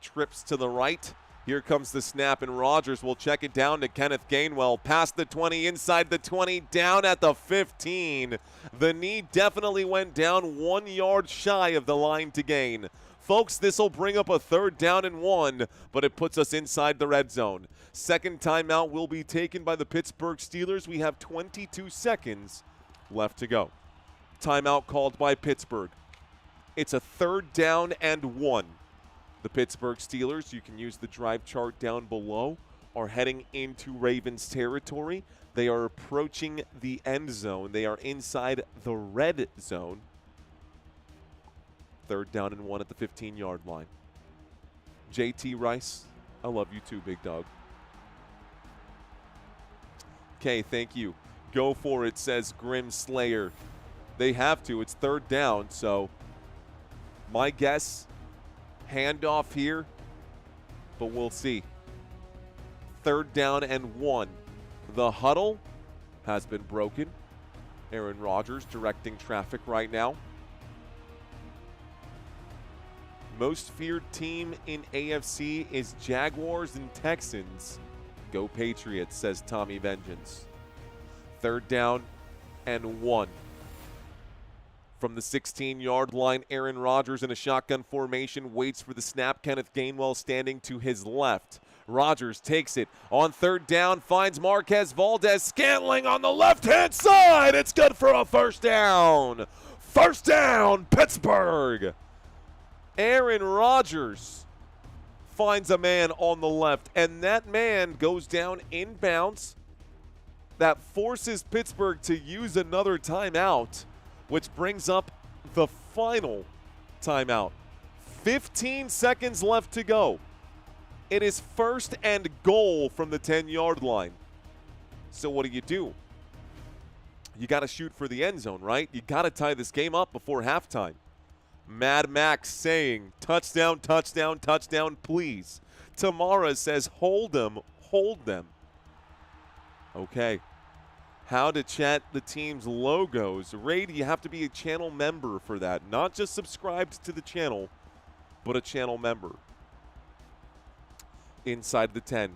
Trips to the right. Here comes the snap, and Rodgers will check it down to Kenneth Gainwell. Past the 20, inside the 20, down at the 15. The knee definitely went down 1 yard shy of the line to gain. Folks, this will bring up a 3rd down and 1, but it puts us inside the red zone. 2nd timeout will be taken by the Pittsburgh Steelers. We have 22 seconds left to go. Timeout called by Pittsburgh. It's a 3rd down and 1. The Pittsburgh Steelers, you can use the drive chart down below, are heading into Ravens territory. They are approaching the end zone. They are inside the red zone. 3rd down and 1 at the 15-yard line. JT Rice, I love you too, big dog. Okay, thank you. Go for it, says Grim Slayer. They have to. It's 3rd down, so my guess, handoff here, but we'll see. 3rd down and 1. The huddle has been broken. Aaron Rodgers directing traffic right now. Most feared team in AFC is Jaguars and Texans. Go Patriots, says Tommy Vengeance. 3rd down and 1. From the 16-yard line, Aaron Rodgers in a shotgun formation waits for the snap. Kenneth Gainwell standing to his left. Rodgers takes it on 3rd down, finds Marquez Valdez-Scantling on the left-hand side. It's good for a 1st down. 1st down, Pittsburgh. Aaron Rodgers finds a man on the left, and that man goes down inbounds. That forces Pittsburgh to use another timeout, which brings up the final timeout. 15 seconds left to go. It is 1st and goal from the 10-yard line. So what do? You got to shoot for the end zone, right? You got to tie this game up before halftime. Mad Max saying, touchdown, touchdown, touchdown, please. Tamara says, hold them, hold them. Okay. How to chat the team's logos. Ray, you have to be a channel member for that. Not just subscribed to the channel, but a channel member. Inside the 10.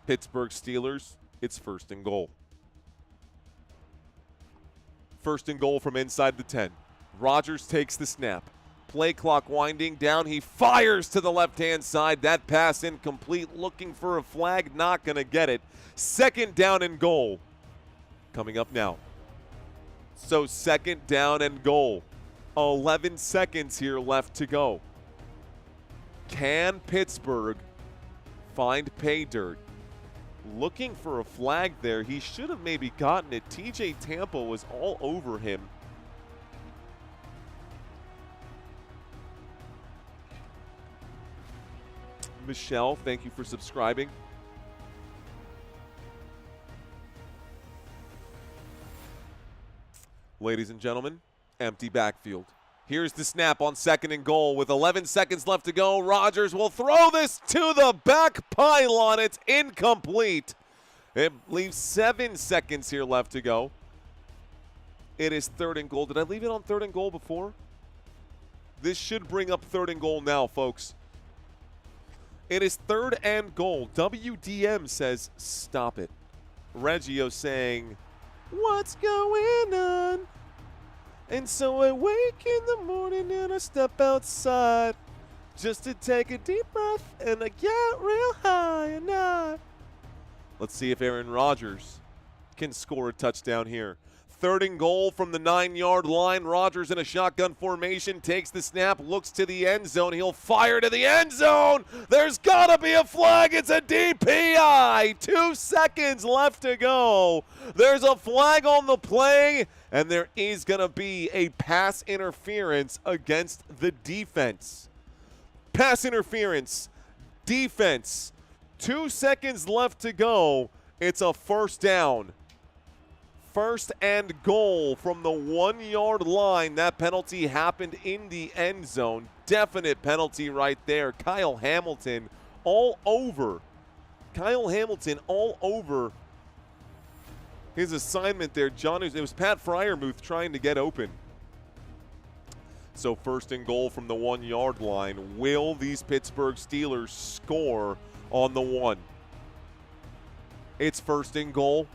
Pittsburgh Steelers, it's 1st and goal. 1st and goal from inside the 10. Rodgers takes the snap. Play clock winding down. He fires to the left-hand side. That pass incomplete. Looking for a flag. Not going to get it. 2nd down and goal. Coming up now. So 2nd down and goal. 11 seconds here left to go. Can Pittsburgh find pay dirt? Looking for a flag there. He should have maybe gotten it. TJ Tampa was all over him. Michelle, thank you for subscribing. Ladies and gentlemen, empty backfield. Here's the snap on 2nd and goal with 11 seconds left to go. Rodgers will throw this to the back pylon. It's incomplete. It leaves 7 seconds here left to go. It is 3rd and goal. Did I leave it on 3rd and goal before? This should bring up 3rd and goal now, folks. It is 3rd and goal. WDM says, stop it. Reggio saying, what's going on? And so I wake in the morning and I step outside just to take a deep breath and I get real high and I. Let's see if Aaron Rodgers can score a touchdown here. 3rd and goal from the 9-yard line. Rodgers in a shotgun formation takes the snap, looks to the end zone. He'll fire to the end zone. There's got to be a flag. It's a DPI. 2 seconds left to go. There's a flag on the play, and there is going to be a pass interference against the defense. Pass interference. Defense. 2 seconds left to go. It's a 1st down. 1st and goal from the 1-yard line. That penalty happened in the end zone. Definite penalty right there. Kyle Hamilton all over. Kyle Hamilton all over his assignment there. It was Pat Fryermuth trying to get open. So 1st and goal from the 1-yard line. Will these Pittsburgh Steelers score on the 1? It's 1st and goal.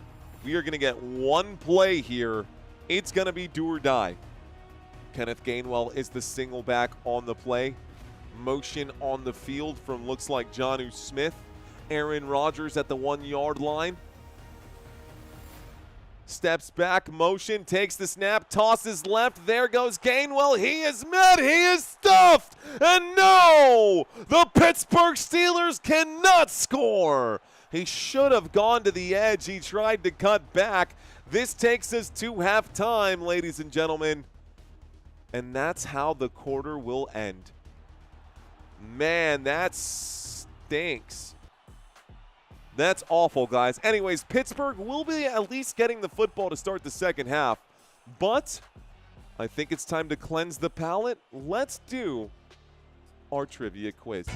We are going to get one play here. It's going to be do or die. Kenneth Gainwell is the single back on the play. Motion on the field from looks like Jonnu Smith. Aaron Rodgers at the 1-yard line. Steps back, motion, takes the snap, tosses left. There goes Gainwell. He is met. He is stuffed. And no, the Pittsburgh Steelers cannot score. He should have gone to the edge. He tried to cut back. This takes us to halftime, ladies and gentlemen. And that's how the quarter will end. Man, that stinks. That's awful, guys. Anyways, Pittsburgh will be at least getting the football to start the second half. But I think it's time to cleanse the palate. Let's do our trivia quiz.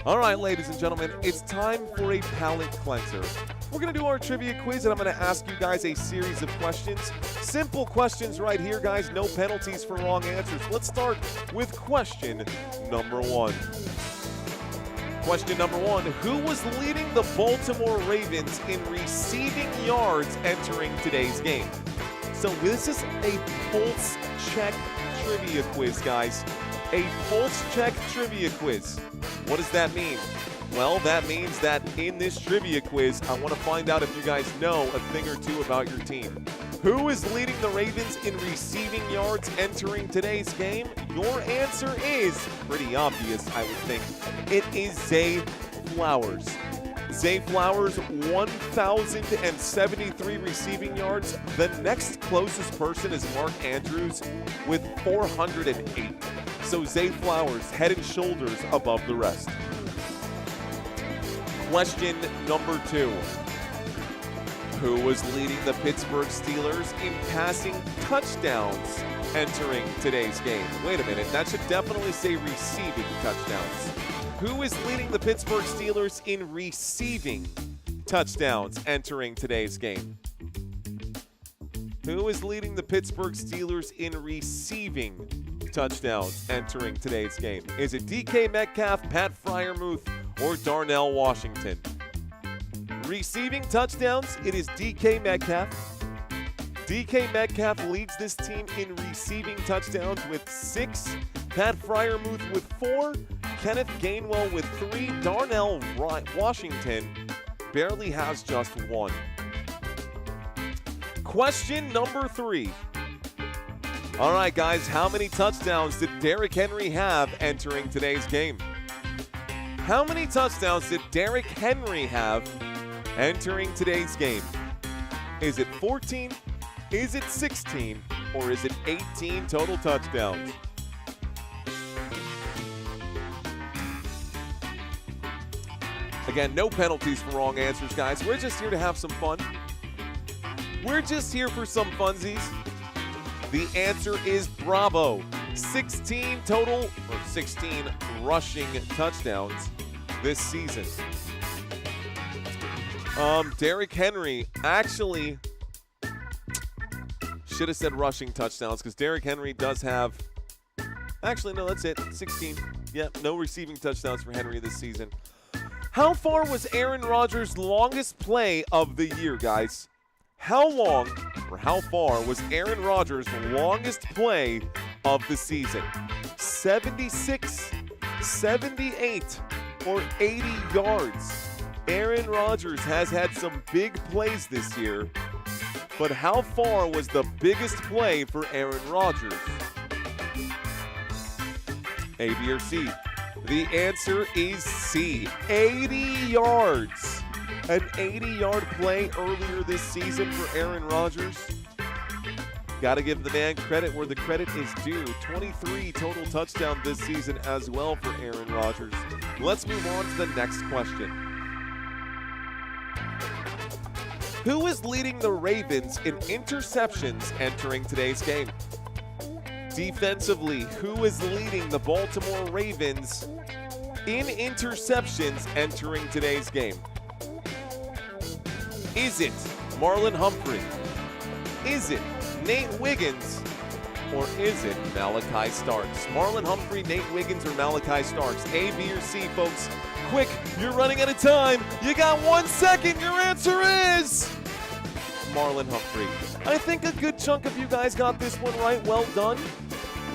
All right, ladies and gentlemen, it's time for a palate cleanser. We're going to do our trivia quiz, and I'm going to ask you guys a series of questions. Simple questions right here, guys. No penalties for wrong answers. Let's start with question number 1. Question number 1, who was leading the Baltimore Ravens in receiving yards entering today's game? So this is a pulse check trivia quiz, guys. A pulse check trivia quiz. What does that mean? Well, that means that in this trivia quiz, I want to find out if you guys know a thing or two about your team. Who is leading the Ravens in receiving yards entering today's game? Your answer is pretty obvious, I would think. It is Zay Flowers. Zay Flowers, 1,073 receiving yards. The next closest person is Mark Andrews with 408. So Zay Flowers, head and shoulders above the rest. Question number 2. Who was leading the Pittsburgh Steelers in passing touchdowns entering today's game? Wait a minute, that should definitely say receiving touchdowns. Who is leading the Pittsburgh Steelers in receiving touchdowns entering today's game? Who is leading the Pittsburgh Steelers in receiving touchdowns entering today's game? Is it DK Metcalf, Pat Freiermuth, or Darnell Washington? Receiving touchdowns, it is DK Metcalf. DK Metcalf leads this team in receiving touchdowns with 6, Pat Freiermuth with 4, Kenneth Gainwell with 3, Darnell Washington barely has just 1. Question number 3. All right, guys, how many touchdowns did Derrick Henry have entering today's game? How many touchdowns did Derrick Henry have entering today's game? Is it 14? Is it 16? Or is it 18 total touchdowns? Again, no penalties for wrong answers, guys. We're just here to have some fun. We're just here for some funsies. The answer is bravo. 16 total, or 16 rushing touchdowns this season. Derrick Henry actually should have said rushing touchdowns because Derrick Henry does have, actually, no, that's it, 16. Yep, no receiving touchdowns for Henry this season. How far was Aaron Rodgers' longest play of the year, guys? How long, or how far, was Aaron Rodgers' longest play of the season? 76, 78, or 80 yards? Aaron Rodgers has had some big plays this year, but how far was the biggest play for Aaron Rodgers? A, B, or C? The answer is C, 80 yards. An 80-yard play earlier this season for Aaron Rodgers. Got to give the man credit where the credit is due. 23 total touchdowns this season as well for Aaron Rodgers. Let's move on to the next question. Who is leading the Ravens in interceptions entering today's game? Defensively, who is leading the Baltimore Ravens in interceptions entering today's game? Is it Marlon Humphrey? Is it Nate Wiggins? Or is it Malachi Starks? Marlon Humphrey, Nate Wiggins, or Malachi Starks? A, B, or C, folks? Quick, you're running out of time. You got 1 second. Your answer is Marlon Humphrey. I think a good chunk of you guys got this one right. Well done.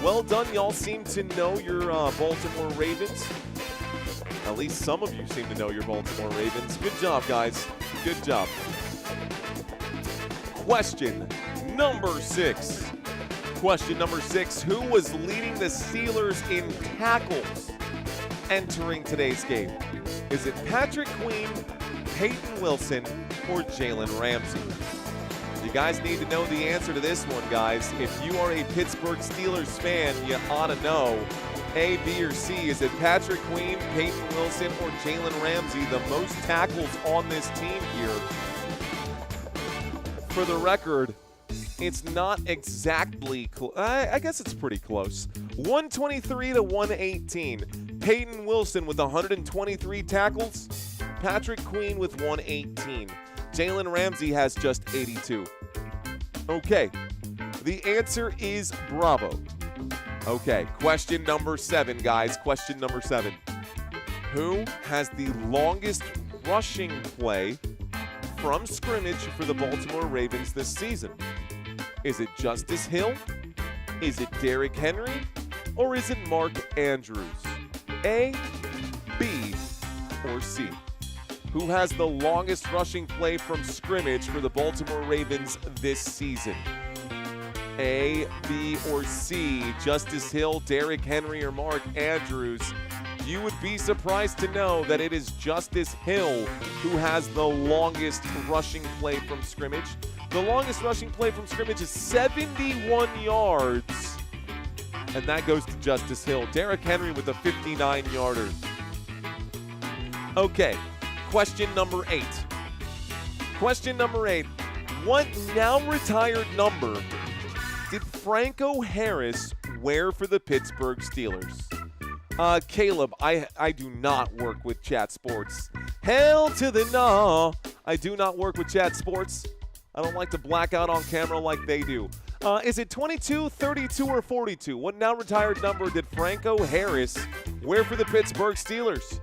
Well done. Y'all seem to know your Baltimore Ravens. At least some of you seem to know your Baltimore Ravens. Good job, guys. Good job. Question number 6. Question number 6. Who was leading the Steelers in tackles entering today's game? Is it Patrick Queen, Peyton Wilson, or Jalen Ramsey? You guys need to know the answer to this one, guys. If you are a Pittsburgh Steelers fan, you ought to know. A, B, or C. Is it Patrick Queen, Peyton Wilson, or Jalen Ramsey, the most tackles on this team here? For the record, it's not exactly I guess it's pretty close. 123 to 118. Peyton Wilson with 123 tackles. Patrick Queen with 118. Jalen Ramsey has just 82. Okay, the answer is bravo. Okay, question number 7, guys. Question number 7. Who has the longest rushing play from scrimmage for the Baltimore Ravens this season? Is it Justice Hill? Is it Derrick Henry? Or is it Mark Andrews? A, B, or C? Who has the longest rushing play from scrimmage for the Baltimore Ravens this season? A, B, or C? Justice Hill, Derrick Henry, or Mark Andrews? You would be surprised to know that it is Justice Hill who has the longest rushing play from scrimmage. The longest rushing play from scrimmage is 71 yards. And that goes to Justice Hill. Derrick Henry with a 59-yarder. Okay, question number 8. Question number 8. What now retired number did Franco Harris wear for the Pittsburgh Steelers? Caleb, I do not work with Chat Sports. Hell to the no. I do not work with Chat Sports. I don't like to black out on camera like they do. Is it 22, 32, or 42? What now retired number did Franco Harris wear for the Pittsburgh Steelers?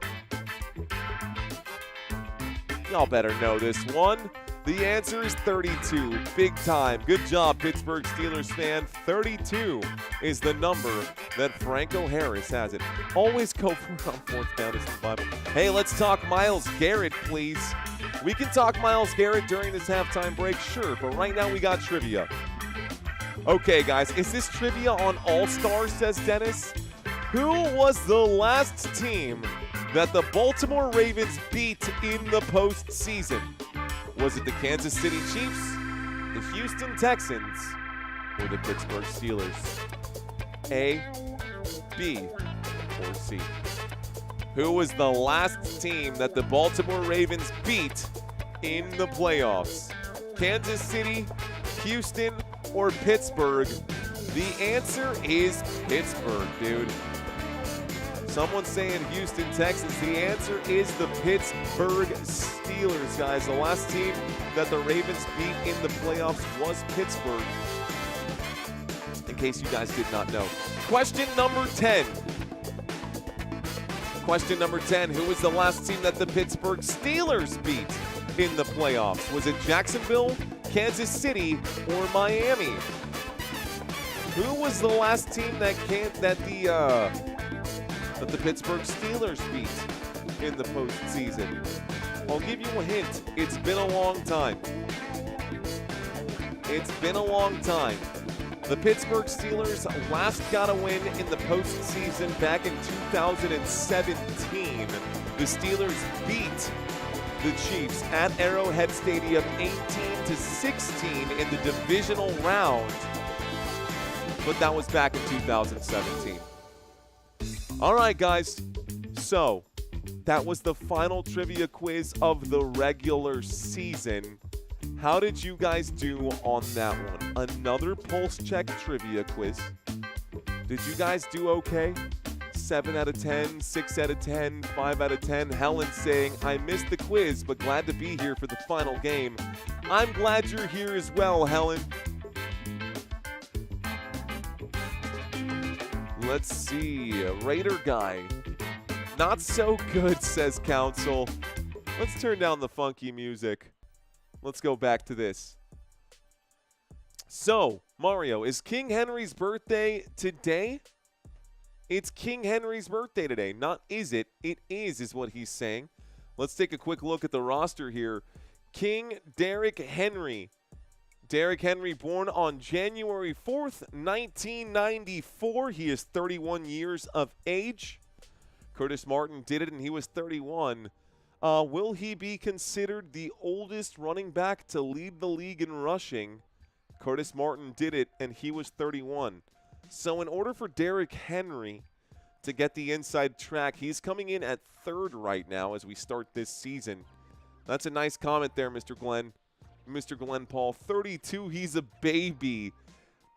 Y'all better know this one. The answer is 32. Big time. Good job, Pittsburgh Steelers fan. 32 is the number that Franco Harris has it. Always go for it on fourth down is the Bible. Hey, let's talk Myles Garrett, please. We can talk Myles Garrett during this halftime break, sure, but right now we got trivia. Okay, guys, is this trivia on All-Stars, says Dennis? Who was the last team that the Baltimore Ravens beat in the postseason? Was it the Kansas City Chiefs, the Houston Texans, or the Pittsburgh Steelers? A, B, or C? Who was the last team that the Baltimore Ravens beat in the playoffs? Kansas City, Houston, or Pittsburgh? The answer is Pittsburgh, dude. Someone's saying Houston Texans. The answer is the Pittsburgh Steelers, guys. The last team that the Ravens beat in the playoffs was Pittsburgh, in case you guys did not know. Question number 10. Question number 10. Who was the last team that the Pittsburgh Steelers beat in the playoffs? Was it Jacksonville, Kansas City, or Miami? Who was the last team that the Pittsburgh Steelers beat in the postseason? I'll give you a hint. It's been a long time. It's been a long time. The Pittsburgh Steelers last got a win in the postseason back in 2017. The Steelers beat the Chiefs at Arrowhead Stadium 18-16 in the divisional round. But that was back in 2017. All right, guys. So that was the final trivia quiz of the regular season. How did you guys do on that one? Another pulse check trivia quiz. Did you guys do okay? 7 out of 10, 6 out of 10, 5 out of 10. Helen saying, I missed the quiz, but glad to be here for the final game. I'm glad you're here as well, Helen. Let's see. Raider guy. Not so good, says Council. Let's turn down the funky music. Let's go back to this. So, Mario, is King Henry's birthday today? It's King Henry's birthday today. Not is it. It is what he's saying. Let's take a quick look at the roster here. King Derrick Henry. Derrick Henry born on January 4th, 1994. He is 31 years of age. Curtis Martin did it, and he was 31. Will he be considered the oldest running back to lead the league in rushing? Curtis Martin did it, and he was 31. So in order for Derrick Henry to get the inside track, he's coming in at 3rd right now as we start this season. That's a nice comment there, Mr. Glenn. Mr. Glenn Paul. 32, he's a baby,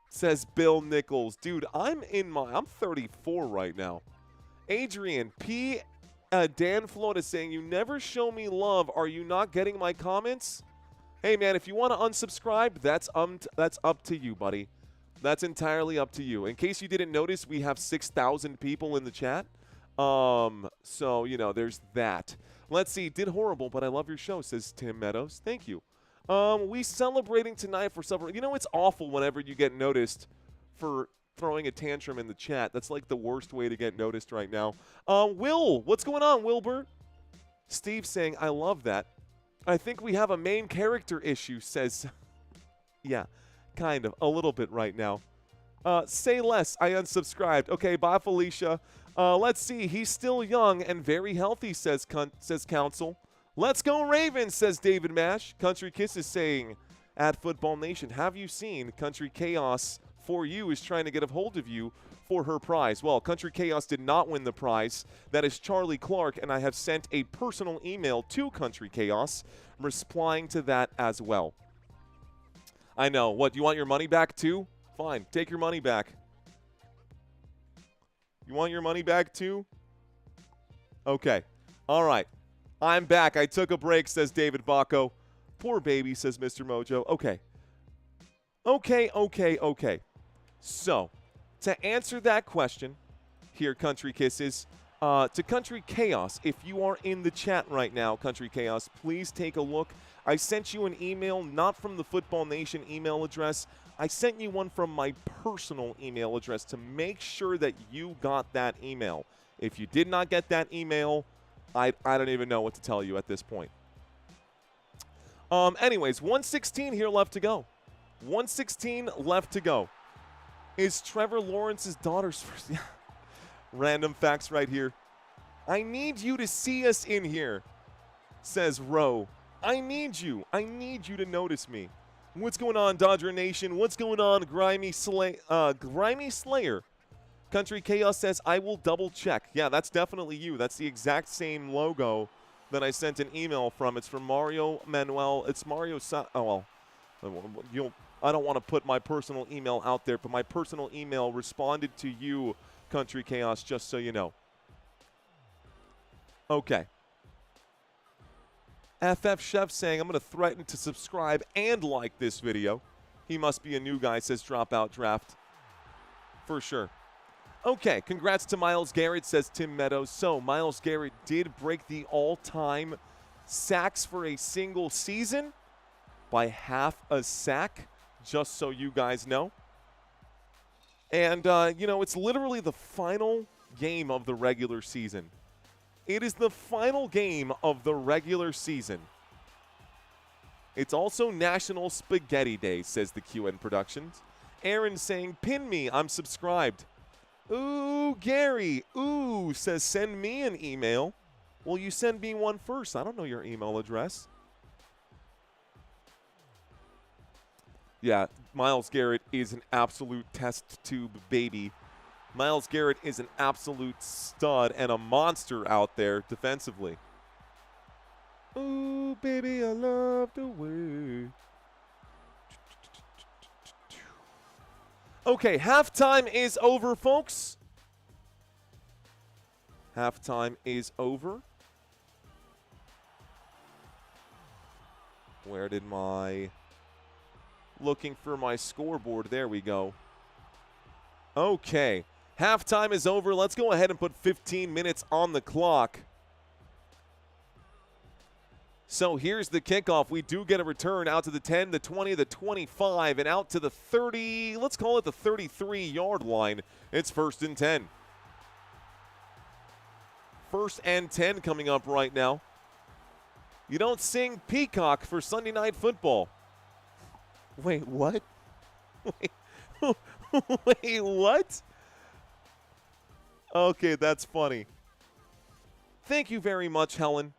says Bill Nichols. Dude, I'm 34 right now. Adrian P. Dan Flota saying, you never show me love. Are you not getting my comments? Hey, man, if you want to unsubscribe, that's up to you, buddy. That's entirely up to you. In case you didn't notice, we have 6,000 people in the chat. So, you know, there's that. Let's see. Did horrible, but I love your show, says Tim Meadows. Thank you. We celebrating tonight for supper. You know, it's awful whenever you get noticed for throwing a tantrum in the chat. That's like the worst way to get noticed right now. Will, what's going on, Wilbur? Steve saying, I love that. I think we have a main character issue, says, yeah, kind of, a little bit right now. Say less, I unsubscribed. Okay, bye, Felicia. Let's see, he's still young and very healthy, says Council. Let's go Ravens, says David Mash. Country Kisses saying, at Football Nation, have you seen Country Chaos for you is trying to get a hold of you for her prize? Well, Country Chaos did not win the prize. That is Charlie Clark, and I have sent a personal email to Country Chaos replying to that as well. I know. What, you want your money back too? Fine, take your money back. You want your money back too? Okay. All right. I'm back. I took a break, says David Bacco. Poor baby, says Mr. Mojo. Okay. Okay. So, to answer that question, here, Country Kisses, to Country Chaos, if you are in the chat right now, Country Chaos, please take a look. I sent you an email, not from the Football Nation email address. I sent you one from my personal email address to make sure that you got that email. If you did not get that email, I don't even know what to tell you at this point. Anyways, 116 here left to go. 116 left to go. Is Trevor Lawrence's daughter's first? Random facts right here. I need you to see us in here, says Roe. I need you. I need you to notice me. What's going on, Dodger Nation? What's going on, Grimy Slayer? Country Chaos says, I will double check. Yeah, that's definitely you. That's the exact same logo that I sent an email from. It's from Mario Manuel. It's Mario. Oh, well. I don't want to put my personal email out there, but my personal email responded to you, Country Chaos, just so you know. Okay. FF Chef saying, I'm going to threaten to subscribe and like this video. He must be a new guy, says Dropout Draft. For sure. Okay, congrats to Myles Garrett, says Tim Meadows. So, Myles Garrett did break the all-time sacks for a single season by half a sack, just so you guys know. And, you know, it's literally the final game of the regular season. It is the final game of the regular season. It's also National Spaghetti Day, says the QN Productions. Aaron saying, pin me, I'm subscribed. Ooh, Gary. Ooh, says send me an email. Well, you send me one first. I don't know your email address. Yeah, Myles Garrett is an absolute test tube baby. Myles Garrett is an absolute stud and a monster out there defensively. Ooh, baby, I love the way. Okay, halftime is over, folks. Halftime is over. Where did my... Looking for my scoreboard. There we go. Okay. Halftime is over. Let's go ahead and put 15 minutes on the clock. So here's the kickoff. We do get a return out to the 10, the 20, the 25, and out to the 30. Let's call it the 33-yard line. It's 1st and 10. 1st and 10 coming up right now. You don't sing Peacock for Sunday Night Football. Wait, what? Wait, what? Okay, that's funny. Thank you very much, Helen.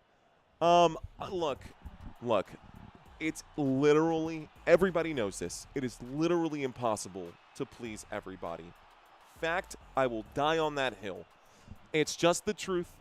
Look, it's literally, everybody knows this. It is literally impossible to please everybody. Fact, I will die on that hill. It's just the truth.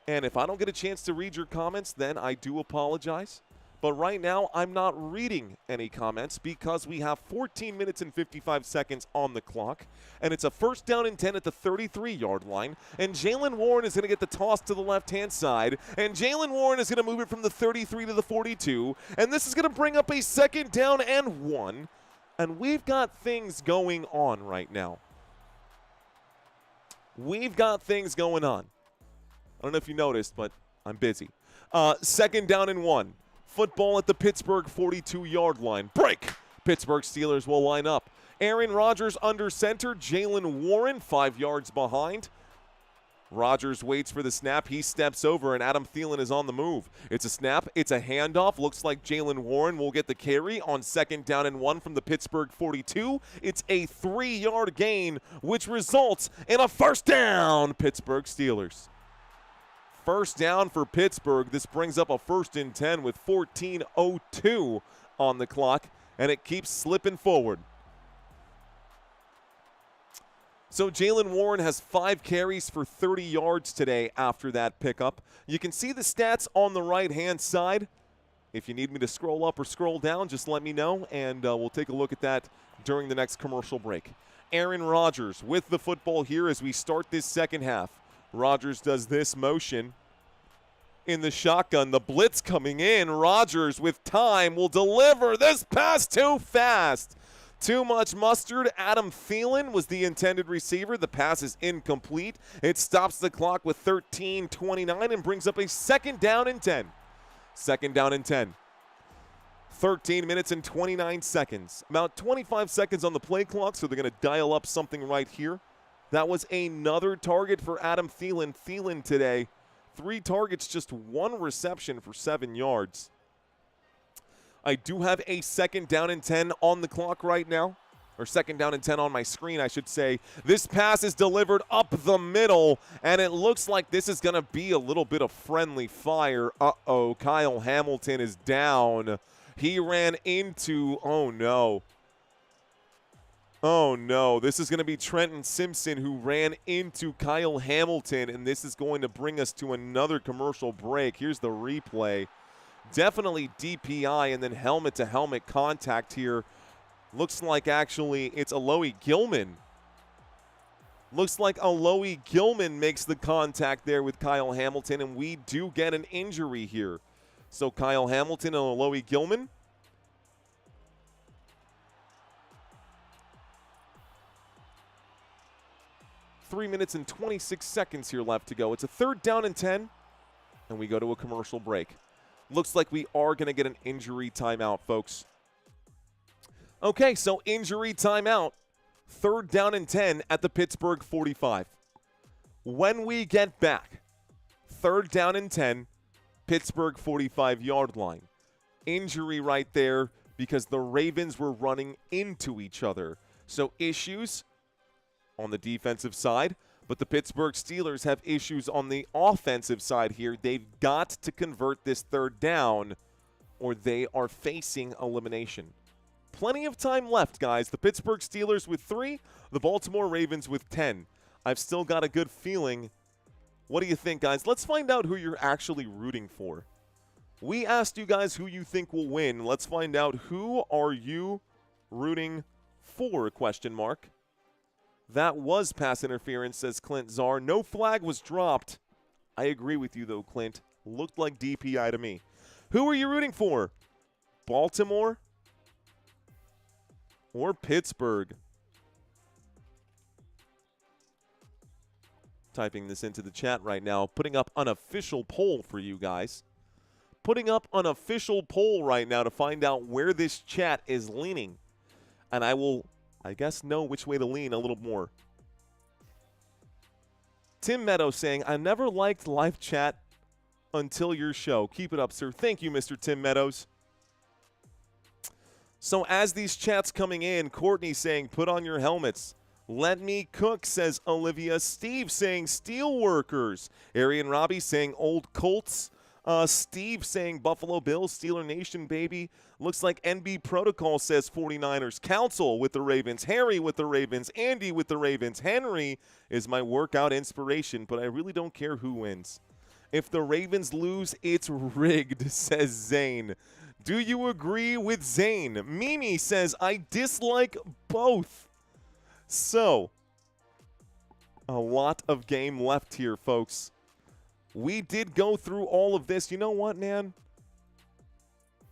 And if I don't get a chance to read your comments, then I do apologize. But right now, I'm not reading any comments because we have 14 minutes and 55 seconds on the clock. And it's a first down and 10 at the 33-yard line. And Jalen Warren is going to get the toss to the left-hand side. And Jalen Warren is going to move it from the 33 to the 42. And this is going to bring up a second down and 1. And we've got things going on right now. We've got things going on. I don't know if you noticed, but I'm busy. Second down and 1. Football at the Pittsburgh 42-yard line. Break. Pittsburgh Steelers will line up. Aaron Rodgers under center. Jalen Warren 5 yards behind. Rodgers waits for the snap. He steps over, and Adam Thielen is on the move. It's a snap. It's a handoff. Looks like Jalen Warren will get the carry on second down and 1 from the Pittsburgh 42. It's a 3-yard gain, which results in a first down, Pittsburgh Steelers. First down for Pittsburgh. This brings up a 1st and 10 with 14:02 on the clock, and it keeps slipping forward. So Jalen Warren has 5 carries for 30 yards today after that pickup. You can see the stats on the right-hand side. If you need me to scroll up or scroll down, just let me know, and we'll take a look at that during the next commercial break. Aaron Rodgers with the football here as we start this second half. Rodgers does this motion in the shotgun. The blitz coming in. Rodgers with time will deliver. This pass too fast. Too much mustard. Adam Thielen was the intended receiver. The pass is incomplete. It stops the clock with 13:29 and brings up a second down and 10. Second down and 10. 13 minutes and 29 seconds. About 25 seconds on the play clock, so they're going to dial up something right here. That was another target for Adam Thielen. Thielen today, 3 targets, just 1 reception for 7 yards. I do have a second down and 10 on the clock right now, or second down and 10 on my screen, I should say. This pass is delivered up the middle, and it looks like this is going to be a little bit of friendly fire. Uh-oh, Kyle Hamilton is down. He ran into, oh no. Oh, no. This is going to be Trenton Simpson who ran into Kyle Hamilton, and this is going to bring us to another commercial break. Here's the replay. Definitely DPI and then helmet-to-helmet contact here. Looks like actually it's Alohi Gilman. Looks like Alohi Gilman makes the contact there with Kyle Hamilton, and we do get an injury here. So Kyle Hamilton and Alohi Gilman. 3 minutes and 26 seconds here left to go. It's a third down and 10, and we go to a commercial break. Looks like we are going to get an injury timeout, folks. Okay, so injury timeout. Third down and 10 at the Pittsburgh 45. When we get back, third down and 10, Pittsburgh 45-yard line. Injury right there because the Ravens were running into each other. So issues on the defensive side, but the Pittsburgh Steelers have issues on the offensive side here. They've got to convert this third down or they are facing elimination. Plenty of time left, guys. The Pittsburgh Steelers with 3, the Baltimore Ravens with 10. I've still got a good feeling. What do you think, guys? Let's find out who you're actually rooting for. We asked you guys who you think will win. Let's find out who are you rooting for, question mark. That was pass interference, says Clint Czar. No flag was dropped. I agree with you, though, Clint. Looked like DPI to me. Who are you rooting for? Baltimore or Pittsburgh? Typing this into the chat right now. Putting up an official poll for you guys. Putting up an official poll right now to find out where this chat is leaning. And I will, I guess, know which way to lean a little more. Tim Meadows saying, I never liked live chat until your show. Keep it up, sir. Thank you, Mr. Tim Meadows. So as these chats coming in, Courtney saying, put on your helmets. Let me cook, says Olivia. Steve saying Steelworkers. Arian Robbie saying Old Colts. Steve saying Buffalo Bills, Steeler Nation, baby. Looks like NB Protocol says 49ers. Council with the Ravens. Harry with the Ravens. Andy with the Ravens. Henry is my workout inspiration, but I really don't care who wins. If the Ravens lose, it's rigged, says Zane. Do you agree with Zane? Mimi says, I dislike both. So, a lot of game left here, folks. We did go through all of this. You know what, man?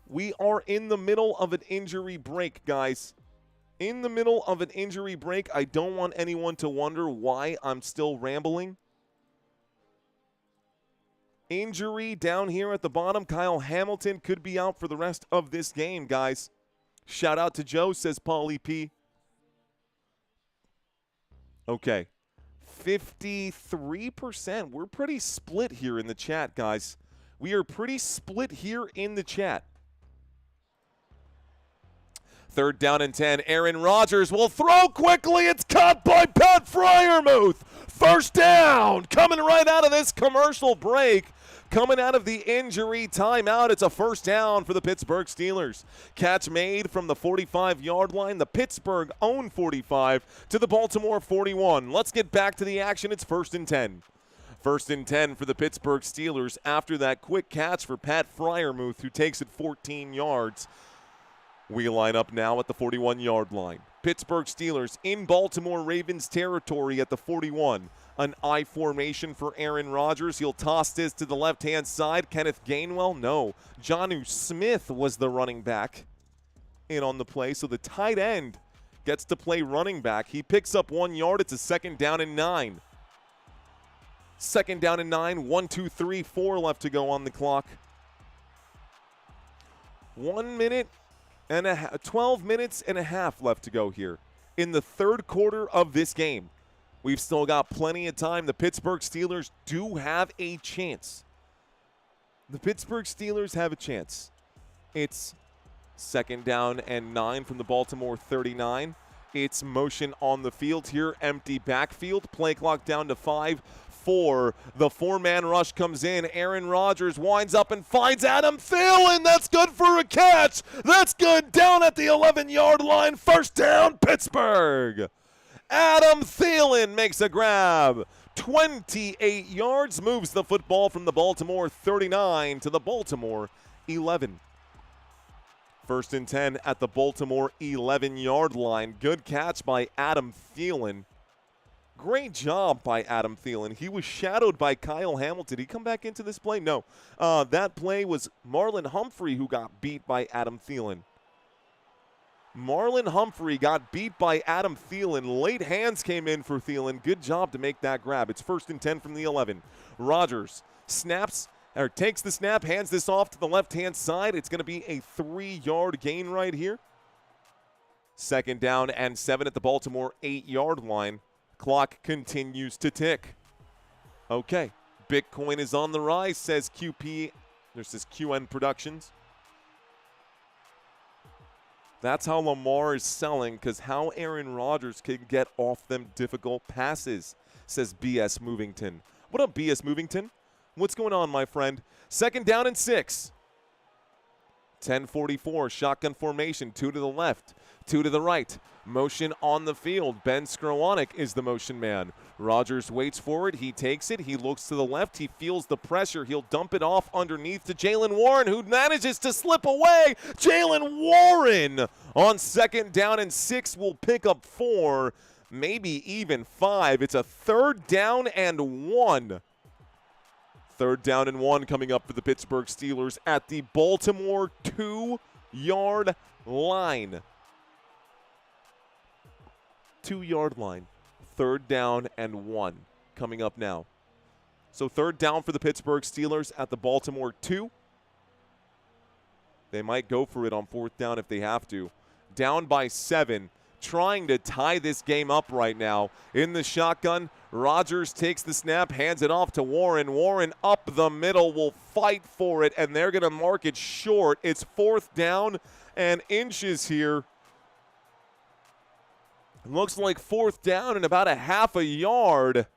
We are in the middle of an injury break, guys. In the middle of an injury break. I don't want anyone to wonder why I'm still rambling. Injury down here at the bottom. Kyle Hamilton could be out for the rest of this game, guys. Shout out to Joe, says Paulie P. Okay. 53%. We're pretty split here in the chat, guys. We are pretty split here in the chat. 3rd down and 10. Aaron Rodgers will throw quickly. It's caught by Pat Freiermuth. 1st down. Coming right out of this commercial break. Coming out of the injury timeout, it's a 1st down for the Pittsburgh Steelers. Catch made from the 45-yard line, the Pittsburgh own 45 to the Baltimore 41. Let's get back to the action. It's 1st and 10. 1st and 10 for the Pittsburgh Steelers after that quick catch for Pat Freiermuth, who takes it 14 yards. We line up now at the 41-yard line. Pittsburgh Steelers in Baltimore Ravens territory at the 41. An I formation for Aaron Rodgers. He'll toss this to the left-hand side. Kenneth Gainwell? No. Jonnu Smith was the running back in on the play. So the tight end gets to play running back. He picks up 1 yard. It's a 2nd down and 9. 2nd down and 9. 1, 2, 3, 4 left to go on the clock. 1 minute and a half, 12 minutes and a half left to go here in the 3rd quarter of this game. We've still got plenty of time. The Pittsburgh Steelers do have a chance. The Pittsburgh Steelers have a chance. It's 2nd down and 9 from the Baltimore 39. It's motion on the field here. Empty backfield. Play clock down to 5. 4. The 4-man rush comes in. Aaron Rodgers winds up and finds Adam Thielen. That's good for a catch. That's good down at the 11-yard line. 1st down, Pittsburgh. Adam Thielen makes a grab. 28 yards, moves the football from the Baltimore 39 to the Baltimore 11. 1st and 10 at the Baltimore 11-yard line. Good catch by Adam Thielen. Great job by Adam Thielen. He was shadowed by Kyle Hamilton. Did he come back into this play? No. That play was Marlon Humphrey who got beat by Adam Thielen. Marlon Humphrey got beat by Adam Thielen. Late hands came in for Thielen. Good job to make that grab. It's 1st and 10 from the 11. Rodgers takes the snap, hands this off to the left-hand side. It's going to be a 3-yard gain right here. 2nd down and 7 at the Baltimore 8-yard line. Clock continues to tick. Okay. Bitcoin is on the rise, says QP. There's this QN Productions. That's how Lamar is selling, because how Aaron Rodgers can get off them difficult passes, says BS Movington. What up, BS Movington? What's going on, my friend? 2nd down and 6. 10:44, shotgun formation, 2 to the left, 2 to the right. Motion on the field. Ben Skrowanek is the motion man. Rodgers waits for it. He takes it. He looks to the left. He feels the pressure. He'll dump it off underneath to Jaylen Warren, who manages to slip away. Jaylen Warren on 2nd down and 6 will pick up 4, maybe even 5. It's a 3rd down and 1. 3rd down and 1 coming up for the Pittsburgh Steelers at the Baltimore 2-yard line. 2-yard line. 3rd down and 1 coming up now. So 3rd down for the Pittsburgh Steelers at the Baltimore 2. They might go for it on 4th down if they have to. Down by 7, trying to tie this game up right now. In the shotgun, Rodgers takes the snap, hands it off to Warren. Warren up the middle will fight for it, and they're going to mark it short. It's 4th down and inches here. Looks like fourth down and about a half a yard.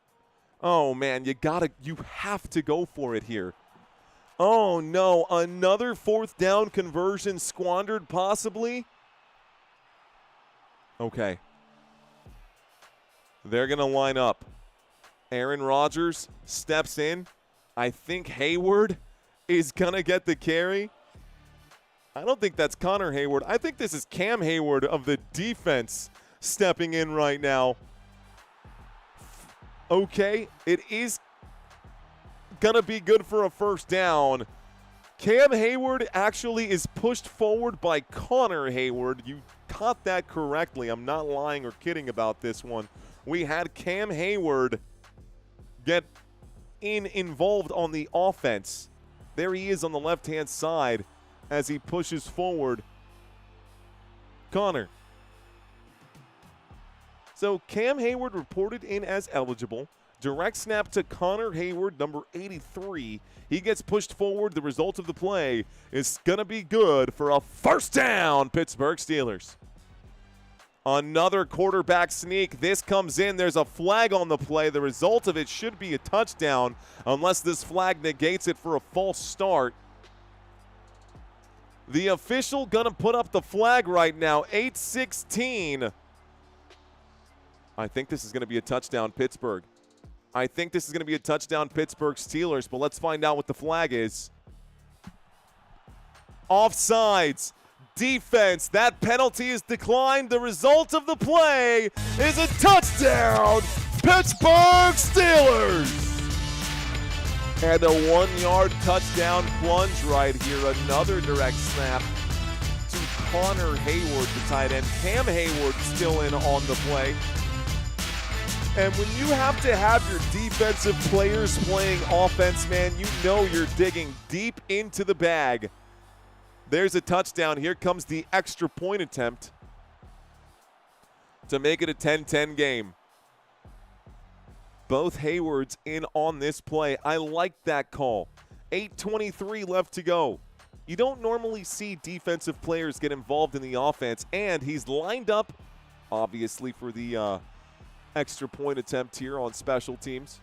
Oh, man, you have to go for it here. Oh, no, another fourth down conversion squandered possibly? Okay. They're going to line up. Aaron Rodgers steps in. I think Hayward is going to get the carry. I don't think that's Connor Hayward. I think this is Cam Hayward of the defense stepping in right now. Okay, it is going to be good for a first down. Cam Hayward actually is pushed forward by Connor Hayward. You caught that correctly. I'm not lying or kidding about this one. We had Cam Hayward get involved on the offense. There he is on the left-hand side as he pushes forward. Connor. So Cam Hayward reported in as eligible. Direct snap to Connor Hayward, number 83. He gets pushed forward. The result of the play is going to be good for a first down, Pittsburgh Steelers. Another quarterback sneak. This comes in. There's a flag on the play. The result of it should be a touchdown unless this flag negates it for a false start. The official going to put up the flag right now. 8-16. I think this is going to be a touchdown, Pittsburgh. I think this is going to be a touchdown, Pittsburgh Steelers, but let's find out what the flag is. Offsides. Defense. That penalty is declined. The result of the play is a touchdown, Pittsburgh Steelers. And a 1-yard touchdown plunge right here. Another direct snap to Connor Hayward, the tight end. Cam Hayward still in on the play. And when you have to have your defensive players playing offense, man, you know you're digging deep into the bag. There's a touchdown. Here comes the extra point attempt to make it a 10-10 game. Both Haywards in on this play. I like that call. 8:23 left to go. You don't normally see defensive players get involved in the offense, and he's lined up, obviously, for the extra point attempt here on special teams.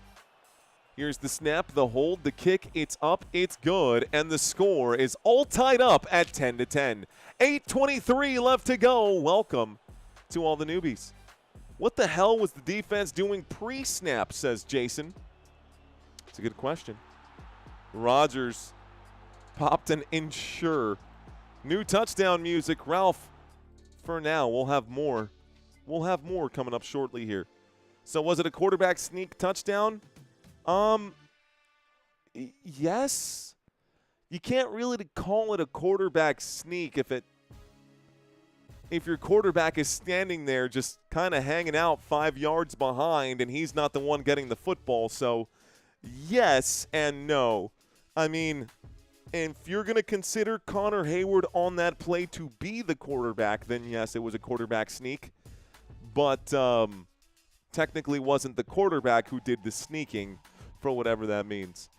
Here's the snap, the hold, the kick. It's up, it's good, and the score is all tied up at 10-10. 8:23 left to go. Welcome to all the newbies. What the hell was the defense doing pre-snap, says Jason. It's a good question. Rodgers popped an insure. New touchdown music, Ralph. For now, we'll have more. We'll have more coming up shortly here. So was it a quarterback sneak touchdown? Yes. You can't really call it a quarterback sneak if your quarterback is standing there just kind of hanging out 5 yards behind and he's not the one getting the football. So yes and no. I mean, if you're going to consider Connor Hayward on that play to be the quarterback, then yes, it was a quarterback sneak. But technically wasn't the quarterback who did the sneaking, for whatever that means.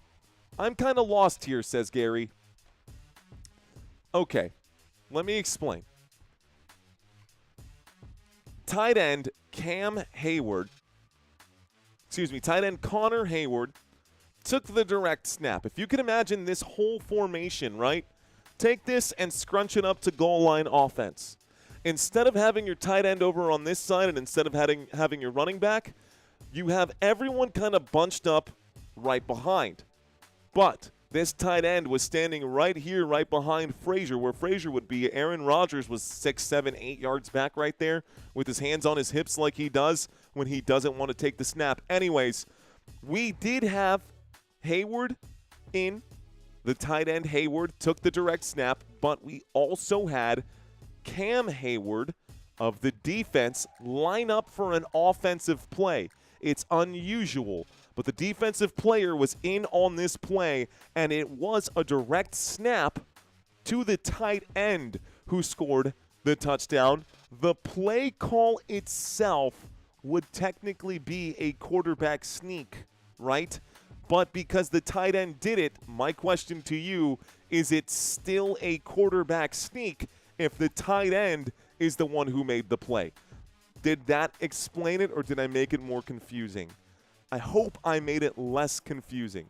I'm kind of lost here, says Gary. Okay, let me explain. Tight end Connor Hayward took the direct snap. If you can imagine this whole formation, right? Take this and scrunch it up to goal line offense. Instead of having your tight end over on this side and instead of having your running back, you have everyone kind of bunched up right behind. But this tight end was standing right here, right behind Frazier, where Frazier would be. Aaron Rodgers was 6, 7, 8 yards back right there with his hands on his hips like he does when he doesn't want to take the snap. Anyways, we did have Hayward in. The tight end Hayward took the direct snap, but we also had Cam Hayward of the defense line up for an offensive play. It's unusual, but the defensive player was in on this play, and it was a direct snap to the tight end who scored the touchdown. The play call itself would technically be a quarterback sneak, right? But because the tight end did it, my question to you, is it still a quarterback sneak if the tight end is the one who made the play? Did that explain it, or did I make it more confusing? I hope I made it less confusing.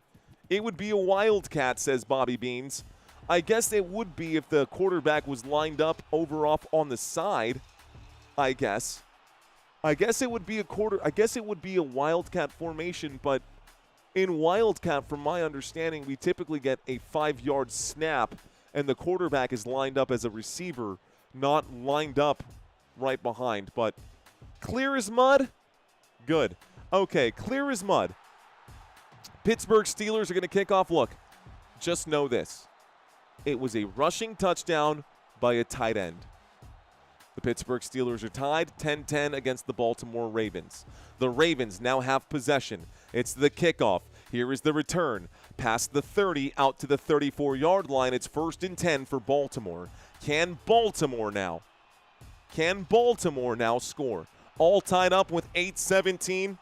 It would be a wildcat, says Bobby Beans. I guess it would be if the quarterback was lined up over off on the side, I guess. I guess it would be a wildcat formation, but in wildcat, from my understanding, we typically get a 5-yard snap, and the quarterback is lined up as a receiver, not lined up right behind. But clear as mud? Good. Okay, clear as mud. Pittsburgh Steelers are going to kick off. Look, just know this. It was a rushing touchdown by a tight end. The Pittsburgh Steelers are tied 10-10 against the Baltimore Ravens. The Ravens now have possession. It's the kickoff. Here is the return. Past the 30 out to the 34-yard line. It's 1st and 10 for Baltimore. Can Baltimore now score? All tied up with 8:17.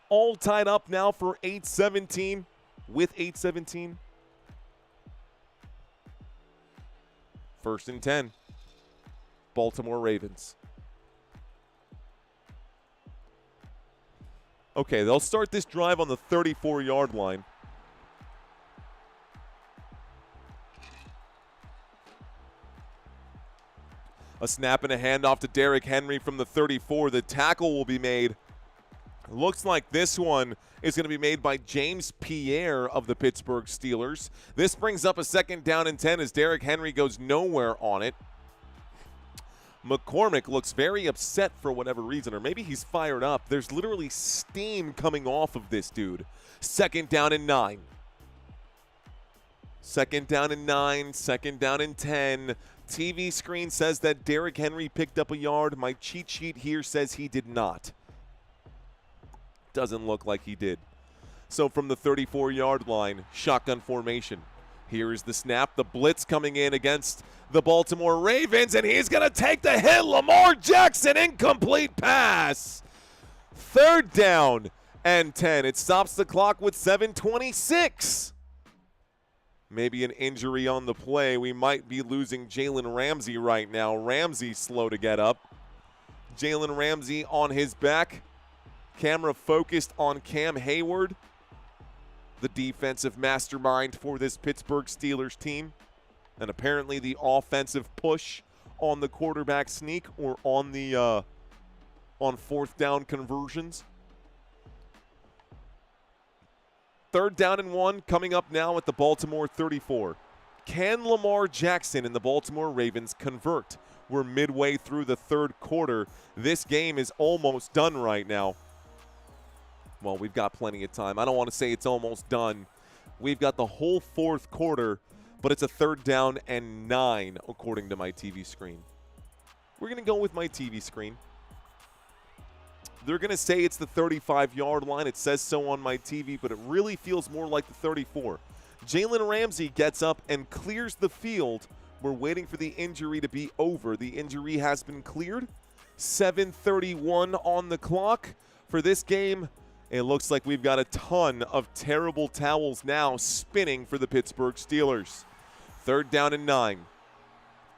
All tied up now for 8:17 with 8:17. 1st and 10. Baltimore Ravens. Okay, they'll start this drive on the 34-yard line. A snap and a handoff to Derrick Henry from the 34. The tackle will be made. Looks like this one is going to be made by James Pierre of the Pittsburgh Steelers. This brings up a 2nd down and 10 as Derrick Henry goes nowhere on it. McCormick looks very upset for whatever reason, or maybe he's fired up. There's literally steam coming off of this dude. 2nd down and 9. 2nd down and 9, 2nd down and 10. TV screen says that Derrick Henry picked up a yard. My cheat sheet here says he did not. Doesn't look like he did. So from the 34-yard line, shotgun formation. Here is the snap, the blitz coming in against the Baltimore Ravens, and he's going to take the hit. Lamar Jackson, incomplete pass. 3rd down and 10. It stops the clock with 7:26. Maybe an injury on the play. We might be losing Jalen Ramsey right now. Ramsey slow to get up. Jalen Ramsey on his back. Camera focused on Cam Hayward, the defensive mastermind for this Pittsburgh Steelers team. And apparently the offensive push on the quarterback sneak or on the on 4th down conversions. 3rd down and 1 coming up now at the Baltimore 34. Can Lamar Jackson and the Baltimore Ravens convert? We're midway through the 3rd quarter. This game is almost done right now. Well, we've got plenty of time. I don't want to say it's almost done. We've got the whole 4th quarter, but it's a 3rd down and 9 according to my TV screen. We're going to go with my TV screen. They're going to say it's the 35-yard line. It says so on my TV, but it really feels more like the 34. Jalen Ramsey gets up and clears the field. We're waiting for the injury to be over. The injury has been cleared. 7:31 on the clock for this game. It looks like we've got a ton of terrible towels now spinning for the Pittsburgh Steelers. 3rd down and 9.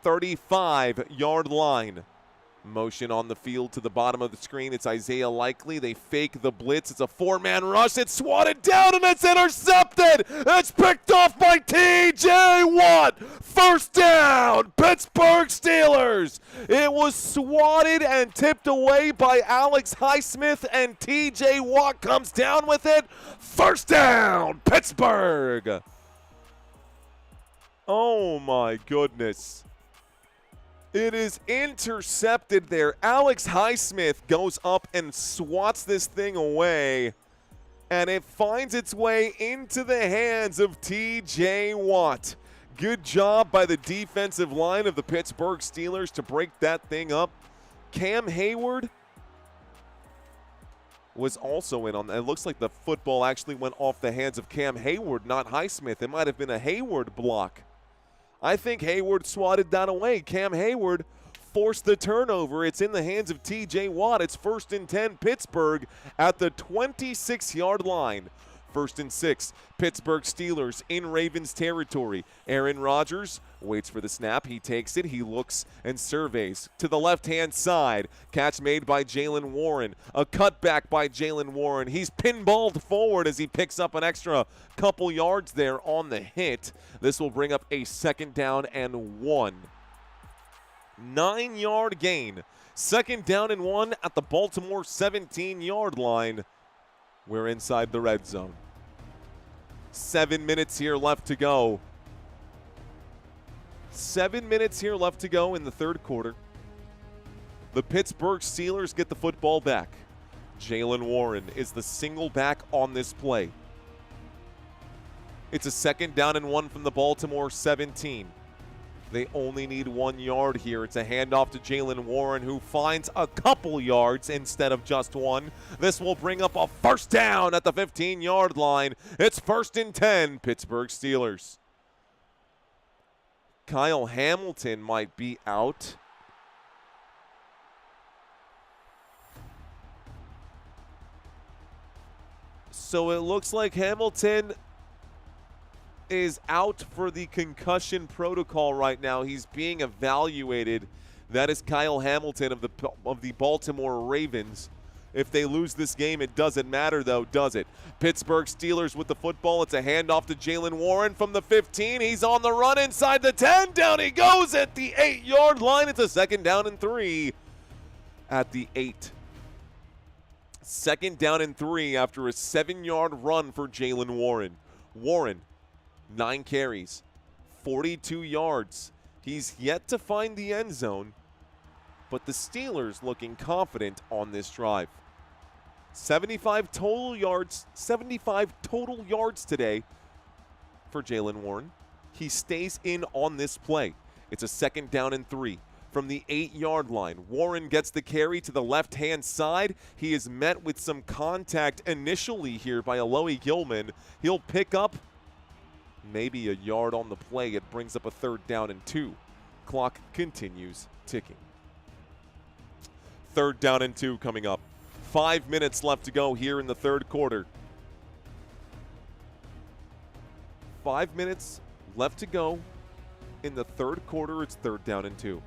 35-yard line. Motion on the field to the bottom of the screen. It's Isaiah Likely. They fake the blitz. It's a 4-man rush. It's swatted down and it's intercepted. It's picked off by T.J. Watt. 1st down, Pittsburgh Steelers. It was swatted and tipped away by Alex Highsmith, and T.J. Watt comes down with it. 1st down, Pittsburgh. Oh my goodness. It is intercepted there. Alex Highsmith goes up and swats this thing away, and it finds its way into the hands of T.J. Watt. Good job by the defensive line of the Pittsburgh Steelers to break that thing up. Cam Hayward was also in on that. It looks like the football actually went off the hands of Cam Hayward, not Highsmith. It might have been a Hayward block. I think Hayward swatted that away. Cam Hayward forced the turnover. It's in the hands of T.J. Watt. It's 1st and 10 Pittsburgh at the 26-yard line. 1st and 6. Pittsburgh Steelers in Ravens territory. Aaron Rodgers waits for the snap. He takes it. He looks and surveys to the left-hand side. Catch made by Jaylen Warren. A cutback by Jaylen Warren. He's pinballed forward as he picks up an extra couple yards there on the hit. This will bring up a 2nd down and 1. 9-yard gain. 2nd down and 1 at the Baltimore 17-yard line. We're inside the red zone. 7 minutes here left to go. 7 minutes here left to go in the 3rd quarter. The Pittsburgh Steelers get the football back. Jaylen Warren is the single back on this play. It's a 2nd down and 1 from the Baltimore 17. They only need 1 yard here. It's a handoff to Jaylen Warren, who finds a couple yards instead of just 1. This will bring up a 1st down at the 15-yard line. It's 1st and 10, Pittsburgh Steelers. Kyle Hamilton might be out. So it looks like Hamilton is out for the concussion protocol right now. He's being evaluated. That is Kyle Hamilton of the Baltimore Ravens. If they lose this game, it doesn't matter, though, does it? Pittsburgh Steelers with the football. It's a handoff to Jaylen Warren from the 15. He's on the run inside the 10. Down he goes at the 8-yard line. It's a 2nd down and 3 at the 8. 2nd down and 3 after a 7-yard run for Jaylen Warren. Warren, 9 carries, 42 yards. He's yet to find the end zone, but the Steelers looking confident on this drive. 75 total yards today for Jaylen Warren. He stays in on this play. It's a 2nd down and 3 from the 8-yard line. Warren gets the carry to the left-hand side. He is met with some contact initially here by Alohi Gilman. He'll pick up maybe a yard on the play. It brings up a 3rd down and 2. Clock continues ticking. 3rd down and 2 coming up. 5 minutes left to go here in the 3rd quarter. 5 minutes left to go in the 3rd quarter. It's 3rd down and 2.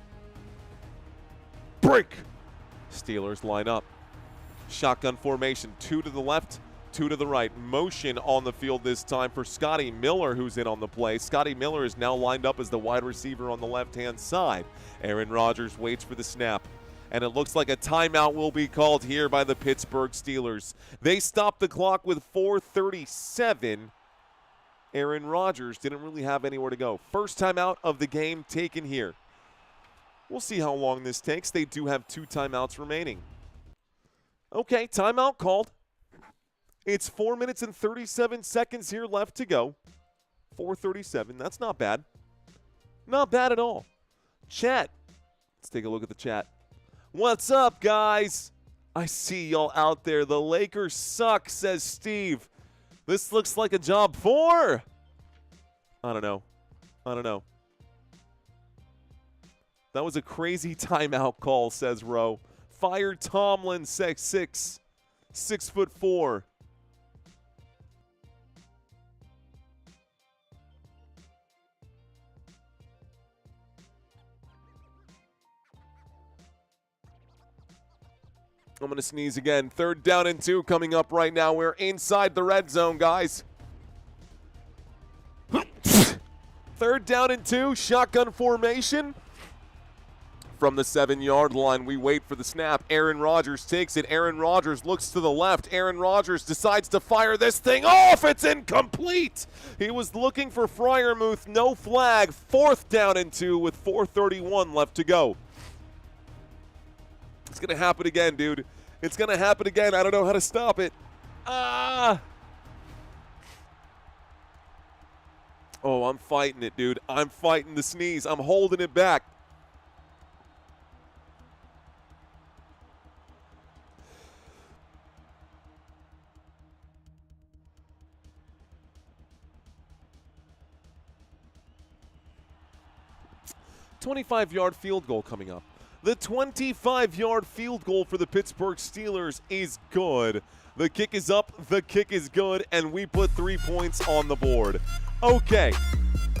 Break! Steelers line up. Shotgun formation. 2 to the left, 2 to the right. Motion on the field this time for Scotty Miller, who's in on the play. Scotty Miller is now lined up as the wide receiver on the left-hand side. Aaron Rodgers waits for the snap. And it looks like a timeout will be called here by the Pittsburgh Steelers. They stopped the clock with 4:37. Aaron Rodgers didn't really have anywhere to go. First timeout of the game taken here. We'll see how long this takes. They do have 2 timeouts remaining. Okay, timeout called. It's 4 minutes and 37 seconds here left to go. 4:37. That's not bad. Not bad at all. Chat. Let's take a look at the chat. What's up, guys? I see y'all out there. The Lakers suck, says Steve. This looks like a job for... I don't know. That was a crazy timeout call, says Rowe. Fire Tomlin, 6'4". I'm going to sneeze again. 3rd down and 2 coming up right now. We're inside the red zone, guys. 3rd down and 2, shotgun formation. From the 7-yard line, we wait for the snap. Aaron Rodgers takes it. Aaron Rodgers looks to the left. Aaron Rodgers decides to fire this thing off. It's incomplete. He was looking for Freiermuth. No flag. 4th down and 2 with 4:31 left to go. It's going to happen again, dude. It's going to happen again. I don't know how to stop it. Oh, I'm fighting it, dude. I'm fighting the sneeze. I'm holding it back. $25-yard field goal coming up. The 25-yard field goal for the Pittsburgh Steelers is good. The kick is up, the kick is good, and we put 3 points on the board. Okay,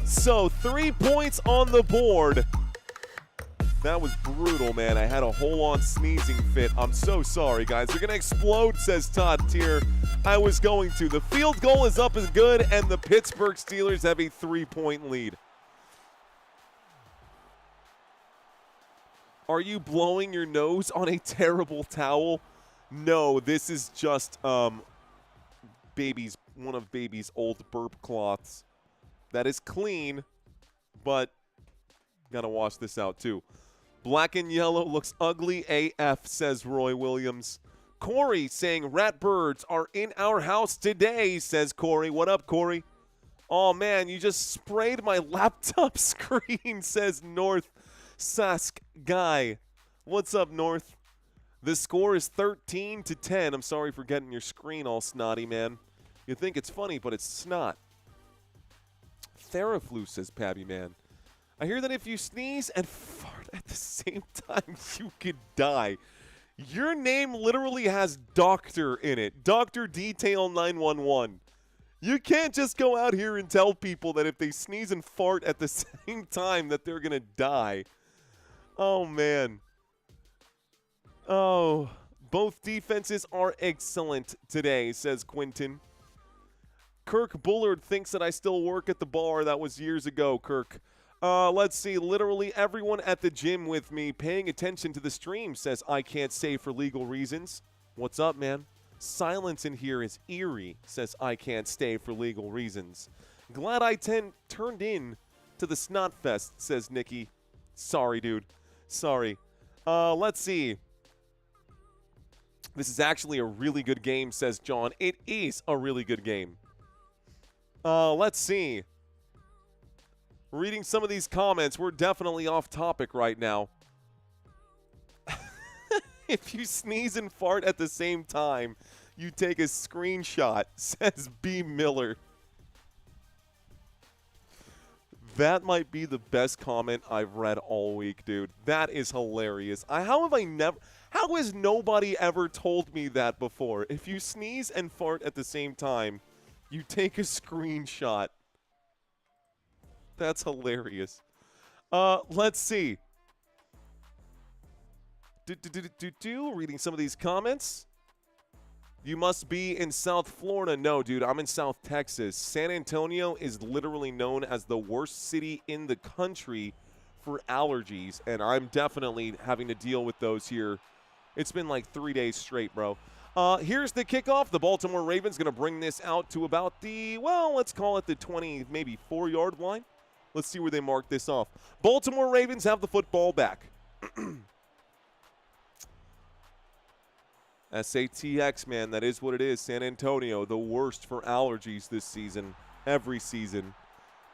so 3 points on the board. That was brutal, man. I had a whole-on sneezing fit. I'm so sorry, guys. They're going to explode, says Todd Tier. I was going to. The field goal is up and good, and the Pittsburgh Steelers have a 3-point lead. Are you blowing your nose on a terrible towel? No, this is just one of baby's old burp cloths. That is clean, but got to wash this out too. Black and yellow looks ugly AF, says Roy Williams. Corey saying rat birds are in our house today, says Corey. What up, Corey? Oh, man, you just sprayed my laptop screen, says North Sask Guy. What's up, North? The score is 13-10. I'm sorry for getting your screen all snotty, man. You think it's funny, but it's snot. Theraflu, says Pabby Man. I hear that if you sneeze and fart at the same time, you could die. Your name literally has doctor in it. Dr. Detail 911. You can't just go out here and tell people that if they sneeze and fart at the same time that they're going to die. Oh, man. Oh, both defenses are excellent today, says Quentin. Kirk Bullard thinks that I still work at the bar. That was years ago, Kirk. Let's see. Literally everyone at the gym with me paying attention to the stream says I can't say for legal reasons. What's up, man? Silence in here is eerie, says I can't stay for legal reasons. Glad I turned in to the Snot Fest, says Nikki. Sorry, dude. Sorry. Let's see. This is actually a really good game, says John. It is a really good game. Let's see. Reading some of these comments, we're definitely off topic right now. If you sneeze and fart at the same time, you take a screenshot, says B. Miller. That might be the best comment I've read all week, dude. That is hilarious. How has nobody ever told me that before? If you sneeze and fart at the same time, you take a screenshot. That's hilarious. Let's see. Reading some of these comments. You must be in South Florida. No, dude, I'm in South Texas. San Antonio is literally known as the worst city in the country for allergies, and I'm definitely having to deal with those here. It's been like 3 days straight, bro. Here's the kickoff. The Baltimore Ravens going to bring this out to about the, well, let's call it the 20, maybe 4-yard line. Let's see where they mark this off. Baltimore Ravens have the football back. SATX, man, that is what it is. San Antonio, the worst for allergies this season, every season.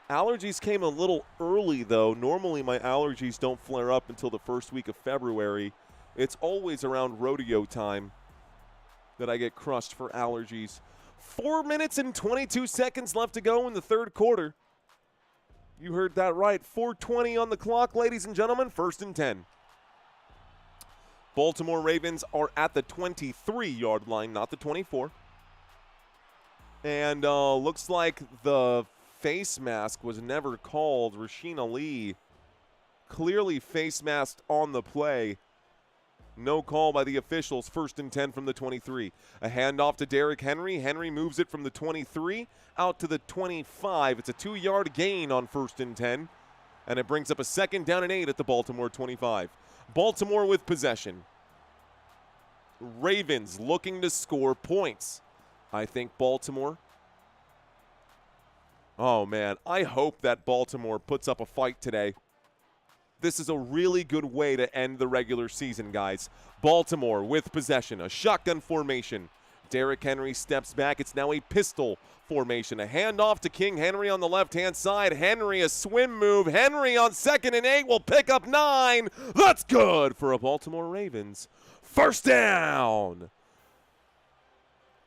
Allergies came a little early, though. Normally, my allergies don't flare up until the first week of February. It's always around rodeo time that I get crushed for allergies. 4 minutes and 22 seconds left to go in the third quarter. You heard that right. 4:20 on the clock, ladies and gentlemen. 1st and 10. Baltimore Ravens are at the 23-yard line, not the 24. And looks like the face mask was never called. Rasheen Ali clearly face masked on the play. No call by the officials. 1st and 10 from the 23. A handoff to Derrick Henry. Henry moves it from the 23 out to the 25. It's a 2-yard gain on 1st and 10. And it brings up a 2nd down and 8 at the Baltimore 25. Baltimore with possession. Ravens looking to score points. I think Baltimore. Oh, man. I hope that Baltimore puts up a fight today. This is a really good way to end the regular season, guys. Baltimore with possession, a shotgun formation. Derrick Henry steps back. It's now a pistol formation. A handoff to King Henry on the left-hand side. Henry, a swim move. Henry on 2nd and 8 will pick up 9. That's good for a Baltimore Ravens. 1st down.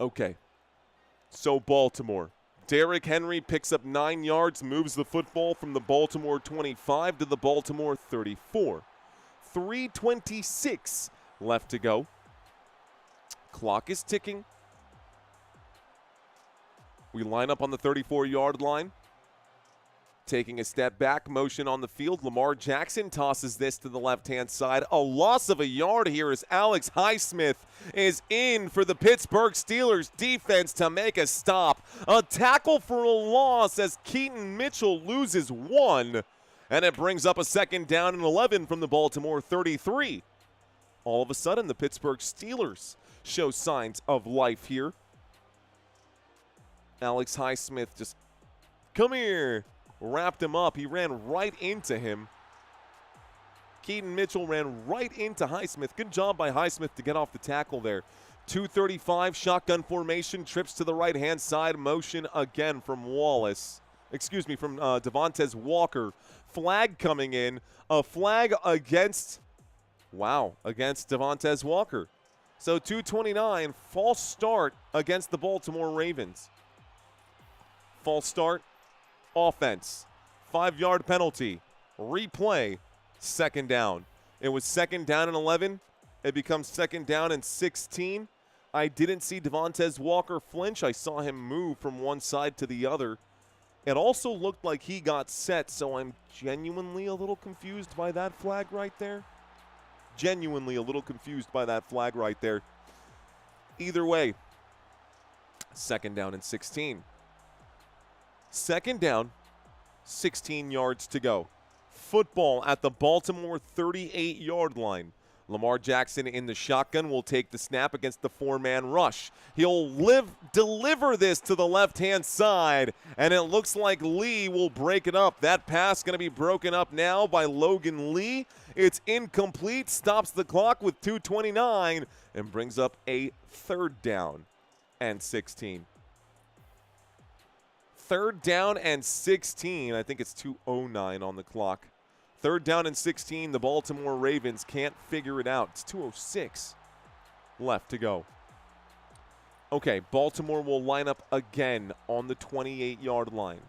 Okay. So Baltimore. Derrick Henry picks up 9 yards, moves the football from the Baltimore 25 to the Baltimore 34. 3:26 left to go. Clock is ticking. We line up on the 34-yard line. Taking a step back, motion on the field. Lamar Jackson tosses this to the left-hand side. A loss of a yard here as Alex Highsmith is in for the Pittsburgh Steelers defense to make a stop. A tackle for a loss as Keaton Mitchell loses one. And it brings up a 2nd down and 11 from the Baltimore 33. All of a sudden, the Pittsburgh Steelers show signs of life here. Alex Highsmith just, come here, wrapped him up. He ran right into him. Keaton Mitchell ran right into Highsmith. Good job by Highsmith to get off the tackle there. 2:35, shotgun formation, trips to the right-hand side, motion again from Wallace. Excuse me, from Devontae Walker. Flag coming in. A flag against Devontae Walker. So 2:29, false start against the Baltimore Ravens. False start, offense, 5-yard penalty, replay, 2nd down. It was 2nd down and 11. It becomes 2nd down and 16. I didn't see Devontae Walker flinch. I saw him move from one side to the other. It also looked like he got set, so I'm genuinely a little confused by that flag right there. Genuinely a little confused by that flag right there. Either way, 2nd down and 16. 2nd down, 16 yards to go. Football at the Baltimore 38-yard line. Lamar Jackson in the shotgun will take the snap against the 4-man rush. He'll deliver this to the left-hand side, and it looks like Lee will break it up. That pass going to be broken up now by Logan Lee. It's incomplete, stops the clock with 2:29, and brings up a 3rd down and 16. 3rd down and 16. I think it's 2:09 on the clock. 3rd down and 16. The Baltimore Ravens can't figure it out. It's 2:06 left to go. Okay, Baltimore will line up again on the 28-yard line.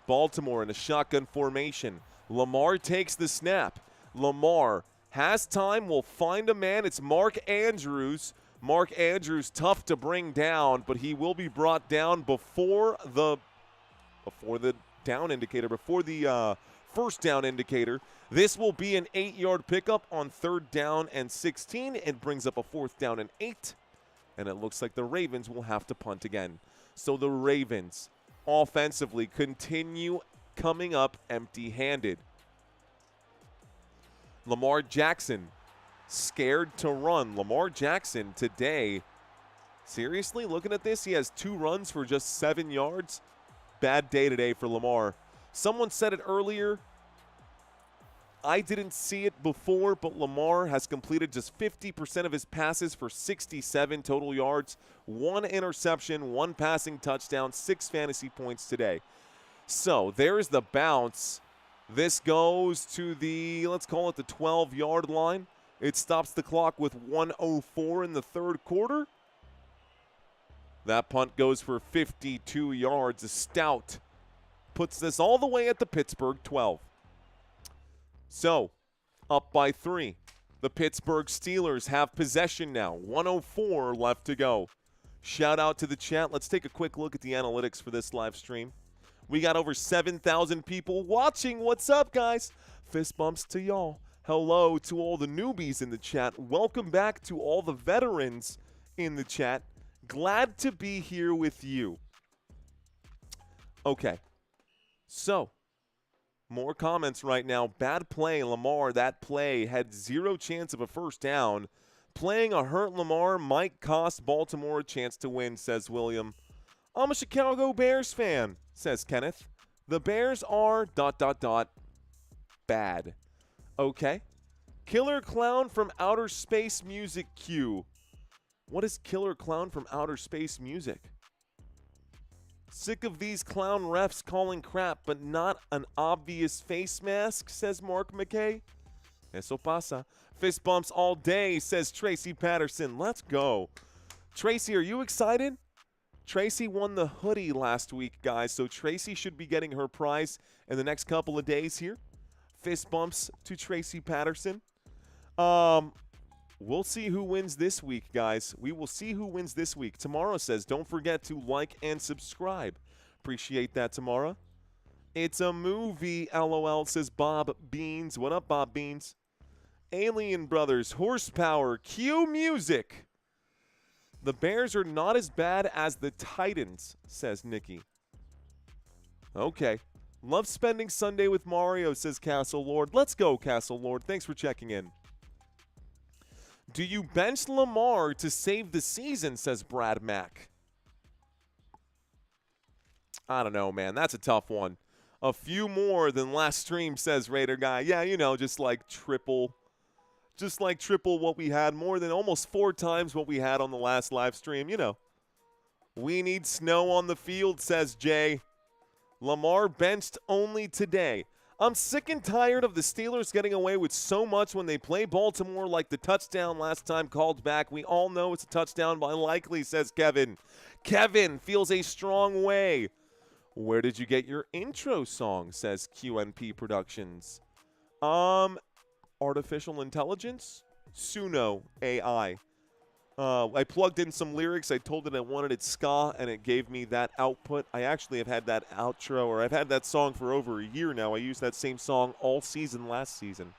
Baltimore in a shotgun formation. Lamar takes the snap. Lamar has time, will find a man. It's Mark Andrews. Mark Andrews tough to bring down, but he will be brought down before the down indicator, before the first down indicator. This will be an 8-yard pickup on 3rd down and 16. It brings up a 4th down and 8. And it looks like the Ravens will have to punt again. So the Ravens offensively continue coming up empty-handed. Lamar Jackson scared to run. Lamar Jackson today, seriously, looking at this, he has 2 runs for just 7 yards. Bad day today for Lamar. Someone said it earlier. I didn't see it before, but Lamar has completed just 50% of his passes for 67 total yards, 1 interception, 1 passing touchdown, 6 fantasy points today. So there's the bounce. This goes to the, let's call it the 12-yard line. It stops the clock with 1:04 in the 3rd quarter. That punt goes for 52 yards. A stout puts this all the way at the Pittsburgh 12. So, up by 3. The Pittsburgh Steelers have possession now. 1:04 left to go. Shout out to the chat. Let's take a quick look at the analytics for this live stream. We got over 7,000 people watching. What's up, guys? Fist bumps to y'all. Hello to all the newbies in the chat. Welcome back to all the veterans in the chat. Glad to be here with you. Okay. So, more comments right now. Bad play, Lamar. That play had 0 chance of a first down. Playing a hurt Lamar might cost Baltimore a chance to win, says William. I'm a Chicago Bears fan, says Kenneth. The Bears are ... bad. Okay. Killer Clown from Outer Space Music cue. What is Killer Clown from Outer Space Music? Sick of these clown refs calling crap, but not an obvious face mask, says Mark McKay. Eso pasa. Fist bumps all day, says Tracy Patterson. Let's go. Tracy, are you excited? Tracy won the hoodie last week, guys, so Tracy should be getting her prize in the next couple of days here. Fist bumps to Tracy Patterson. We'll see who wins this week, guys. We will see who wins this week. Tamara says, don't forget to like and subscribe. Appreciate that, Tamara. It's a movie, LOL, says Bob Beans. What up, Bob Beans? Alien Brothers, horsepower, cue music. The Bears are not as bad as the Titans, says Nikki. Okay. Love spending Sunday with Mario, says Castle Lord. Let's go, Castle Lord. Thanks for checking in. Do you bench Lamar to save the season, says Brad Mack. I don't know, man. That's a tough one. A few more than last stream, says Raider Guy. Yeah, you know, just like triple what we had, more than almost 4 times what we had on the last live stream, you know. We need snow on the field, says Jay. Lamar benched only today. I'm sick and tired of the Steelers getting away with so much when they play Baltimore, like the touchdown last time called back. We all know it's a touchdown by likely, says Kevin. Kevin feels a strong way. Where did you get your intro song, says QNP Productions. Artificial intelligence? Suno AI. I plugged in some lyrics. I told it I wanted it ska, and it gave me that output. I actually have had that outro, or I've had that song for over a year now. I used that same song all season last season.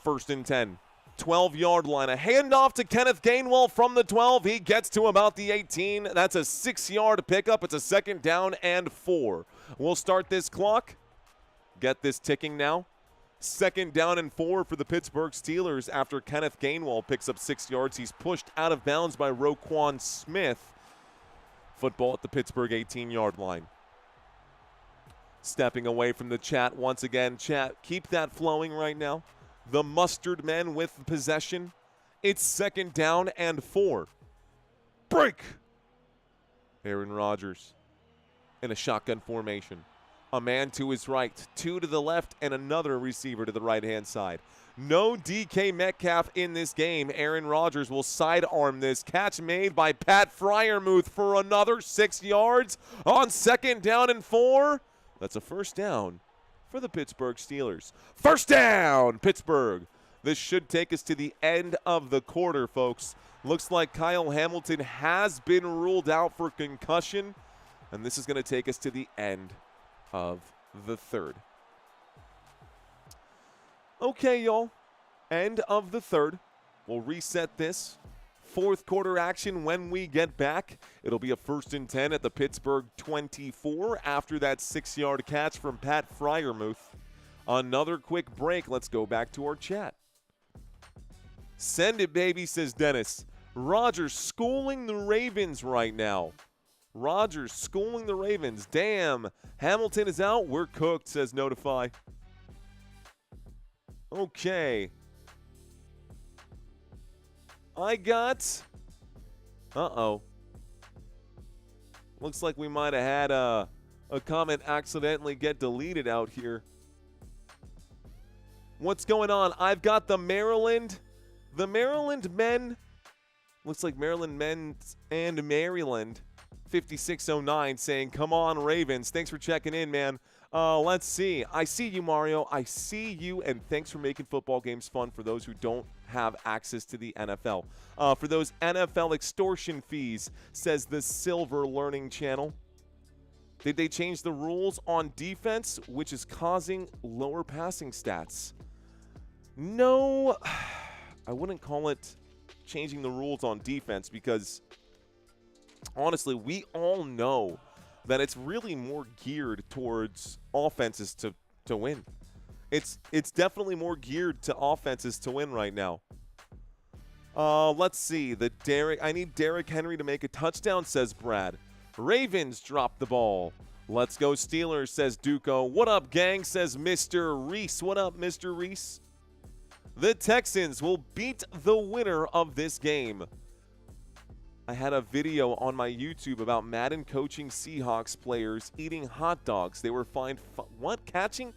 1st and 10. 12-yard line. A handoff to Kenneth Gainwell from the 12. He gets to about the 18. That's a 6-yard pickup. It's a 2nd down and 4. We'll start this clock. Get this ticking now. 2nd down and 4 for the Pittsburgh Steelers after Kenneth Gainwell picks up 6 yards. He's pushed out of bounds by Roquan Smith. Football at the Pittsburgh 18-yard line. Stepping away from the chat once again. Chat, keep that flowing right now. The Mustard Men with possession. It's 2nd down and 4. Break! Aaron Rodgers in a shotgun formation. A man to his right, 2 to the left, and another receiver to the right-hand side. No DK Metcalf in this game. Aaron Rodgers will sidearm this. Catch made by Pat Freiermuth for another 6 yards on 2nd down and 4. That's a 1st down for the Pittsburgh Steelers. 1st down, Pittsburgh. This should take us to the end of the quarter, folks. Looks like Kyle Hamilton has been ruled out for concussion, and this is going to take us to the end of the 3rd. Okay, y'all. End of the 3rd. We'll reset this. 4th quarter action when we get back. It'll be a 1st and 10 at the Pittsburgh 24 after that 6-yard catch from Pat Freiermuth. Another quick break. Let's go back to our chat. Send it, baby, says Dennis. Rodgers schooling the Ravens right now. Rodgers schooling the Ravens. Damn. Hamilton is out. We're cooked, says Notify. Okay. I got... Uh-oh. Looks like we might have had a comment accidentally get deleted out here. What's going on? I've got the Maryland men. Looks like Maryland men and Maryland. 5609 saying, come on, Ravens. Thanks for checking in, man. Let's see. I see you, Mario. I see you, and thanks for making football games fun for those who don't have access to the NFL. For those NFL extortion fees, says the Silver Learning Channel. Did they change the rules on defense, which is causing lower passing stats? No, I wouldn't call it changing the rules on defense because honestly, we all know that it's really more geared towards offenses to win. It's definitely more geared to offenses to win right now. Let's see. I need Derrick Henry to make a touchdown, says Brad. Ravens drop the ball. Let's go Steelers, says Duco. What up, gang, says Mr. Reese. What up, Mr. Reese? The Texans will beat the winner of this game. I had a video on my YouTube about Madden coaching Seahawks players eating hot dogs. They were fined. What? Catching?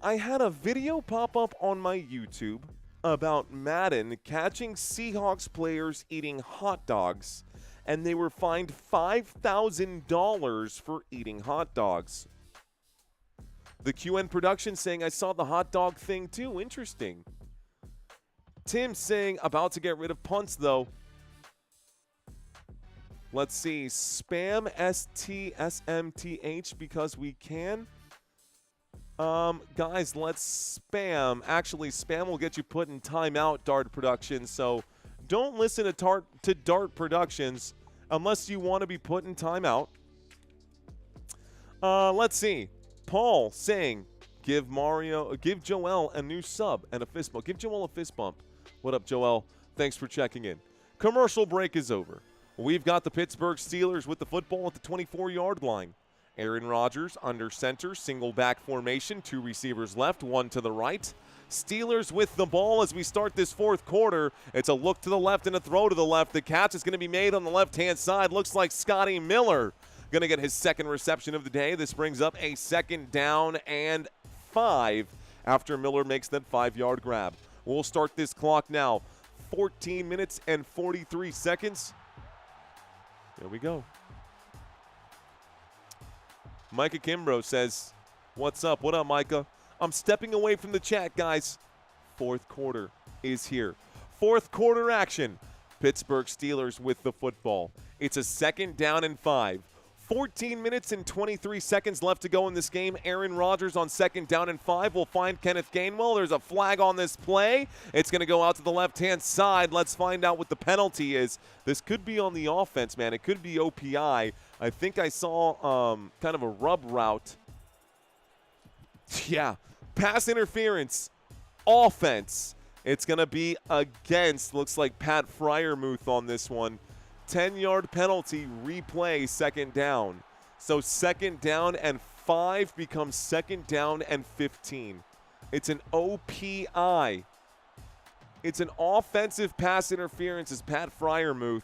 I had a video pop up on my YouTube about Madden catching Seahawks players eating hot dogs, and they were fined $5,000 for eating hot dogs. The QN production saying, I saw the hot dog thing too. Interesting. Tim saying about to get rid of punts, though. Let's see. Spam STSMTH because we can. Guys, let's spam. Actually, spam will get you put in timeout, Dart Productions. So don't listen to Dart Productions unless you want to be put in timeout. Let's see. Paul saying, give Joel a new sub and a fist bump. Give Joel a fist bump. What up, Joel? Thanks for checking in. Commercial break is over. We've got the Pittsburgh Steelers with the football at the 24-yard line. Aaron Rodgers under center, single back formation, 2 receivers left, 1 to the right. Steelers with the ball as we start this fourth quarter. It's a look to the left and a throw to the left. The catch is going to be made on the left-hand side. Looks like Scotty Miller going to get his second reception of the day. This brings up a 2nd down and 5 after Miller makes that 5-yard grab. We'll start this clock now. 14 minutes and 43 seconds. Here we go. Micah Kimbrough says, what's up? What up, Micah? I'm stepping away from the chat, guys. Fourth quarter is here. Fourth quarter action. Pittsburgh Steelers with the football. It's a 2nd down and 5. 14 minutes and 23 seconds left to go in this game. Aaron Rodgers on 2nd down and 5 will find Kenneth Gainwell. There's a flag on this play. It's going to go out to the left-hand side. Let's find out what the penalty is. This could be on the offense, man. It could be OPI. I think I saw kind of a rub route. Yeah, pass interference, offense. It's going to be against, looks like Pat Fryermuth on this one. 10-yard penalty, replay, 2nd down. So 2nd down and 5 becomes 2nd down and 15. It's an OPI. It's an offensive pass interference as Pat Fryermuth.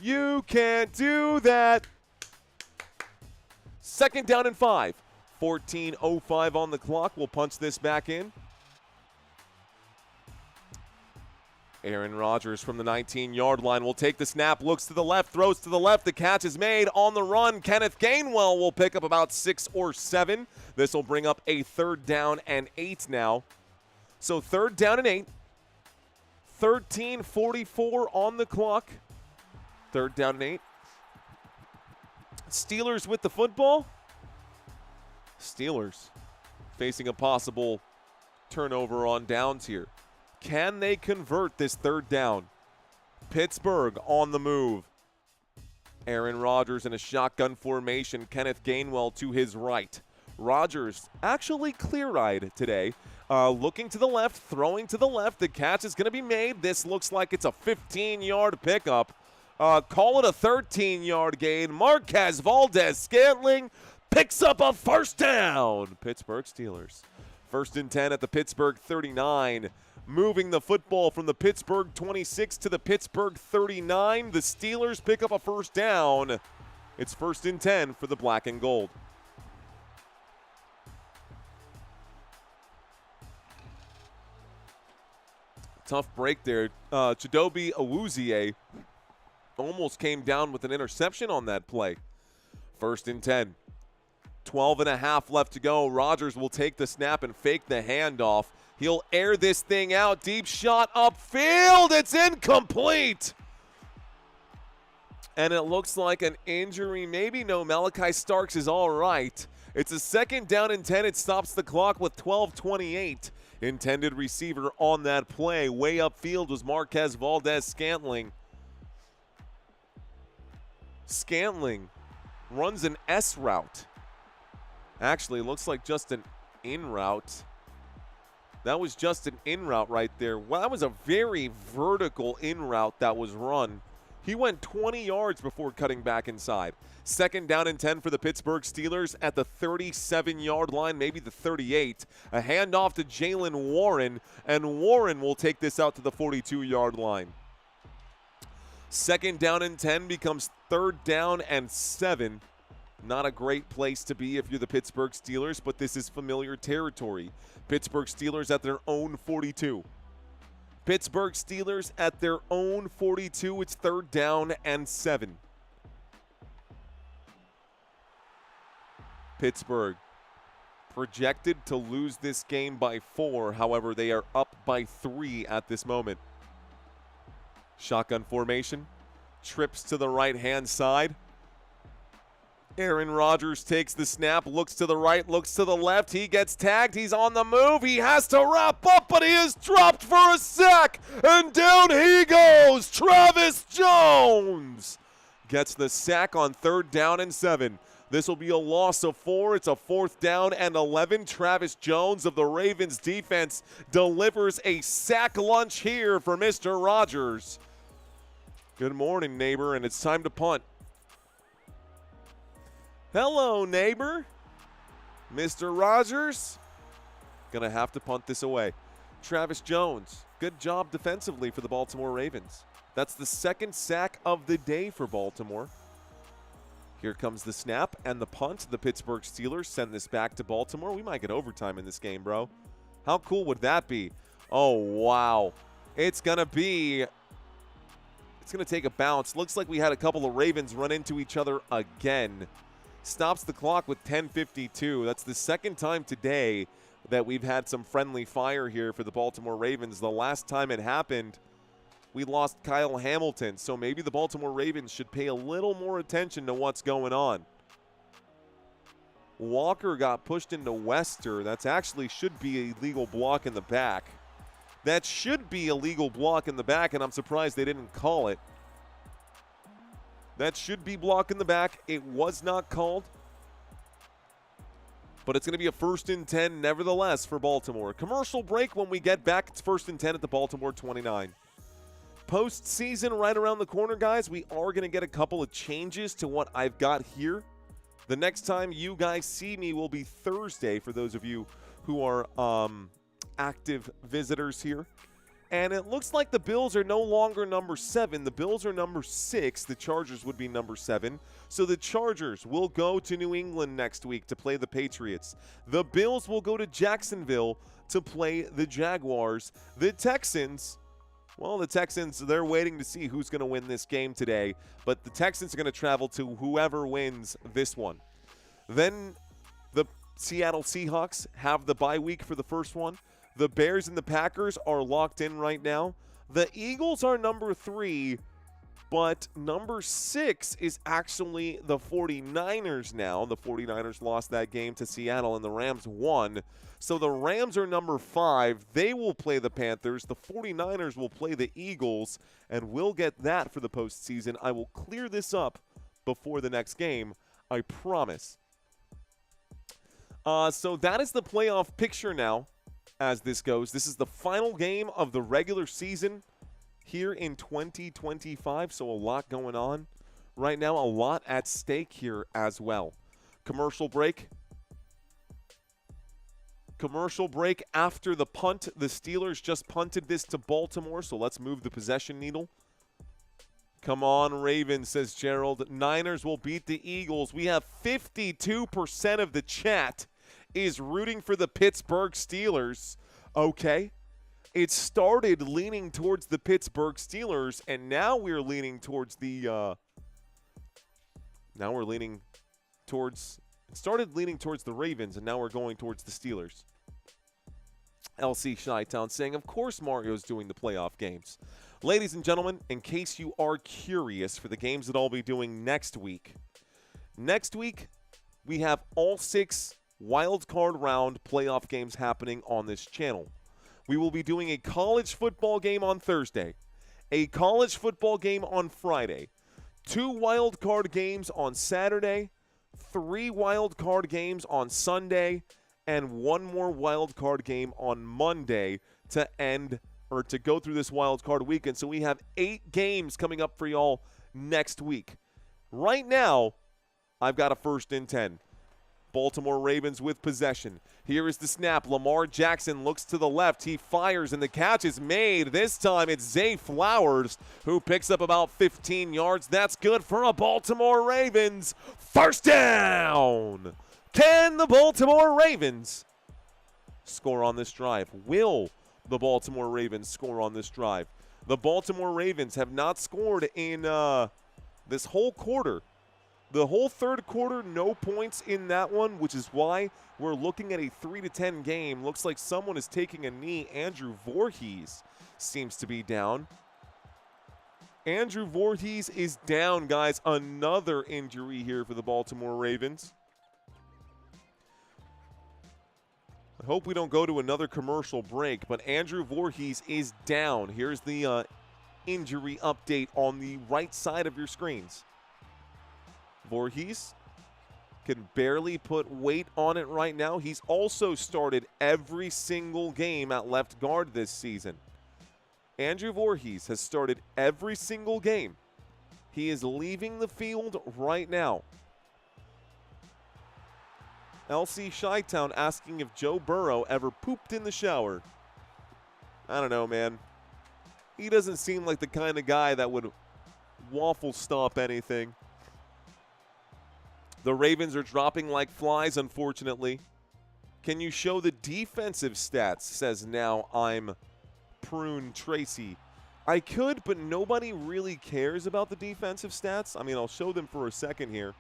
You can't do that. 2nd down and 5. 14:05 on the clock. We'll punch this back in. Aaron Rodgers from the 19-yard line will take the snap, looks to the left, throws to the left. The catch is made on the run. Kenneth Gainwell will pick up about 6 or 7. This will bring up a 3rd down and 8 now. So 3rd down and 8. 13:44 on the clock. 3rd down and 8. Steelers with the football. Steelers facing a possible turnover on downs here. Can they convert this 3rd down? Pittsburgh on the move. Aaron Rodgers in a shotgun formation. Kenneth Gainwell to his right. Rodgers actually clear-eyed today. Looking to the left, throwing to the left. The catch is going to be made. This looks like it's a 15-yard pickup. Call it a 13-yard gain. Marquez Valdez-Scantling picks up a 1st down. Pittsburgh Steelers. 1st and 10 at the Pittsburgh 39. Moving the football from the Pittsburgh 26 to the Pittsburgh 39. The Steelers pick up a 1st down. It's 1st and 10 for the black and gold. Tough break there. Chidobe Awuzie almost came down with an interception on that play. 1st and 10. 12.5 left to go. Rodgers will take the snap and fake the handoff. He'll air this thing out. Deep shot upfield. It's incomplete. And it looks like an injury. Maybe no. Malachi Starks is all right. It's a 2nd down and 10. It stops the clock with 12:28. Intended receiver on that play. Way upfield was Marquez Valdez-Scantling. Scantling runs an S route. Actually, looks like just an in route. That was just an in route right there. Well, that was a very vertical in route that was run. He went 20 yards before cutting back inside. 2nd down and 10 for the Pittsburgh Steelers at the 37-yard line, maybe the 38. A handoff to Jalen Warren, and Warren will take this out to the 42-yard line. 2nd down and 10 becomes 3rd down and 7. Not a great place to be if you're the Pittsburgh Steelers, but this is familiar territory. Pittsburgh Steelers at their own 42. Pittsburgh Steelers at their own 42. It's 3rd down and 7. Pittsburgh projected to lose this game by 4. However, they are up by 3 at this moment. Shotgun formation. Trips to the right-hand side. Aaron Rodgers takes the snap, looks to the right, looks to the left. He gets tagged. He's on the move. He has to wrap up, but he is dropped for a sack. And down he goes. Travis Jones gets the sack on 3rd down and 7. This will be a loss of 4. It's a 4th down and 11. Travis Jones of the Ravens defense delivers a sack lunch here for Mr. Rodgers. Good morning, neighbor, and it's time to punt. Hello, neighbor. Mr. Rodgers. Gonna have to punt this away. Travis Jones, good job defensively for the Baltimore Ravens. That's the 2nd sack of the day for Baltimore. Here comes the snap and the punt. The Pittsburgh Steelers send this back to Baltimore. We might get overtime in this game, bro. How cool would that be? Oh, wow. It's gonna take a bounce. Looks like we had a couple of Ravens run into each other again. Stops the clock with 10:52. That's the 2nd time today that we've had some friendly fire here for the Baltimore Ravens. The last time it happened, we lost Kyle Hamilton. So maybe the Baltimore Ravens should pay a little more attention to what's going on. Walker got pushed into Wester. That's actually should be a legal block in the back. That should be a legal block in the back, and I'm surprised they didn't call it. That should be block in the back. It was not called. But it's going to be a 1st and 10 nevertheless for Baltimore. Commercial break. When we get back, it's 1st and 10 at the Baltimore 29. Postseason right around the corner, guys. We are going to get a couple of changes to what I've got here. The next time you guys see me will be Thursday for those of you who are active visitors here. And it looks like the Bills are no longer number 7. The Bills are number 6. The Chargers would be number 7. So the Chargers will go to New England next week to play the Patriots. The Bills will go to Jacksonville to play the Jaguars. The Texans, well, they're waiting to see who's going to win this game today. But the Texans are going to travel to whoever wins this one. Then the Seattle Seahawks have the bye week for the first one. The Bears and the Packers are locked in right now. The Eagles are number 3, but number 6 is actually the 49ers now. The 49ers lost that game to Seattle, and the Rams won. So the Rams are number 5. They will play the Panthers. The 49ers will play the Eagles, and we'll get that for the postseason. I will clear this up before the next game, I promise. So that is the playoff picture now. As this goes, this is the final game of the regular season here in 2025, so a lot going on right now, a lot at stake here as well. Commercial break after the punt. The Steelers just punted this to Baltimore, so let's move the possession needle. Come on, Ravens, says Gerald. Niners will beat the Eagles. We have 52% of the chat is rooting for the Pittsburgh Steelers. Okay. It started leaning towards the Pittsburgh Steelers, and now we're leaning towards the it started leaning towards the Ravens, and now we're going towards the Steelers. LC Chi-Town saying, of course Mario's doing the playoff games. Ladies and gentlemen, in case you are curious for the games that I'll be doing next week, we have all 6 wild card round playoff games happening on this channel. We will be doing a college football game on Thursday, a college football game on Friday, 2 wild card games on Saturday, 3 wild card games on Sunday, and 1 more wild card game on Monday to end or to go through this wild card weekend. So we have 8 games coming up for y'all next week. Right now, I've got a 1st and 10. Baltimore Ravens with possession. Here is the snap. Lamar Jackson looks to the left. He fires, and the catch is made. This time it's Zay Flowers who picks up about 15 yards. That's good for a Baltimore Ravens 1st down. Can the Baltimore Ravens score on this drive? Will the Baltimore Ravens score on this drive? The Baltimore Ravens have not scored in this whole quarter. The whole third quarter, no points in that one, which is why we're looking at a 3-10 game. Looks like someone is taking a knee. Andrew Voorhees seems to be down. Andrew Voorhees is down, guys. Another injury here for the Baltimore Ravens. I hope we don't go to another commercial break, but Andrew Voorhees is down. Here's the injury update on the right side of your screens. Voorhees can barely put weight on it right now. He's also started every single game at left guard this season. Andrew Voorhees has started every single game. He is leaving the field right now. LC Chi-Town asking if Joe Burrow ever pooped in the shower. I don't know, man. He doesn't seem like the kind of guy that would waffle stomp anything. The Ravens are dropping like flies, unfortunately. Can you show the defensive stats, says now I'm Prune Tracy. I could, but nobody really cares about the defensive stats. I mean, I'll show them for a second here.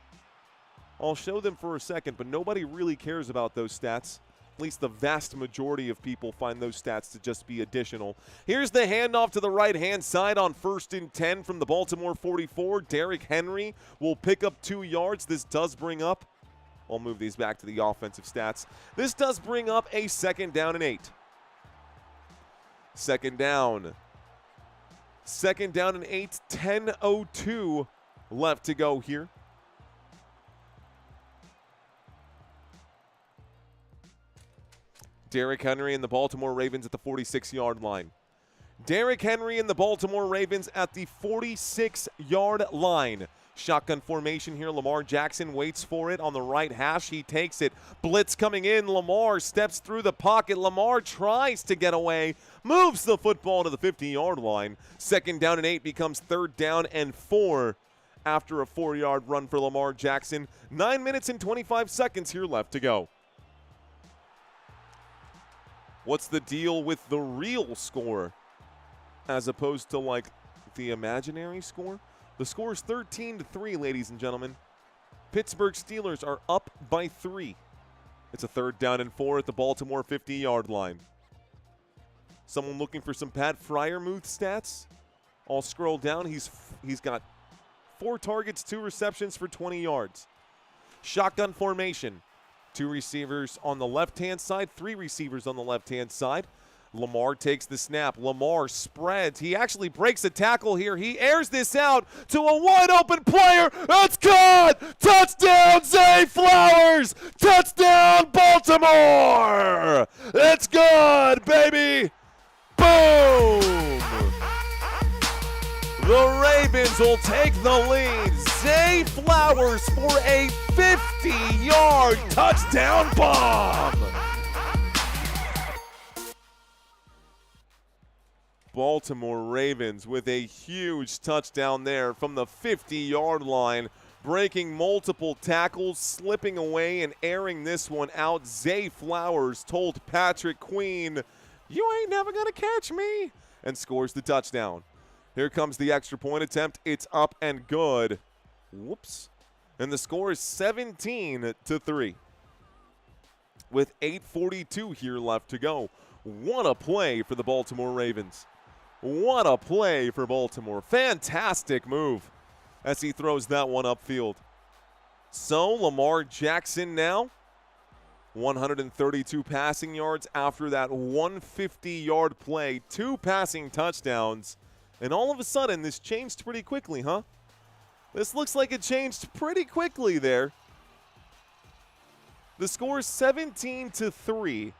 But nobody really cares about those stats. At least the vast majority of people find those stats to just be additional. Here's the handoff to the right-hand side on 1st and 10 from the Baltimore 44. Derrick Henry will pick up 2 yards. This does bring up, I'll move these back to the offensive stats. This does bring up a 2nd down and 8. 2nd down. 2nd down and 8, 10:02 left to go here. Derrick Henry and the Baltimore Ravens at the 46-yard line. Derrick Henry and the Baltimore Ravens at the 46-yard line. Shotgun formation here. Lamar Jackson waits for it on the right hash. He takes it. Blitz coming in. Lamar steps through the pocket. Lamar tries to get away. Moves the football to the 50-yard line. 2nd down and 8 becomes 3rd down and 4 after a 4-yard run for Lamar Jackson. 9 minutes and 25 seconds here left to go. What's the deal with the real score as opposed to, like, the imaginary score? The score is 13-3, ladies and gentlemen. Pittsburgh Steelers are up by 3. It's a 3rd down and 4 at the Baltimore 50-yard line. Someone looking for some Pat Freiermuth stats? I'll scroll down. He's got 4 targets, 2 receptions for 20 yards. Shotgun formation. 2 receivers on the left-hand side, 3 receivers on the left-hand side. Lamar takes the snap. Lamar spreads. He actually breaks a tackle here. He airs this out to a wide-open player. It's caught! Touchdown, Zay Flowers! Touchdown, Baltimore! It's good, baby! Boom! The Ravens will take the lead. Zay Flowers for a 50-yard touchdown bomb. Baltimore Ravens with a huge touchdown there from the 50-yard line, breaking multiple tackles, slipping away and airing this one out. Zay Flowers told Patrick Queen, "You ain't never gonna catch me," and scores the touchdown. Here comes the extra point attempt. It's up and good. Whoops. And the score is 17-3. With 8:42 here left to go. What a play for the Baltimore Ravens. What a play for Baltimore. Fantastic move as he throws that one upfield. So Lamar Jackson now, 132 passing yards after that 150-yard play. 2 passing touchdowns. And all of a sudden, this changed pretty quickly, huh? This looks like it changed pretty quickly there. The score is 17-3.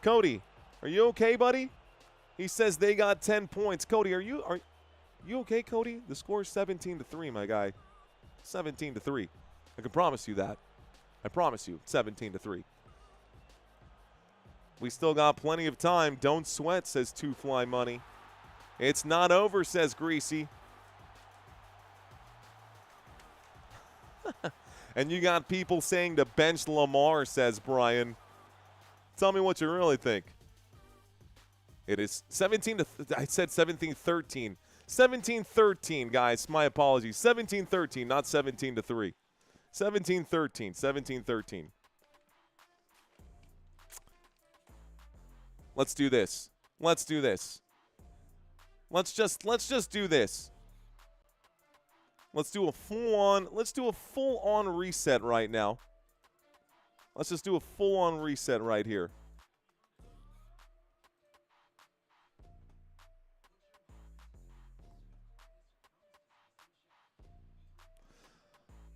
Cody, are you okay, buddy? He says they got 10 points. Cody, are you okay, Cody? The score is 17-3, my guy. 17-3. I can promise you that. I promise you, 17-3. We still got plenty of time. Don't sweat, says Two Fly Money. It's not over, says Greasy. And you got people saying to bench Lamar, says Brian. Tell me what you really think. It is 17 to, I said 17-13. 17-13, guys. My apologies. 17-13, not 17-3. 17-13. 17-13. Let's do this. Let's do this. Let's just do this. Let's do a full-on reset right now. Let's just do a full-on reset right here.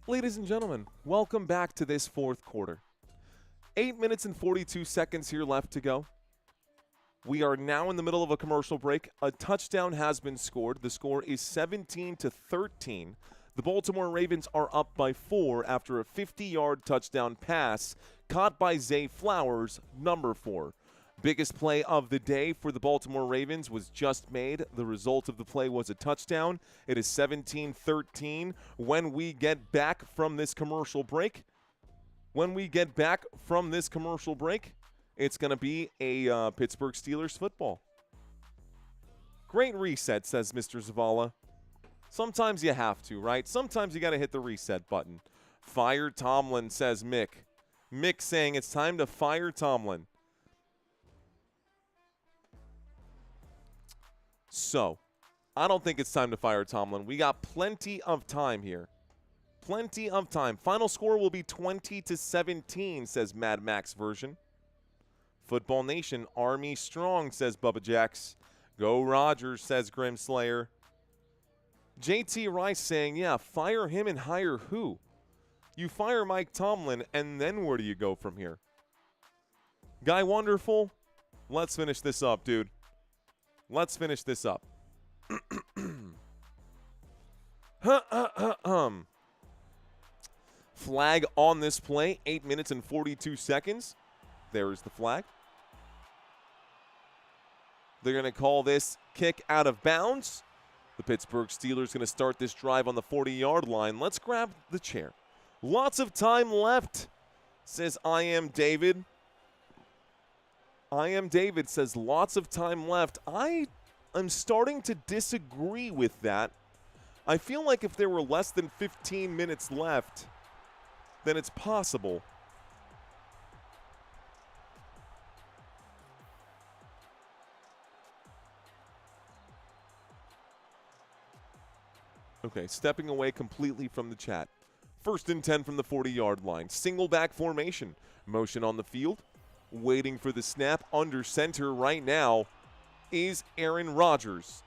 Ladies and gentlemen, welcome back to this fourth quarter. 8 minutes and 42 seconds here left to go. We are now in the middle of a commercial break. A touchdown has been scored. The score is 17-13. The Baltimore Ravens are up by 4 after a 50-yard touchdown pass caught by Zay Flowers, number 4. Biggest play of the day for the Baltimore Ravens was just made. The result of the play was a touchdown. It is 17-13 when we get back from this commercial break. It's going to be a Pittsburgh Steelers football. Great reset, says Mr. Zavala. Sometimes you have to, right? Sometimes you got to hit the reset button. Fire Tomlin, says Mick. Mick saying it's time to fire Tomlin. So, I don't think it's time to fire Tomlin. We got plenty of time here. Plenty of time. Final score will be 20-17, says Mad Max version. Football Nation, Army strong, says Bubba Jax. Go Rodgers, says Grim Slayer. JT Rice saying, yeah, fire him and hire who? You fire Mike Tomlin, and then where do you go from here? Guy Wonderful, let's finish this up, dude. Let's finish this up. Flag on this play, 8 minutes and 42 seconds. There is the flag. They're going to call this kick out of bounds. The Pittsburgh Steelers going to start this drive on the 40-yard line. Let's grab the chair. Lots of time left, says I Am David. I Am David says lots of time left. I'm starting to disagree with that. I feel like if there were less than 15 minutes left, then it's possible. Okay, stepping away completely from the chat. 1st and 10 from the 40-yard line. Single back formation. Motion on the field. Waiting for the snap under center right now is Aaron Rodgers.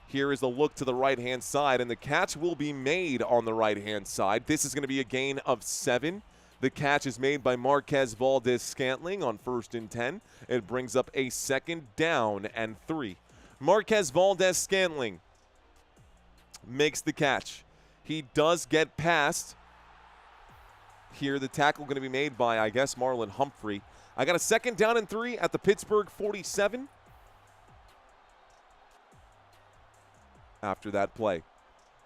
Here is a look to the right-hand side, and the catch will be made on the right-hand side. This is going to be a gain of 7. The catch is made by Marquez Valdes-Scantling on 1st and 10. It brings up a 2nd down and 3. Marquez Valdes-Scantling makes the catch. He does get past. Here, the tackle going to be made by, I guess, Marlon Humphrey. I got a 2nd down and 3 at the Pittsburgh 47. After that play,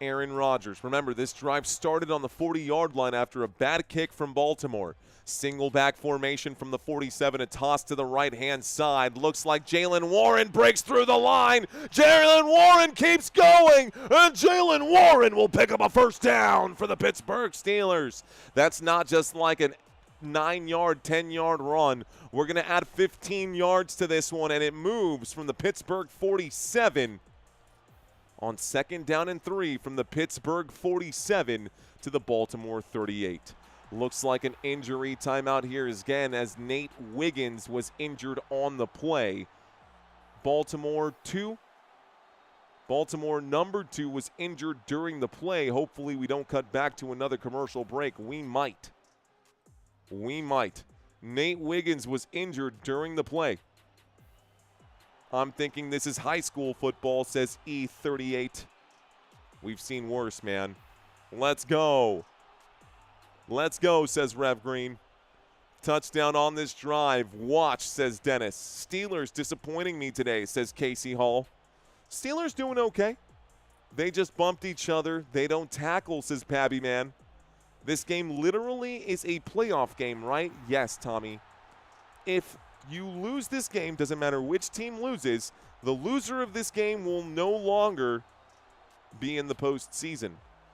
Aaron Rodgers. Remember, this drive started on the 40-yard line after a bad kick from Baltimore. Single back formation from the 47, a toss to the right-hand side. Looks like Jaylen Warren breaks through the line. Jaylen Warren keeps going, and Jaylen Warren will pick up a 1st down for the Pittsburgh Steelers. That's not just like an 9-yard, 10-yard run. We're going to add 15 yards to this one, and it moves from the Pittsburgh 47 on 2nd down and 3 from the Pittsburgh 47 to the Baltimore 38. Looks like an injury timeout here again as Nate Wiggins was injured on the play. Baltimore number 2 was injured during the play. Hopefully we don't cut back to another commercial break. We might. Nate Wiggins was injured during the play. I'm thinking this is high school football, says E38. We've seen worse, man. Let's go. Let's go, says Rev Green. Touchdown on this drive. Watch, says Dennis. Steelers disappointing me today, says Casey Hall. Steelers doing okay. They just bumped each other. They don't tackle, says Pabby Man. This game literally is a playoff game, right? Yes, Tommy. If you lose this game, doesn't matter which team loses, the loser of this game will no longer be in the postseason.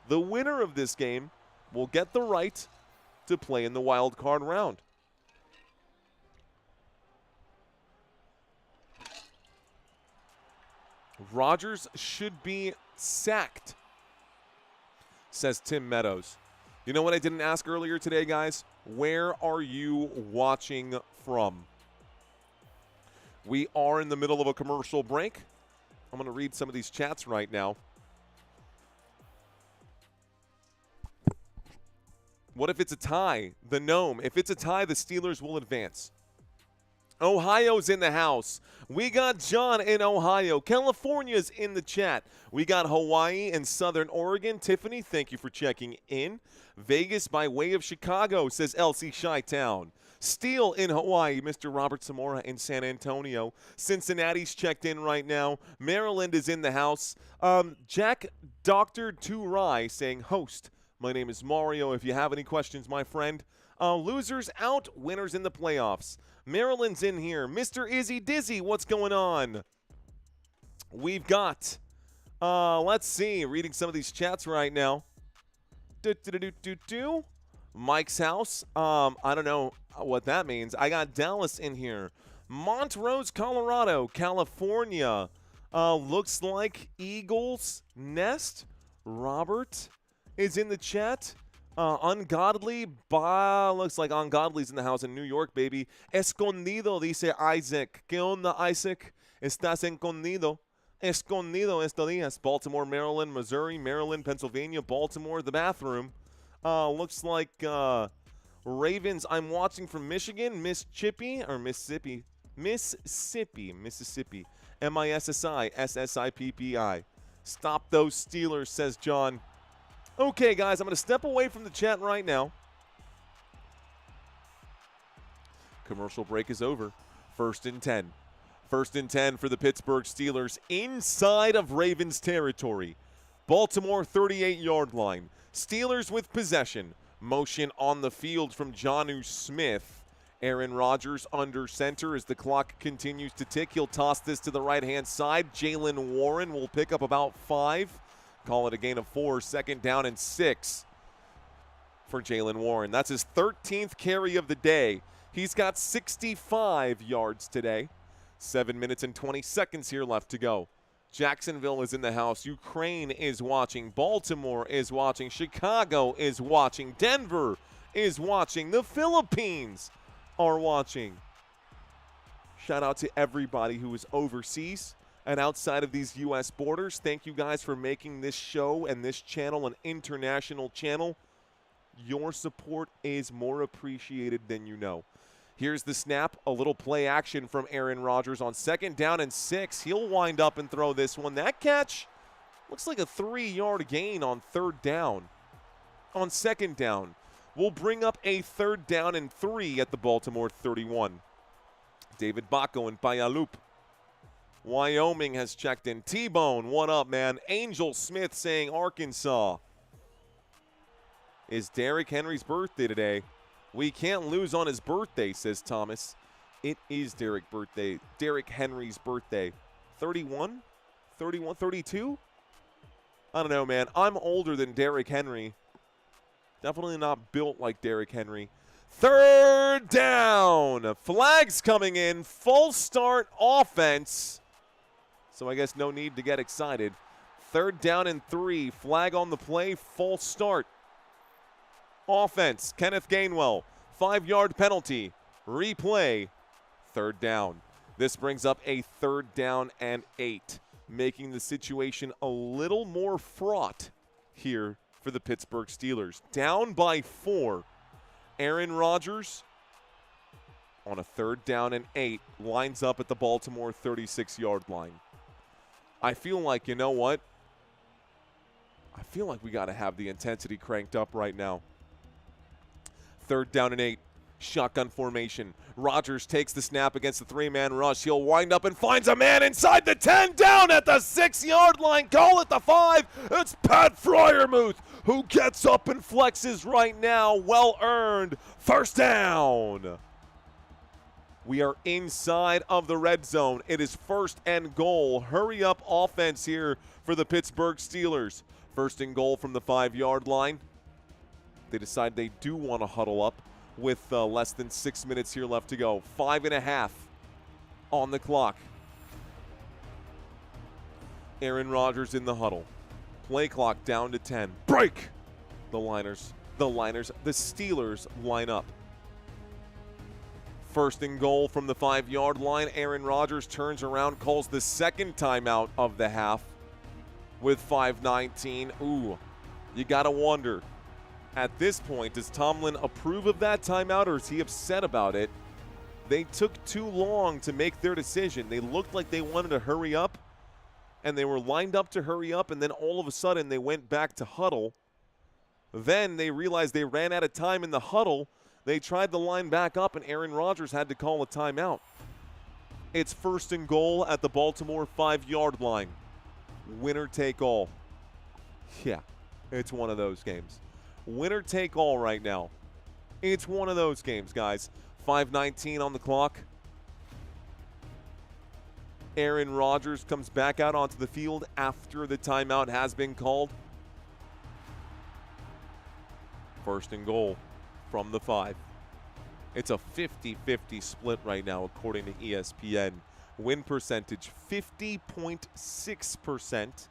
The winner of this game will get the right to play in the wild card round. Rodgers should be sacked, says Tim Meadows. You know what I didn't ask earlier today, guys? Where are you watching from? We are in the middle of a commercial break. I'm going to read some of these chats right now. What if it's a tie? The Gnome. If it's a tie, the Steelers will advance. Ohio's in the house. We got John in Ohio. California's in the chat. We got Hawaii and Southern Oregon. Tiffany, thank you for checking in. Vegas by way of Chicago, says LC Chi-Town. Steele in Hawaii, Mr. Robert Zamora in San Antonio. Cincinnati's checked in right now. Maryland is in the house. Jack Dr. Turai saying, host, my name is Mario. If you have any questions, my friend. Losers out, winners in the playoffs. Maryland's in here. Mr. Izzy Dizzy, what's going on? We've got, let's see, reading some of these chats right now. Mike's house. I don't know what that means. I got Dallas in here. Montrose, Colorado. California. Looks like Eagles Nest. Robert is in the chat. Ungodly. Looks like Ungodly's in the house in New York, baby. Escondido, dice Isaac. ¿Qué onda, Isaac? Estás escondido. Escondido estos días. Baltimore, Maryland, Missouri, Maryland, Pennsylvania, Baltimore, the bathroom. Looks like Ravens. I'm watching from Michigan, Mississippi. Mississippi. MISSI, SSIPPI. Stop those Steelers, says John. Okay, guys, I'm going to step away from the chat right now. Commercial break is over. 1st and 10. 1st and 10 for the Pittsburgh Steelers inside of Ravens territory. Baltimore 38-yard line. Steelers with possession. Motion on the field from Jonnu Smith. Aaron Rodgers under center as the clock continues to tick. He'll toss this to the right-hand side. Jaylen Warren will pick up about 5. Call it a gain of 4. 2nd down and 6 for Jaylen Warren. That's his 13th carry of the day. He's got 65 yards today. 7 minutes and 20 seconds here left to go. Jacksonville is in the house. Ukraine is watching. Baltimore is watching. Chicago is watching. Denver is watching. The Philippines are watching. Shout out to everybody who is overseas and outside of these U.S. borders. Thank you guys for making this show and this channel an international channel. Your support is more appreciated than you know. Here's the snap, a little play action from Aaron Rodgers on 2nd down and 6. He'll wind up and throw this one. That catch looks like a 3-yard gain on 3rd down. On 2nd down, we'll bring up a 3rd down and 3 at the Baltimore 31. David Bacco and Payalup. Wyoming has checked in. T-Bone, what up, man? Angel Smith saying Arkansas. Is Derrick Henry's birthday today? We can't lose on his birthday, says Thomas. It is Derrick Henry's birthday. 31? 31? 32? I don't know, man. I'm older than Derrick Henry. Definitely not built like Derrick Henry. 3rd down. Flags coming in. Full start offense. So I guess no need to get excited. 3rd down and 3. Flag on the play. Full start. Offense, Kenneth Gainwell, 5-yard penalty, replay, 3rd down. This brings up a 3rd down and 8, making the situation a little more fraught here for the Pittsburgh Steelers. Down by 4. Aaron Rodgers on a 3rd down and 8 lines up at the Baltimore 36-yard line. I feel like, you know what? I feel like we got to have the intensity cranked up right now. 3rd down and 8. Shotgun formation. Rodgers takes the snap against the 3-man rush. He'll wind up and finds a man inside the 10, down at the 6-yard line. Call it the 5. It's Pat Freiermuth who gets up and flexes right now. Well earned. 1st down. We are inside of the red zone. It is 1st and goal. Hurry up offense here for the Pittsburgh Steelers. 1st and goal from the 5-yard line. They decide they do want to huddle up with less than 6 minutes here left to go. 5.5 on the clock. Aaron Rodgers in the huddle. Play clock down to 10. Break! The Steelers line up. 1st and goal from the 5-yard line. Aaron Rodgers turns around, calls the 2nd timeout of the half with 5:19. Ooh, you got to wonder. At this point, does Tomlin approve of that timeout or is he upset about it? They took too long to make their decision. They looked like they wanted to hurry up, and they were lined up to hurry up, and then all of a sudden they went back to huddle. Then they realized they ran out of time in the huddle. They tried to line back up, and Aaron Rodgers had to call a timeout. It's 1st and goal at the Baltimore 5-yard line. Winner take all. Yeah, it's one of those games. Winner take all right now. It's one of those games, guys. 5:19 on the clock. Aaron Rodgers comes back out onto the field after the timeout has been called. 1st and goal from the 5. It's a 50-50 split right now, according to ESPN. Win percentage, 50.6%.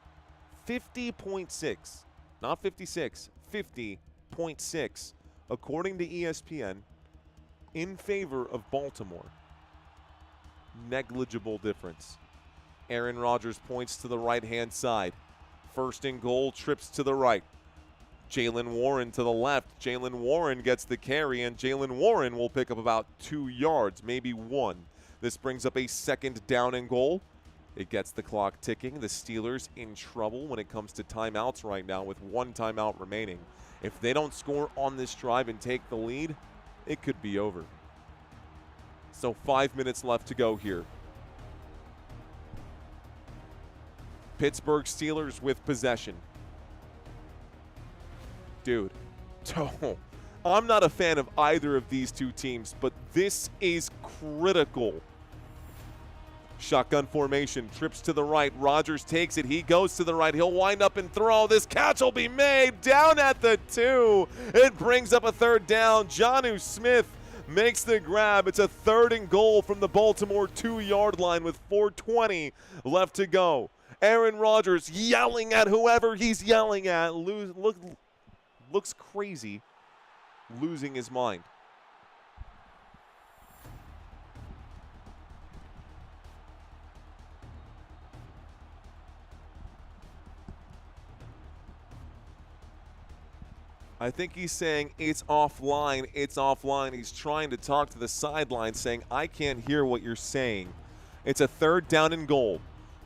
50.6. Not 56. 50.6, according to ESPN, in favor of Baltimore. Negligible difference. Aaron Rodgers points to the right-hand side. 1st and goal, trips to the right. Jaylen Warren to the left. Jaylen Warren gets the carry, and Jaylen Warren will pick up about 2 yards, maybe 1. This brings up a 2nd down and goal. It gets the clock ticking. The Steelers in trouble when it comes to timeouts right now with 1 timeout remaining. If they don't score on this drive and take the lead, it could be over. So 5 minutes left to go here. Pittsburgh Steelers with possession. Dude, I'm not a fan of either of these two teams, but this is critical. Shotgun formation, trips to the right. Rodgers takes it. He goes to the right. He'll wind up and throw. This catch will be made down at the 2. It brings up a 3rd down. Jonnu Smith makes the grab. It's a 3rd and goal from the Baltimore 2-yard line with 4:20 left to go. Aaron Rodgers yelling at whoever he's yelling at. Looks crazy, losing his mind. I think he's saying it's offline, it's offline. He's trying to talk to the sideline saying, I can't hear what you're saying. It's a 3rd down and goal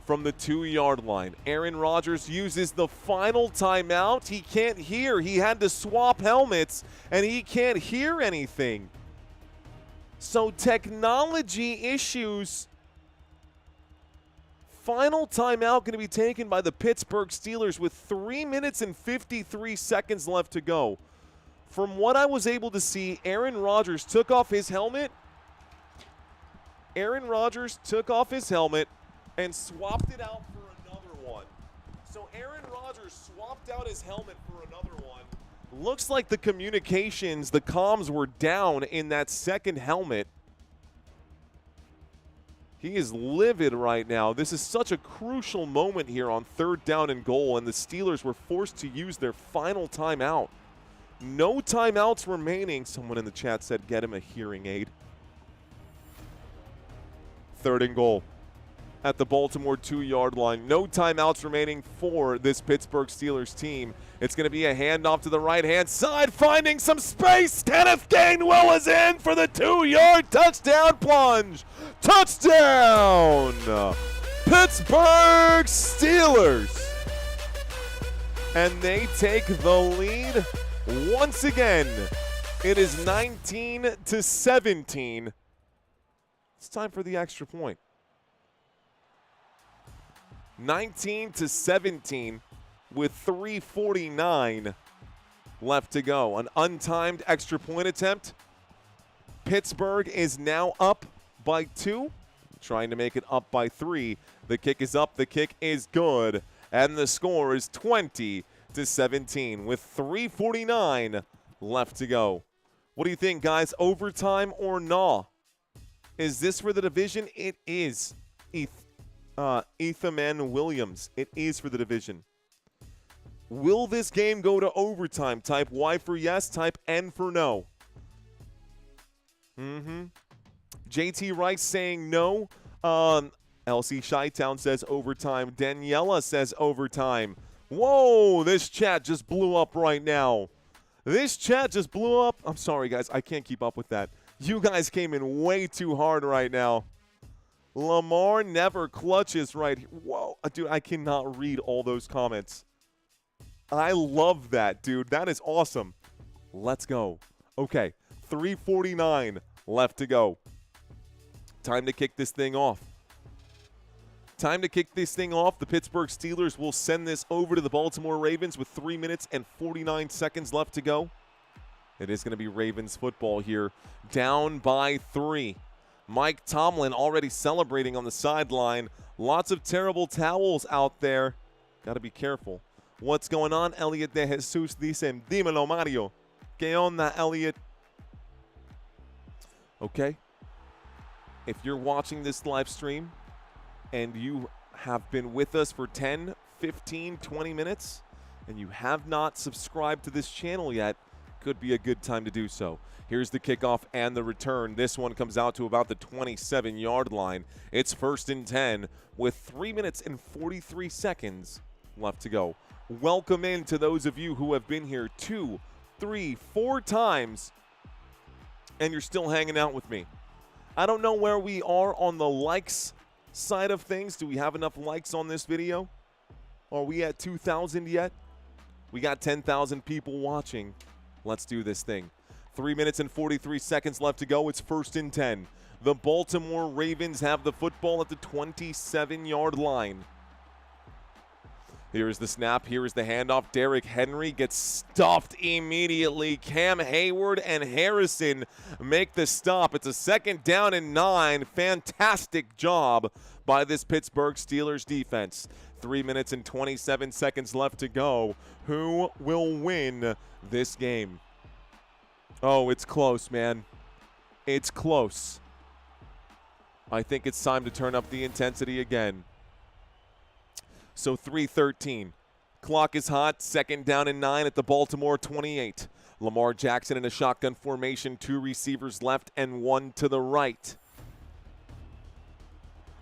from the 2-yard line. Aaron Rodgers uses the final timeout. He can't hear. He had to swap helmets, and he can't hear anything. So technology issues. Final timeout going to be taken by the Pittsburgh Steelers with 3 minutes and 53 seconds left to go. From what I was able to see, Aaron Rodgers took off his helmet. And swapped it out for another one. So Aaron Rodgers swapped out his helmet for another one. Looks like the communications, the comms were down in that 2nd helmet. He is livid right now. This is such a crucial moment here on 3rd down and goal, and the Steelers were forced to use their final timeout. No timeouts remaining. Someone in the chat said get him a hearing aid. 3rd and goal at the Baltimore 2-yard line. No timeouts remaining for this Pittsburgh Steelers team. It's going to be a handoff to the right-hand side, finding some space. Kenneth Gainwell is in for the 2-yard touchdown plunge. Touchdown! Pittsburgh Steelers. And they take the lead once again. It is 19-17. It's time for the extra point. 19-17 with 3:49 left to go. An untimed extra point attempt. Pittsburgh is now up by 2, trying to make it up by 3. The kick is up, the kick is good, and the score is 20-17 with 3:49 left to go. What do you think, guys? Overtime or nah? Is this for the division? It is. Ethan Williams. It is for the division. Will this game go to overtime? Type Y for yes, type N for no. JT Rice saying no. LC Chi-Town says overtime. Daniela says overtime. Whoa, this chat just blew up right now. This chat just blew up. I'm sorry, guys. I can't keep up with that. You guys came in way too hard right now. Lamar never clutches right here. Whoa, dude, I cannot read all those comments. I love that, dude. That is awesome. Let's go. Okay, 3:49 left to go. Time to kick this thing off. Time to kick this thing off. The Pittsburgh Steelers will send this over to the Baltimore Ravens with 3 minutes and 49 seconds left to go. It is going to be Ravens football here. Down by 3. Mike Tomlin already celebrating on the sideline. Lots of terrible towels out there. Got to be careful. What's going on? Elliot de Jesus dice, dímelo, Mario. ¿Qué onda, Elliot? Okay. If you're watching this live stream and you have been with us for 10, 15, 20 minutes and you have not subscribed to this channel yet, could be a good time to do so. Here's the kickoff and the return. This one comes out to about the 27-yard line. It's 1st and 10 with 3 minutes and 43 seconds left to go. Welcome in to those of you who have been here 2, 3, 4 times and you're still hanging out with me. I don't know where we are on the likes side of things. Do we have enough likes on this video? Are we at 2,000 yet? We got 10,000 people watching. Let's do this thing. 3 minutes and 43 seconds left to go. It's 1st and 10. The Baltimore Ravens have the football at the 27-yard line. Here is the snap. Here is the handoff. Derrick Henry gets stuffed immediately. Cam Hayward and Harrison make the stop. It's a 2nd down and 9. Fantastic job by this Pittsburgh Steelers defense. 3 minutes and 27 seconds left to go. Who will win this game? Oh, it's close, man. It's close. I think it's time to turn up the intensity again. So 3:13. Clock is hot. 2nd down and 9 at the Baltimore 28. Lamar Jackson in a shotgun formation. 2 receivers left and 1 to the right.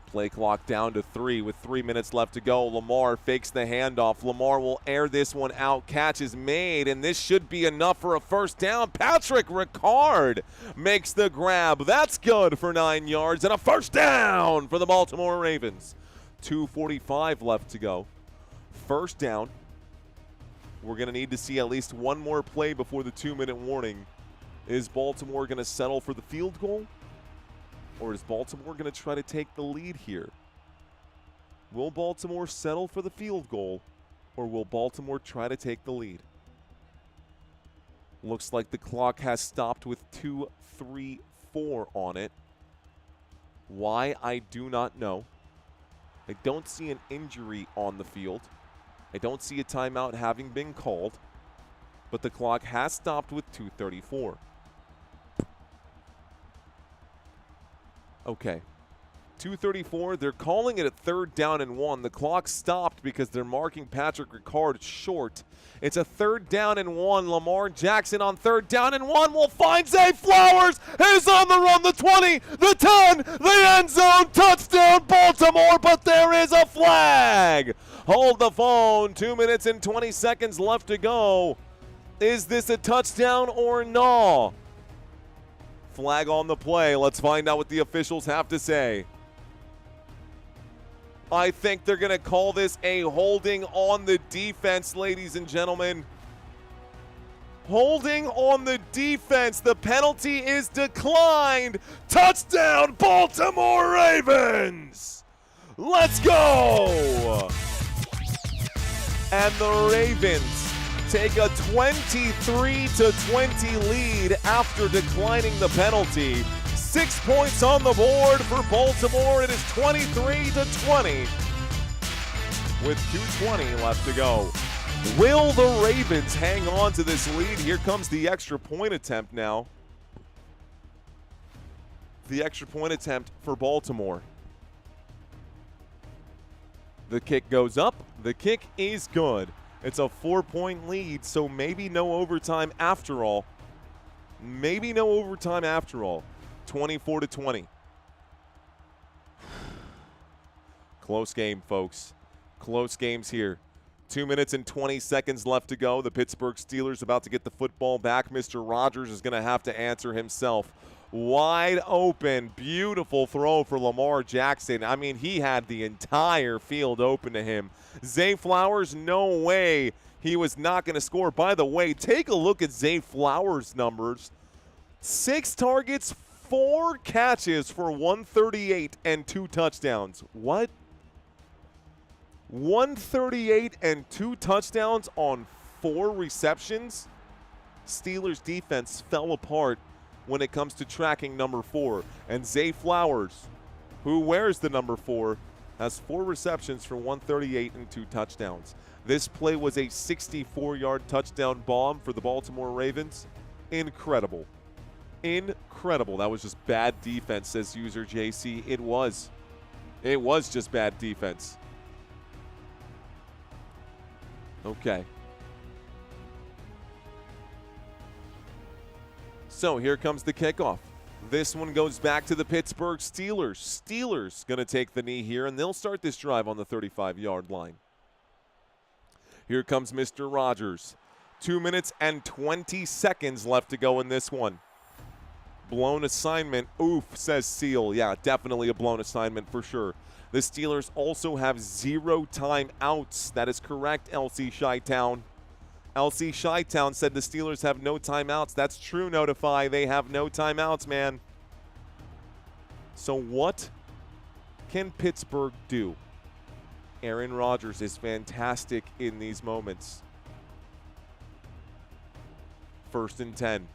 Play clock down to 3 with 3 minutes left to go. Lamar fakes the handoff. Lamar will air this one out. Catch is made, and this should be enough for a 1st down. Patrick Ricard makes the grab. That's good for 9 yards and a 1st down for the Baltimore Ravens. 2:45 left to go. 1st down. We're going to need to see at least one more play before the 2-minute warning. Is Baltimore going to settle for the field goal? Or is Baltimore going to try to take the lead here? Will Baltimore settle for the field goal? Or will Baltimore try to take the lead? Looks like the clock has stopped with 2:34 on it. Why, I do not know. I don't see an injury on the field. I don't see a timeout having been called. But the clock has stopped with 2:34. Okay. 2:34. They're calling it a 3rd down and 1. The clock stopped because they're marking Patrick Ricard short. It's a 3rd down and 1. Lamar Jackson on 3rd down and 1 will find Zay Flowers. He's on the run. The 20, the 10, the end zone. Touchdown Baltimore, but there is a flag. Hold the phone. 2 minutes and 20 seconds left to go. Is this a touchdown or no? Flag on the play. Let's find out what the officials have to say. I think they're going to call this a holding on the defense, ladies and gentlemen. Holding on the defense. The penalty is declined. Touchdown, Baltimore Ravens. Let's go. And the Ravens take a 23-20 lead after declining the penalty. 6 points on the board for Baltimore. It is 23-20 with 2:20 left to go. Will the Ravens hang on to this lead? Here comes the extra point attempt now. The extra point attempt for Baltimore. The kick goes up. The kick is good. It's a 4-point lead, so maybe no overtime after all. Maybe no overtime after all. 24-20. Close game, folks. Close games here. 2 minutes and 20 seconds left to go. The Pittsburgh Steelers about to get the football back. Mr. Rogers is going to have to answer himself. Wide open, beautiful throw for Lamar Jackson. I mean, he had the entire field open to him. Zay Flowers, no way he was not going to score. By the way, take a look at Zay Flowers' numbers. 6 targets, 4 catches for 138 and 2 touchdowns. What? 138 and 2 touchdowns on 4 receptions? Steelers defense fell apart when it comes to tracking number 4. And Zay Flowers, who wears the number 4, has 4 receptions for 138 and 2 touchdowns. This play was a 64-yard touchdown bomb for the Baltimore Ravens. Incredible. Incredible. That was just bad defense, says user JC. It was. It was just bad defense. Okay. So here comes the kickoff. This one goes back to the Pittsburgh Steelers. Steelers going to take the knee here, and they'll start this drive on the 35-yard line. Here comes Mr. Rogers. 2 minutes and 20 seconds left to go in this one. Blown assignment. Oof, says Seal. Yeah, definitely a blown assignment for sure. The Steelers also have 0 timeouts. That is correct, LC Chi-Town. LC Chi-Town said the Steelers have no timeouts. That's true, Notify. They have no timeouts, man. So what can Pittsburgh do? Aaron Rodgers is fantastic in these moments. 1st and 10.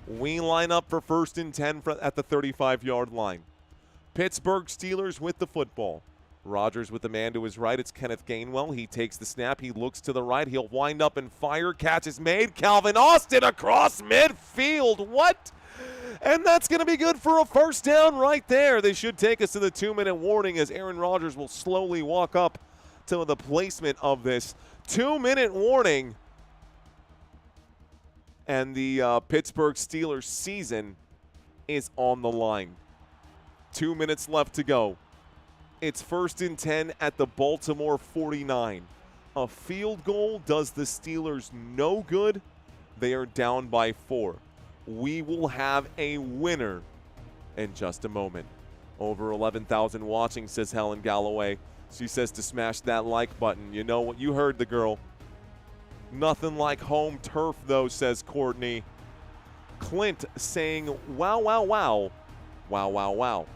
We line up for 1st and 10 at the 35-yard line. Pittsburgh Steelers with the football. Rodgers with the man to his right. It's Kenneth Gainwell. He takes the snap. He looks to the right. He'll wind up and fire. Catch is made. Calvin Austin across midfield. What? And that's going to be good for a 1st down right there. They should take us to the 2-minute warning as Aaron Rodgers will slowly walk up to the placement of this 2-minute warning. And the Pittsburgh Steelers season is on the line. 2 minutes left to go. It's 1st and 10 at the Baltimore 49. A field goal does the Steelers no good. They are down by 4. We will have a winner in just a moment. Over 11,000 watching, says Helen Galloway. She says to smash that like button. You know what? You heard the girl. Nothing like home turf, though, says Courtney. Clint saying, wow, wow, wow. Wow, wow, wow.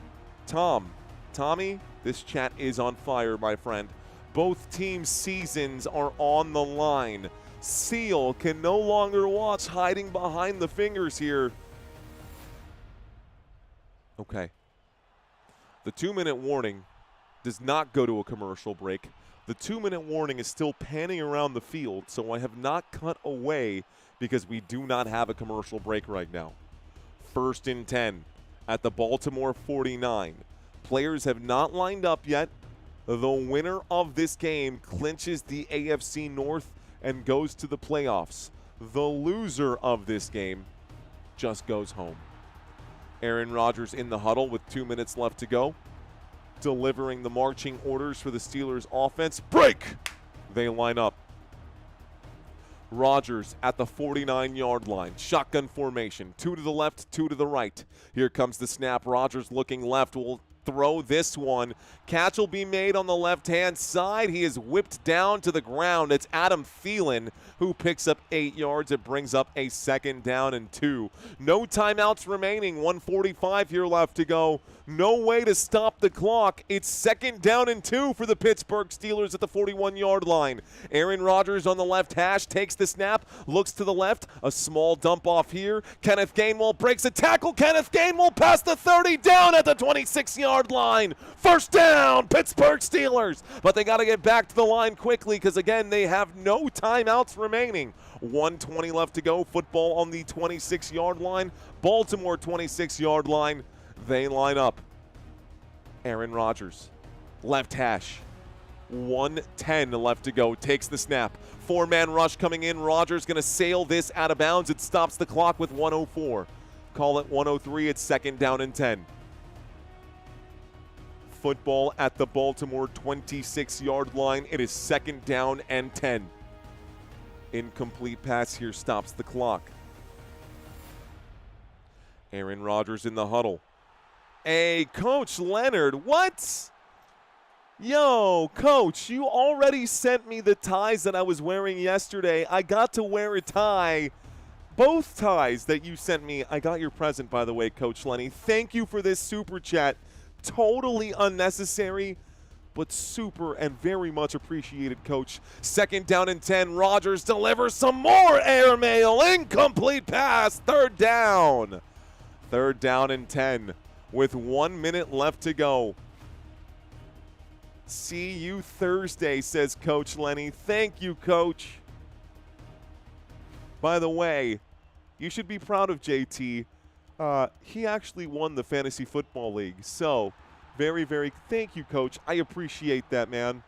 Tommy, this chat is on fire, my friend. Both teams' seasons are on the line. Seal can no longer watch hiding behind the fingers here. Okay. The 2-minute warning does not go to a commercial break. The 2-minute warning is still panning around the field, so I have not cut away because we do not have a commercial break right now. 1st and 10 at the Baltimore 49. Players have not lined up yet. The winner of this game clinches the AFC North and goes to the playoffs. The loser of this game just goes home. Aaron Rodgers in the huddle with 2 minutes left to go, delivering the marching orders for the Steelers offense. Break! They line up. Rodgers at the 49-yard line. Shotgun formation. 2 to the left, 2 to the right. Here comes the snap. Rodgers looking left. Will throw this one. Catch will be made on the left-hand side. He is whipped down to the ground. It's Adam Thielen who picks up 8 yards. It brings up a 2nd down and 2. No timeouts remaining. 1:45 here left to go. No way to stop the clock. It's 2nd down and 2 for the Pittsburgh Steelers at the 41-yard line. Aaron Rodgers on the left hash takes the snap, looks to the left. A small dump off here. Kenneth Gainwell breaks a tackle. Kenneth Gainwell past the 30, down at the 26-yard line. 1st down, Pittsburgh Steelers. But they got to get back to the line quickly because, again, they have no timeouts remaining. 1:20 left to go. Football on the 26-yard line. Baltimore 26-yard line. They line up. Aaron Rodgers, left hash. 1:10 left to go. Takes the snap. 4-man rush coming in. Rodgers going to sail this out of bounds. It stops the clock with 1:04. Call it 1:03. It's 2nd down and 10. Football at the Baltimore 26-yard line. It is 2nd down and 10. Incomplete pass here stops the clock. Aaron Rodgers in the huddle. Hey, Coach Leonard, what? Yo, Coach, you already sent me the ties that I was wearing yesterday. I got to wear a tie. Both ties that you sent me. I got your present, by the way, Coach Lenny. Thank you for this super chat. Totally unnecessary, but super and very much appreciated, Coach. 2nd down and 10. Rodgers delivers some more airmail. Incomplete pass. 3rd down. 3rd down and 10 with 1 minute left to go. See you Thursday, says Coach Lenny. Thank you, Coach. By the way, you should be proud of JT. He actually won the Fantasy Football League. So, very, very thank you, Coach. I appreciate that, man.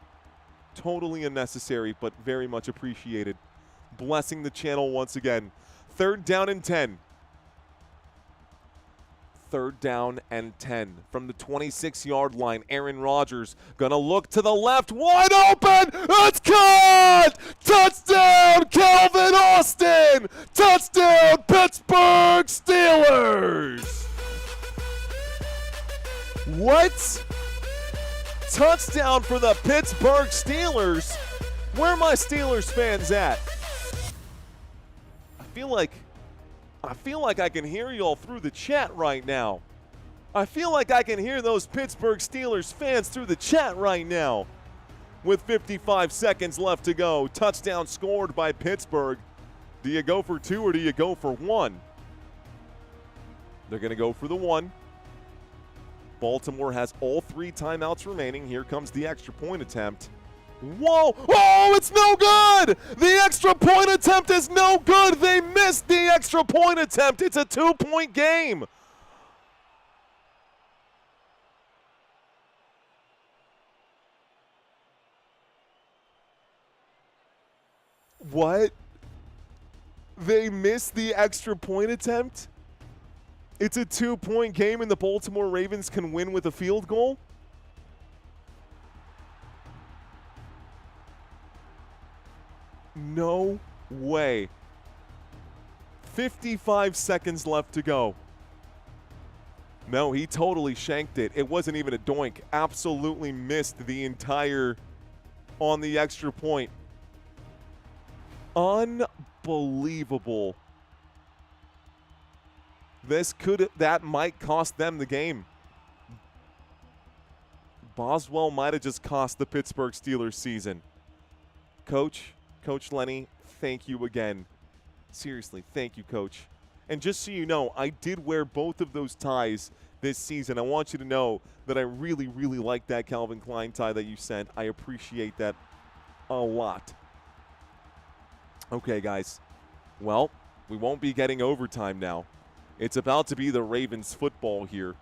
Totally unnecessary, but very much appreciated. Blessing the channel once again. 3rd down and 10. 3rd down and 10 from the 26-yard line. Aaron Rodgers gonna look to the left, wide open. It's caught! Touchdown, Calvin Austin! Touchdown, Pittsburgh Steelers! What? Touchdown for the Pittsburgh Steelers? Where are my Steelers fans at? I feel like I can hear y'all through the chat right now. I feel like I can hear those Pittsburgh Steelers fans through the chat right now. With 55 seconds left to go, touchdown scored by Pittsburgh. Do you go for 2 or do you go for 1? They're going to go for the 1. Baltimore has all 3 timeouts remaining. Here comes the extra point attempt. Whoa! Oh, it's no good! The extra point attempt is no good! They missed the extra point attempt! It's a 2-point game! What? They missed the extra point attempt? It's a 2-point game and the Baltimore Ravens can win with a field goal? No way. 55 seconds left to go. No, he totally shanked it. It wasn't even a doink. Absolutely missed the entire on the extra point. Unbelievable. That might cost them the game. Boswell might have just cost the Pittsburgh Steelers season. Coach Lenny, thank you again. Seriously, thank you, Coach. And just so you know, I did wear both of those ties this season. I want you to know that I really, really like that Calvin Klein tie that you sent. I appreciate that a lot. Okay, guys. Well, we won't be getting overtime now. It's about to be the Ravens football here.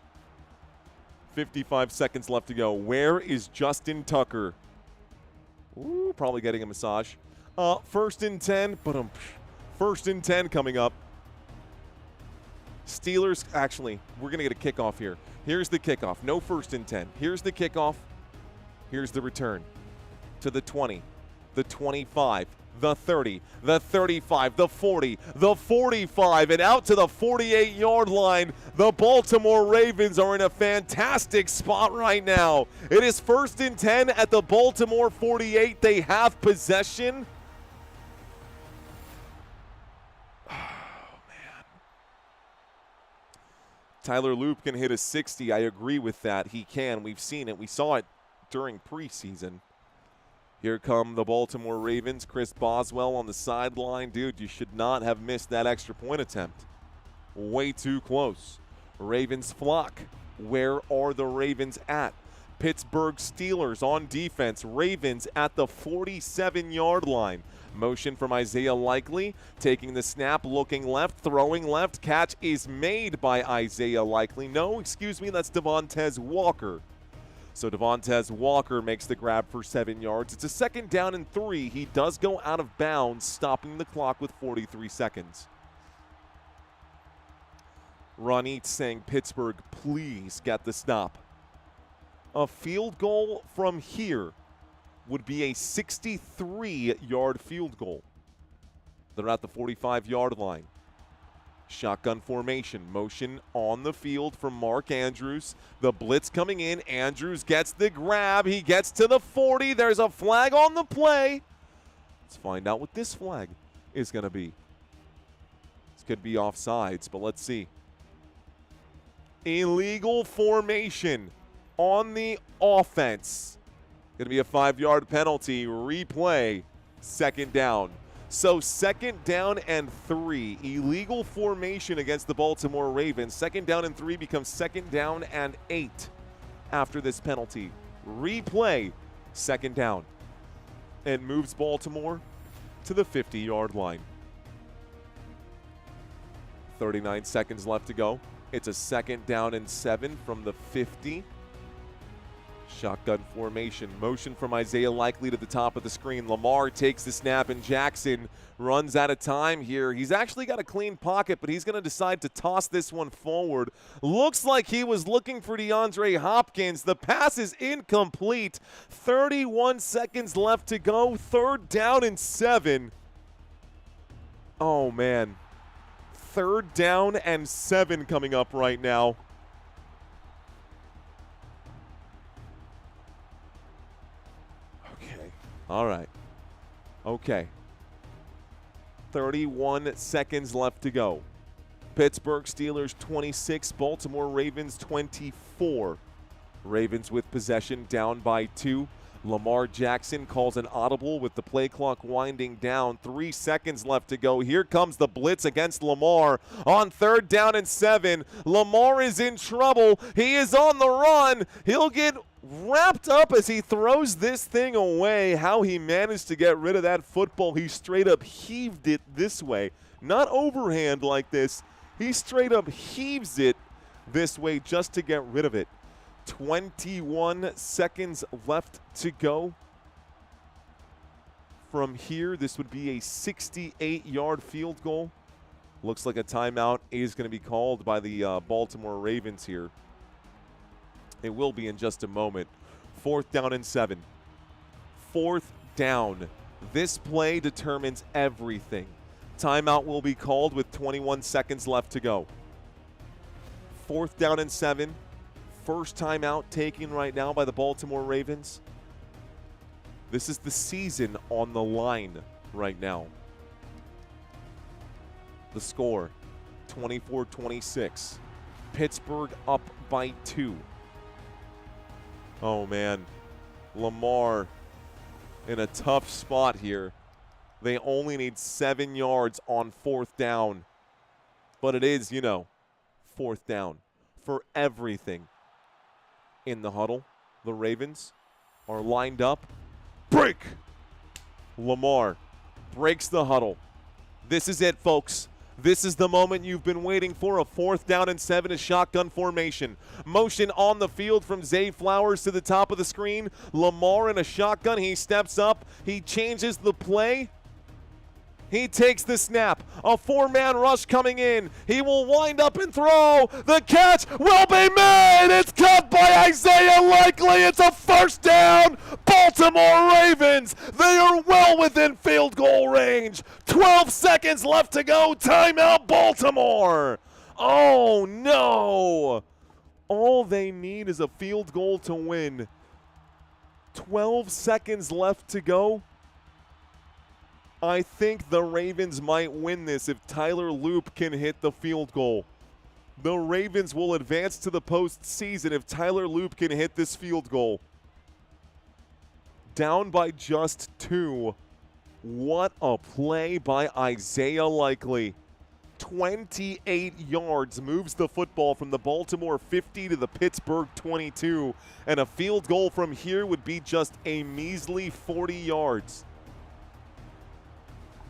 55 seconds left to go. Where is Justin Tucker? Ooh, probably getting a massage. 1st and 10. But 1st and 10 coming up. Steelers, actually, we're going to get a kickoff here. Here's the kickoff. No 1st and 10. Here's the kickoff. Here's the return to the 20. the 25, the 30, the 35, the 40, the 45, and out to the 48-yard line. The Baltimore Ravens are in a fantastic spot right now. It is 1st and 10 at the Baltimore 48. They have possession. Oh, man. Tyler Loop can hit a 60. I agree with that. He can. We've seen it. We saw it during preseason. Here come the Baltimore Ravens. Chris Boswell on the sideline. Dude, you should not have missed that extra point attempt. Way too close. Ravens flock. Where are the Ravens at? Pittsburgh Steelers on defense. Ravens at the 47-yard line. Motion from Isaiah Likely. Taking the snap, looking left, throwing left. Catch is made by Isaiah Likely. No, excuse me, that's Devontae Walker. So Devontae Walker makes the grab for 7 yards. It's a 2nd down and 3. He does go out of bounds, stopping the clock with 43 seconds. Ron Eats saying, Pittsburgh, please get the stop. A field goal from here would be a 63-yard field goal. They're at the 45-yard line. Shotgun formation, motion on the field from Mark Andrews. The blitz coming in. Andrews gets the grab. He gets to the 40. There's a flag on the play. Let's find out what this flag is going to be. This could be offsides, but let's see. Illegal formation on the offense. Going to be a 5-yard penalty. Replay, 2nd down. So 2nd down and 3. Illegal formation against the Baltimore Ravens. 2nd down and 3 becomes 2nd down and 8 after this penalty. Replay, 2nd down. And moves Baltimore to the 50-yard line. 39 seconds left to go. It's a 2nd down and 7 from the 50. Shotgun formation. Motion from Isaiah Likely to the top of the screen. Lamar takes the snap, and Jackson runs out of time here. He's actually got a clean pocket, but he's going to decide to toss this one forward. Looks like he was looking for DeAndre Hopkins. The pass is incomplete. 31 seconds left to go. 3rd down and 7. Oh, man. 3rd down and 7 coming up right now. All right. Okay. 31 seconds left to go. Pittsburgh Steelers 26, Baltimore Ravens 24. Ravens with possession, down by 2. Lamar Jackson calls an audible with the play clock winding down. 3 seconds left to go. Here comes the blitz against Lamar on 3rd down and 7. Lamar is in trouble. He is on the run. He'll get wrapped up as he throws this thing away. How he managed to get rid of that football. He straight up heaved it this way. Not overhand like this. He straight up heaves it this way just to get rid of it. 21 seconds left to go. From here, this would be a 68-yard field goal. Looks like a timeout is going to be called by the Baltimore Ravens here. It will be in just a moment. 4th down and 7. 4th down. This play determines everything. Timeout will be called with 21 seconds left to go. 4th down and 7. First timeout taken right now by the Baltimore Ravens. This is the season on the line right now. The score, 24-26. Pittsburgh up by 2. Oh, man. Lamar in a tough spot here. They only need 7 yards on 4th down. But it is, 4th down for everything. In the huddle, the Ravens are lined up. Break! Lamar breaks the huddle. This is it, folks. This is the moment you've been waiting for. A 4th down and 7, a shotgun formation. Motion on the field from Zay Flowers to the top of the screen. Lamar in a shotgun. He steps up. He changes the play. He takes the snap. A four-man rush coming in. He will wind up and throw. The catch will be made. It's caught by Isaiah Likely. It's a first down. Baltimore Ravens. They are well within field goal range. 12 seconds left to go. Timeout, Baltimore. Oh, no. All they need is a field goal to win. 12 seconds left to go. I think the Ravens might win this if Tyler Loop can hit the field goal. The Ravens will advance to the postseason if Tyler Loop can hit this field goal. Down by just 2. What a play by Isaiah Likely. 28 yards moves the football from the Baltimore 50 to the Pittsburgh 22. And a field goal from here would be just a measly 40 yards.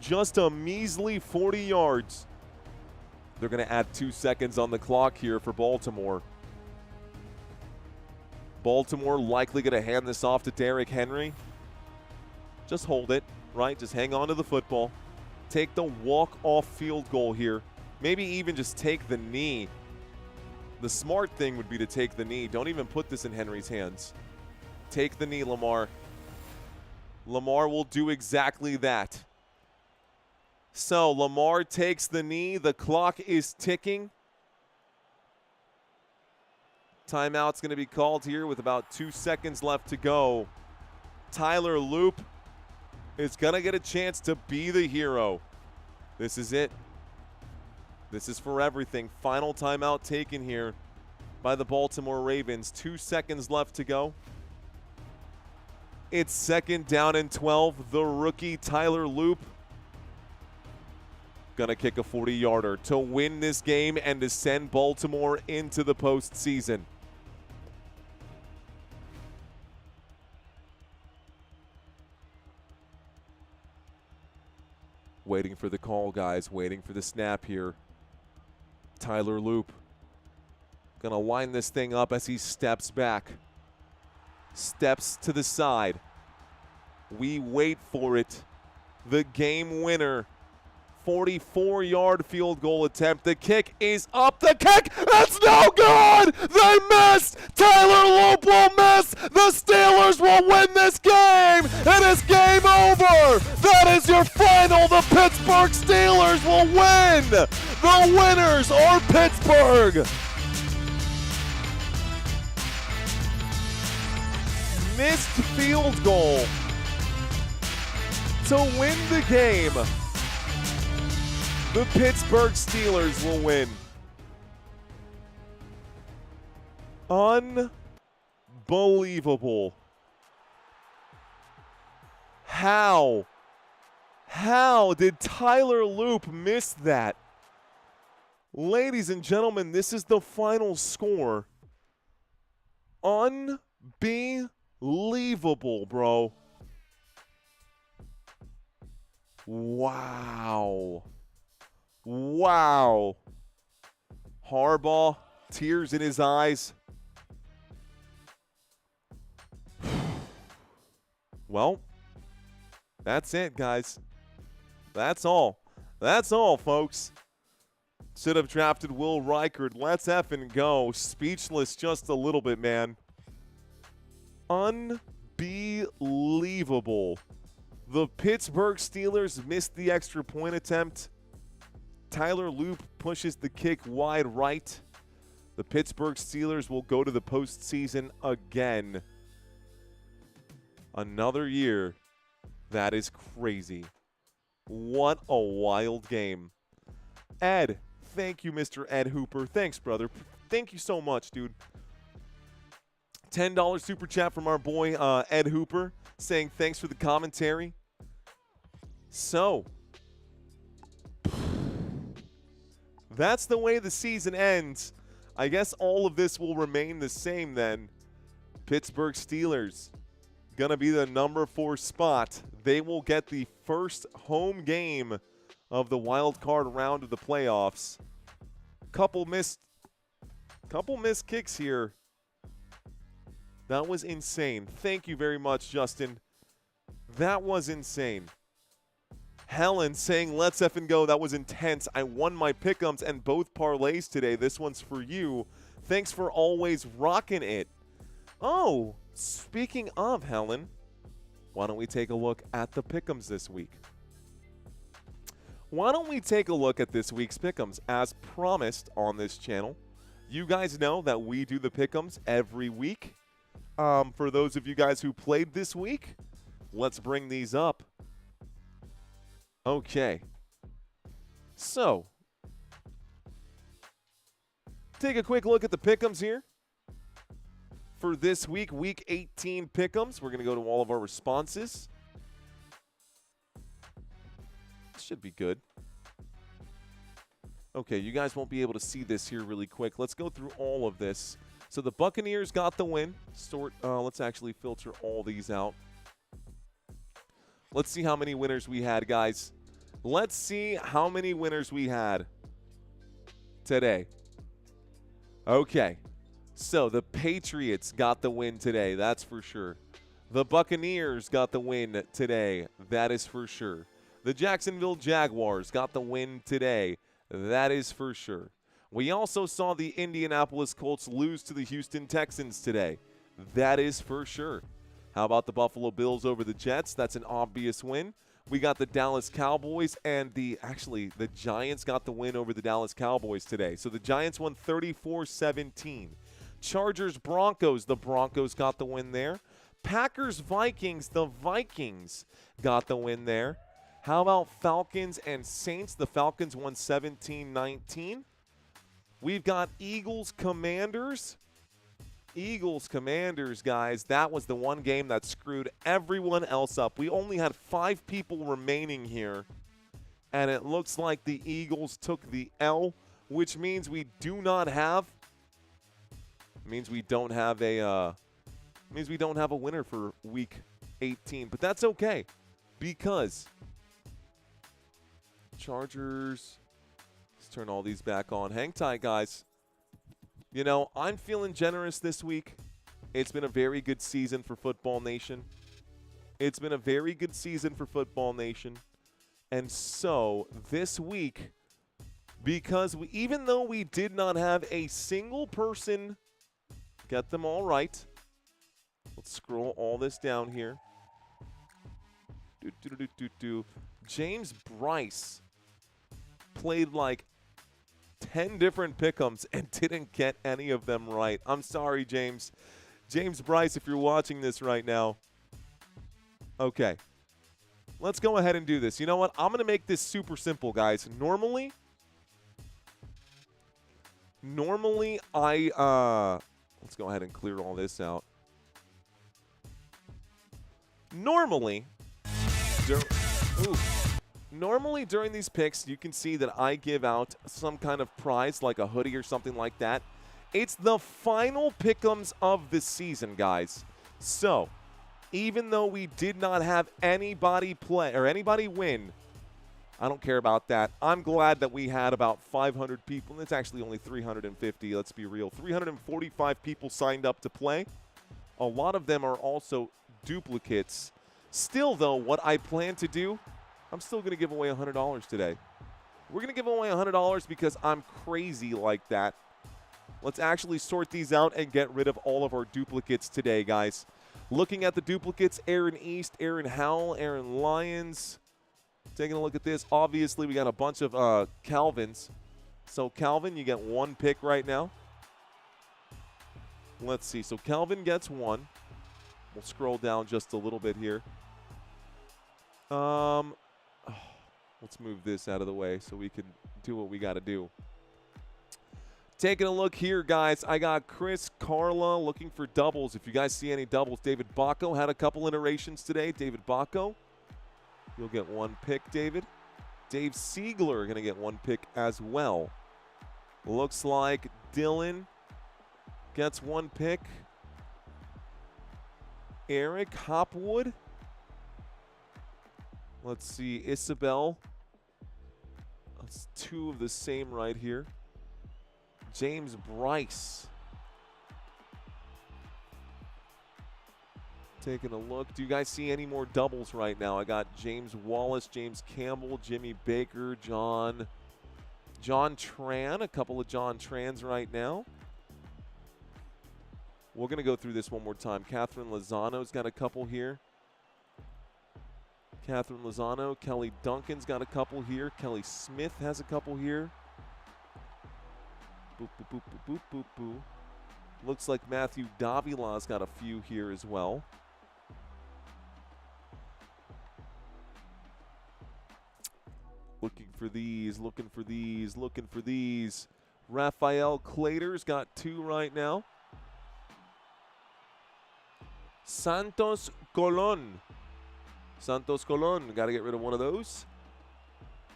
Just a measly 40 yards. They're going to add 2 seconds on the clock here for Baltimore. Baltimore likely going to hand this off to Derrick Henry. Just hold it, right? Just hang on to the football. Take the walk-off field goal here. Maybe even just take the knee. The smart thing would be to take the knee. Don't even put this in Henry's hands. Take the knee, Lamar. Lamar will do exactly that. So Lamar takes the knee. The clock is ticking. Timeout's going to be called here with about 2 seconds left to go. Tyler Loop is going to get a chance to be the hero. This is it. This is for everything. Final timeout taken here by the Baltimore Ravens. 2 seconds left to go. It's second down and 12. The rookie Tyler Loop gonna kick a 40-yarder to win this game and to send Baltimore into the postseason. Waiting for the call, guys. Waiting for the snap here. Tyler Loop gonna line this thing up as he steps back. Steps to the side. We wait for it. The game winner. 44-yard field goal attempt. The kick is up. The kick, that's no good! They missed! Tyler Loop will miss! The Steelers will win this game! It is game over! That is your final! The Pittsburgh Steelers will win! The winners are Pittsburgh! Missed field goal to win the game. The Pittsburgh Steelers will win. Unbelievable. How did Tyler Loop miss that? Ladies and gentlemen, this is the final score. Unbelievable, bro. Wow. Wow. Harbaugh, tears in his eyes. Well, that's it, guys. That's all. That's all, folks. Should have drafted Will Reichard. Let's effing go. Speechless just a little bit, man. Unbelievable. The Pittsburgh Steelers missed the extra point attempt. Tyler Loop pushes the kick wide right. The Pittsburgh Steelers will go to the postseason again. Another year. That is crazy. What a wild game. Ed, thank you, Mr. Ed Hooper. Thanks, brother. Thank you so much, dude. $10 super chat from our boy Ed Hooper saying thanks for the commentary. So, that's the way the season ends. I guess all of this will remain the same then. Pittsburgh Steelers going to be the number 4 spot. They will get the first home game of the wild card round of the playoffs. Couple missed kicks here. That was insane. Thank you very much, Justin. That was insane. Helen saying, let's effing go. That was intense. I won my pick'ems and both parlays today. This one's for you. Thanks for always rocking it. Oh, speaking of Helen, why don't we take a look at the pick'ems this week? Why don't we take a look at this week's pick'ems? As promised on this channel, you guys know that we do the pick'ems every week. For those of you guys who played this week, let's bring these up. Okay. So, take a quick look at the pick'ems here. For this week, week 18 pick'ems, we're going to go to all of our responses. Should be good. Okay, you guys won't be able to see this here really quick. Let's go through all of this. So the Buccaneers got the win. Let's actually filter all these out. Let's see how many winners we had, guys. Let's see how many winners we had today. Okay. So the Patriots got the win today. That's for sure. The Buccaneers got the win today. That is for sure. The Jacksonville Jaguars got the win today. That is for sure. We also saw the Indianapolis Colts lose to the Houston Texans today. That is for sure. How about the Buffalo Bills over the Jets? That's an obvious win. We got the Dallas Cowboys and the Giants got the win over the Dallas Cowboys today. So the Giants won 34-17. Chargers Broncos, the Broncos got the win there. Packers Vikings, the Vikings got the win there. How about Falcons and Saints? The Falcons won 17-19. We've got Eagles Commanders. Eagles Commanders, guys, that was the one game that screwed everyone else up. We only had 5 people remaining here, and it looks like the Eagles took the L, which means we do not have we don't have a winner for week 18, but that's okay because Chargers. Let's turn all these back on. Hang tight, guys. You know, I'm feeling generous this week. It's been a very good season for Football Nation. It's been a very good season for Football Nation. And so, this week, because even though we did not have a single person get them all right, let's scroll all this down here. James Bryce played like 10 different pick'ems and didn't get any of them right. I'm sorry, James. James Bryce, if you're watching this right now. Okay. Let's go ahead and do this. You know what? I'm going to make this super simple, guys. Normally, let's go ahead and clear all this out. Normally during these picks, you can see that I give out some kind of prize, like a hoodie or something like that. It's the final pick'ems of the season, guys. So, even though we did not have anybody play or anybody win, I don't care about that. I'm glad that we had about 500 people. It's actually only 350, let's be real. 345 people signed up to play. A lot of them are also duplicates. Still, though, what I plan to do, I'm still going to give away $100 today. We're going to give away $100 because I'm crazy like that. Let's actually sort these out and get rid of all of our duplicates today, guys. Looking at the duplicates, Aaron East, Aaron Howell, Aaron Lyons. Taking a look at this, obviously we got a bunch of Calvins. So Calvin, you get 1 pick right now. Let's see, so Calvin gets 1. We'll scroll down just a little bit here. Let's move this out of the way so we can do what we got to do. Taking a look here, guys. I got Chris, Carla looking for doubles. If you guys see any doubles, David Bacco had a couple iterations today. David Bacco, you'll get 1 pick, David. Dave Siegler going to get 1 pick as well. Looks like Dylan gets 1 pick. Eric Hopwood. Let's see, Isabel. That's 2 of the same right here. James Bryce. Taking a look. Do you guys see any more doubles right now? I got James Wallace, James Campbell, Jimmy Baker, John Tran. A couple of John Trans right now. We're going to go through this one more time. Catherine Lozano's got a couple here. Catherine Lozano. Kelly Duncan's got a couple here. Kelly Smith has a couple here. Boop, boop, boop, boop, boop, boop, boop. Looks like Matthew Davila's got a few here as well. Looking for these, looking for these, looking for these. Rafael Clater's got 2 right now. Santos Colon. Santos Colon, got to get rid of one of those.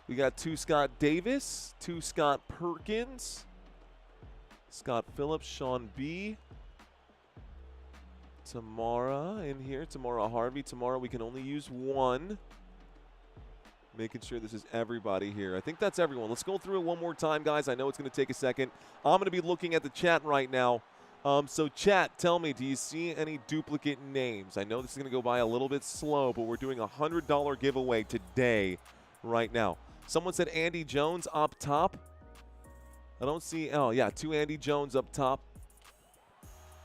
We got 2 Scott Davis, 2 Scott Perkins, Scott Phillips, Sean B. Tamara in here, Tamara Harvey. Tomorrow we can only use 1. Making sure this is everybody here. I think that's everyone. Let's go through it one more time, guys. I know it's going to take a second. I'm going to be looking at the chat right now. So chat, tell me, do you see any duplicate names? I know this is going to go by a little bit slow, but we're doing a $100 giveaway today, right now. Someone said Andy Jones up top. I don't see, oh yeah, 2 Andy Jones up top.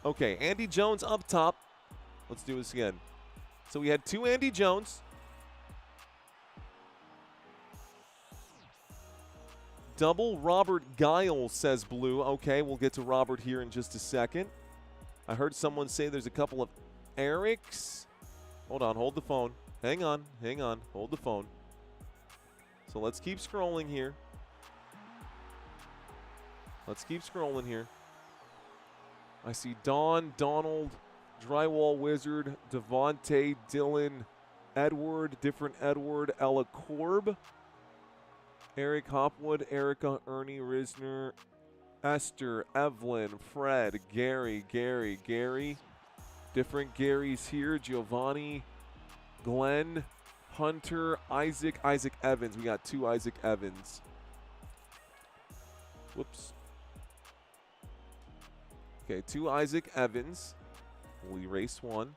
Okay, Andy Jones up top. Let's do this again. So we had 2 Andy Jones. Double Robert Giles, says Blue. Okay, we'll get to Robert here in just a second. I heard someone say there's a couple of Erics. Hold on, hold the phone. Hang on, hold the phone. So let's keep scrolling here. Let's keep scrolling here. I see Don, Donald, Drywall Wizard, Devontae, Dylan, Edward, different Edward, Ella Korb. Eric Hopwood, Erica, Ernie Risner, Esther, Evelyn, Fred, Gary. Different Garys here. Giovanni, Glenn, Hunter, Isaac Evans. We got 2 Isaac Evans. Whoops. Okay, 2 Isaac Evans. We'll erase 1.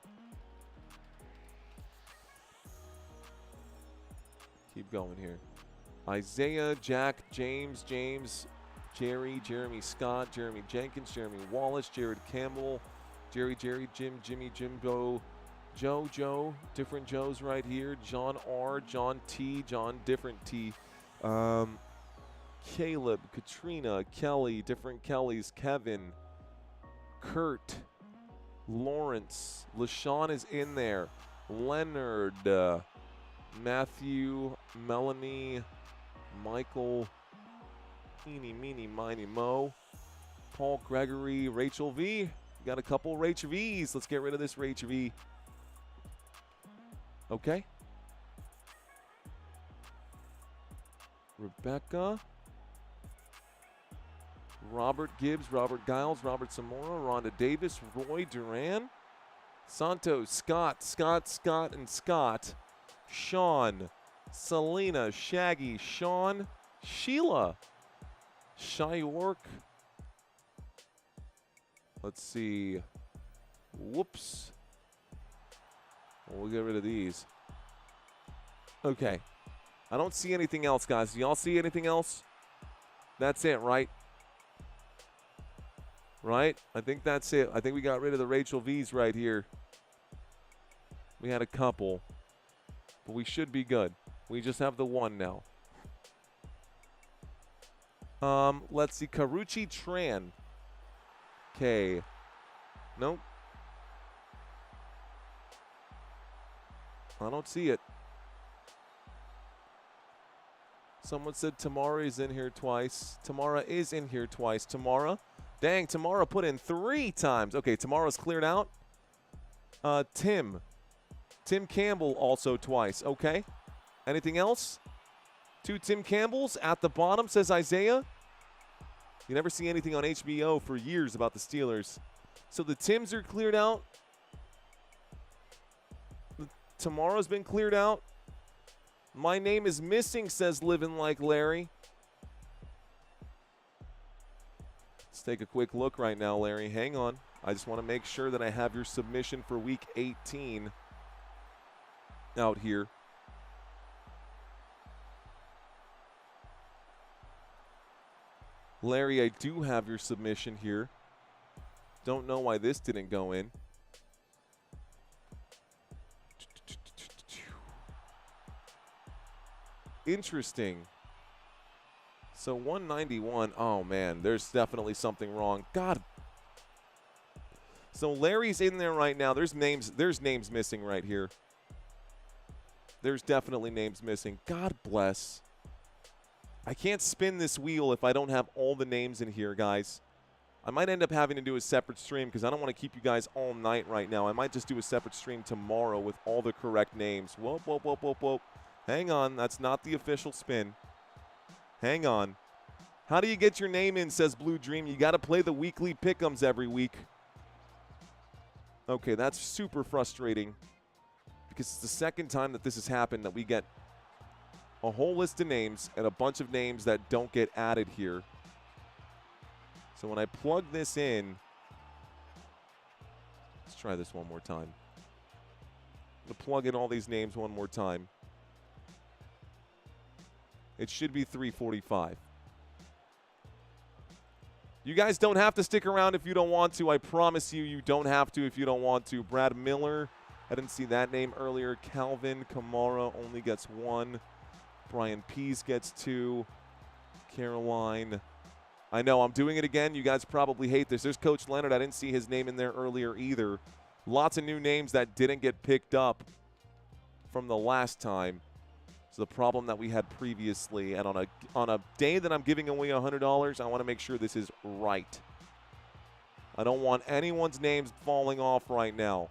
Keep going here. Isaiah, Jack, James, Jerry, Jeremy Scott, Jeremy Jenkins, Jeremy Wallace, Jared Campbell, Jerry, Jim, Jimmy, Jimbo, Joe, different Joes right here, John R, John T, John, different T, Caleb, Katrina, Kelly, different Kellys, Kevin, Kurt, Lawrence, LaShawn is in there, Leonard, Matthew, Melanie, Michael, Eeny, Meeny, Miny, Mo, Paul Gregory, Rachel V. We got a couple Rach V's. Let's get rid of this Rach V. Okay. Rebecca. Robert Gibbs, Robert Giles, Robert Zamora, Rhonda Davis, Roy Duran, Santos, Scott, and Scott. Sean, Selena, Shaggy, Sean, Sheila, Shyyork. Let's see. Whoops. We'll get rid of these. Okay. I don't see anything else, guys. Do y'all see anything else? That's it, right? Right? I think that's it. I think we got rid of the Rachel V's right here. We had a couple. But we should be good. We just have the 1 now. Let's see. Karuchi Tran. Okay. Nope. I don't see it. Someone said Tamara is in here twice. Tamara is in here twice. Tamara. Dang, Tamara put in 3 times. Okay, Tamara's cleared out. Tim Campbell also twice. Okay. Anything else? 2 Tim Campbells at the bottom, says Isaiah. You never see anything on HBO for years about the Steelers. So the Tims are cleared out. Tomorrow's been cleared out. My name is missing, says Living Like Larry. Let's take a quick look right now, Larry. Hang on. I just want to make sure that I have your submission for week 18 out here. Larry, I do have your submission here. Don't know why this didn't go in. Interesting. So 191. Oh, man, there's definitely something wrong. God. So Larry's in there right now. There's names missing right here. There's definitely names missing. God bless. I can't spin this wheel if I don't have all the names in here, guys. I might end up having to do a separate stream because I don't want to keep you guys all night right now. I might just do a separate stream tomorrow with all the correct names. Whoop, whoop, whoop, whoop, whoop. Hang on. That's not the official spin. Hang on. How do you get your name in, says Blue Dream? You got to play the weekly pick'ems every week. Okay, that's super frustrating because it's the second time that this has happened that we get a whole list of names and a bunch of names that don't get added here. So when I plug this in, let's try this one more time. I'm going to plug in all these names one more time. It should be 345. You guys don't have to stick around if you don't want to. I promise you, you don't have to if you don't want to. Brad Miller, I didn't see that name earlier. Calvin Kamara only gets 1. Brian Pease gets 2. Caroline. I know, I'm doing it again. You guys probably hate this. There's Coach Leonard. I didn't see his name in there earlier either. Lots of new names that didn't get picked up from the last time. It's the problem that we had previously. And on a day that I'm giving away $100, I want to make sure this is right. I don't want anyone's names falling off right now.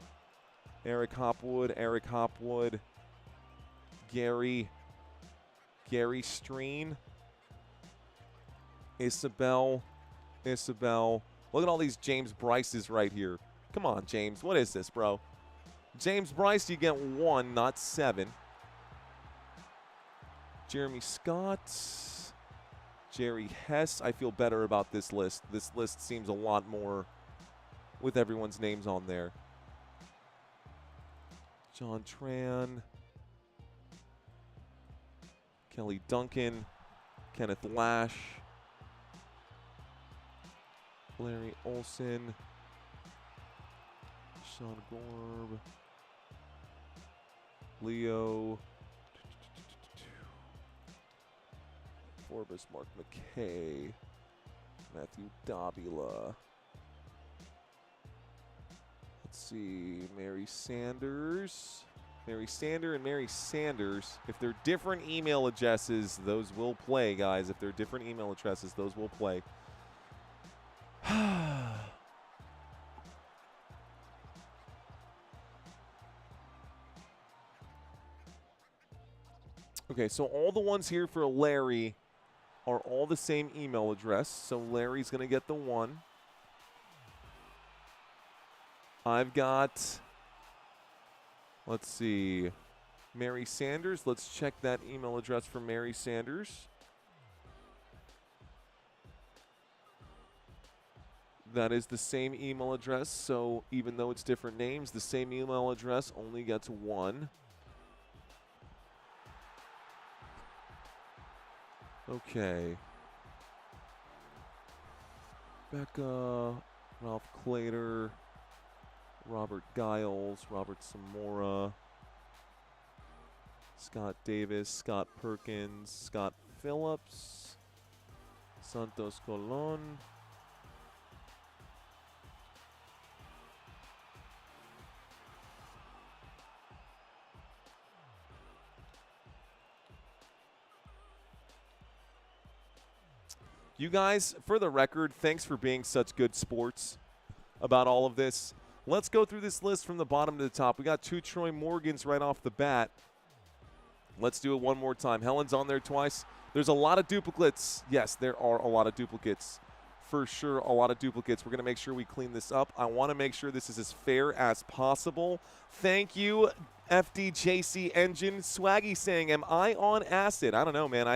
Eric Hopwood, Gary Streen, Isabel. Look at all these James Bryces right here. Come on, James. What is this, bro? James Bryce, you get 1, not 7. Jeremy Scott. Jerry Hess. I feel better about this list. This list seems a lot more with everyone's names on there. John Tran. Kelly Duncan. Kenneth Lash. Larry Olson. Sean Gorb. Leo. Forbes, Mark McKay, Matthew Davila. Let's see, Mary Sanders. Mary Sander and Mary Sanders. If they're different email addresses, those will play, guys. If they're different email addresses, those will play. Okay, so all the ones here for Larry are all the same email address. So Larry's going to get the 1. I've got, let's see, Mary Sanders. Let's check that email address for Mary Sanders. That is the same email address. So even though it's different names, the same email address only gets 1. Okay. Becca, Ralph Clader, Robert Giles, Robert Samora, Scott Davis, Scott Perkins, Scott Phillips, Santos Colon. You guys, for the record, thanks for being such good sports about all of this. Let's go through this list from the bottom to the top. We got 2 Troy Morgans right off the bat. Let's do it one more time. Helen's on there twice. There's a lot of duplicates. Yes, there are a lot of duplicates. For sure, a lot of duplicates. We're going to make sure we clean this up. I want to make sure this is as fair as possible. Thank you, FDJC Engine. Swaggy saying, am I on acid? I don't know, man.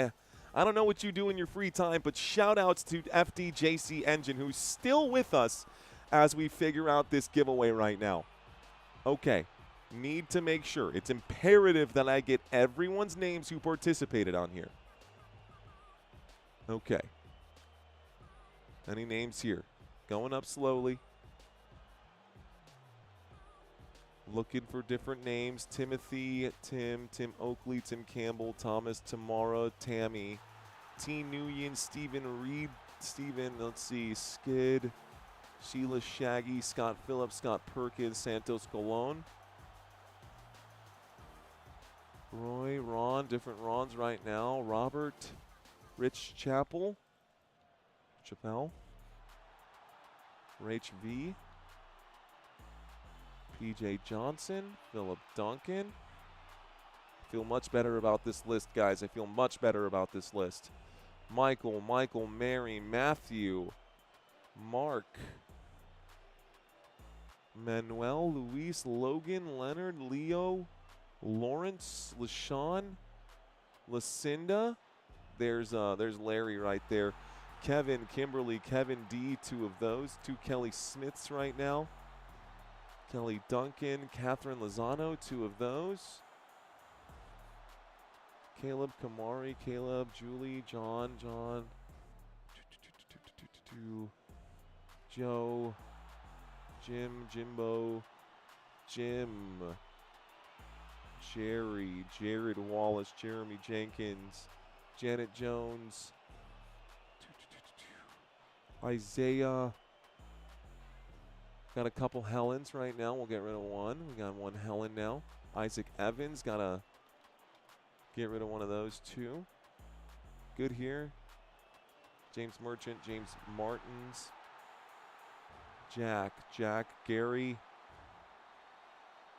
I don't know what you do in your free time, but shout outs to FDJC Engine, who's still with us as we figure out this giveaway right now. Okay, need to make sure. It's imperative that I get everyone's names who participated on here. Okay. Any names here? Going up slowly. Looking for different names. Timothy, Tim Oakley, Tim Campbell, Thomas, Tamara, Tammy, T. Nguyen, Stephen Reed, let's see, Skid, Sheila Shaggy, Scott Phillips, Scott Perkins, Santos Colon. Roy, Ron, different Rons right now. Robert, Rich Chappell, Rach V, PJ Johnson, Philip Duncan. Feel much better about this list, guys. I feel much better about this list. Michael, Mary, Matthew, Mark, Manuel, Luis, Logan, Leonard, Leo, Lawrence, LaShawn, Lucinda. There's Larry right there. Kevin, Kimberly, Kevin D, 2 of those. 2 Kelly Smiths right now. Kelly Duncan, Catherine Lozano, 2 of those. Caleb Kamari, Caleb, Julie, John, Joe, Jim, Jimbo, Jim, Jerry, Jared Wallace, Jeremy Jenkins, Janet Jones, Isaiah. Got a couple Helens right now. We'll get rid of one. We got one Helen now. Isaac Evans, got to get rid of one of those too. Good here. James Merchant, James Martins, Jack, Gary,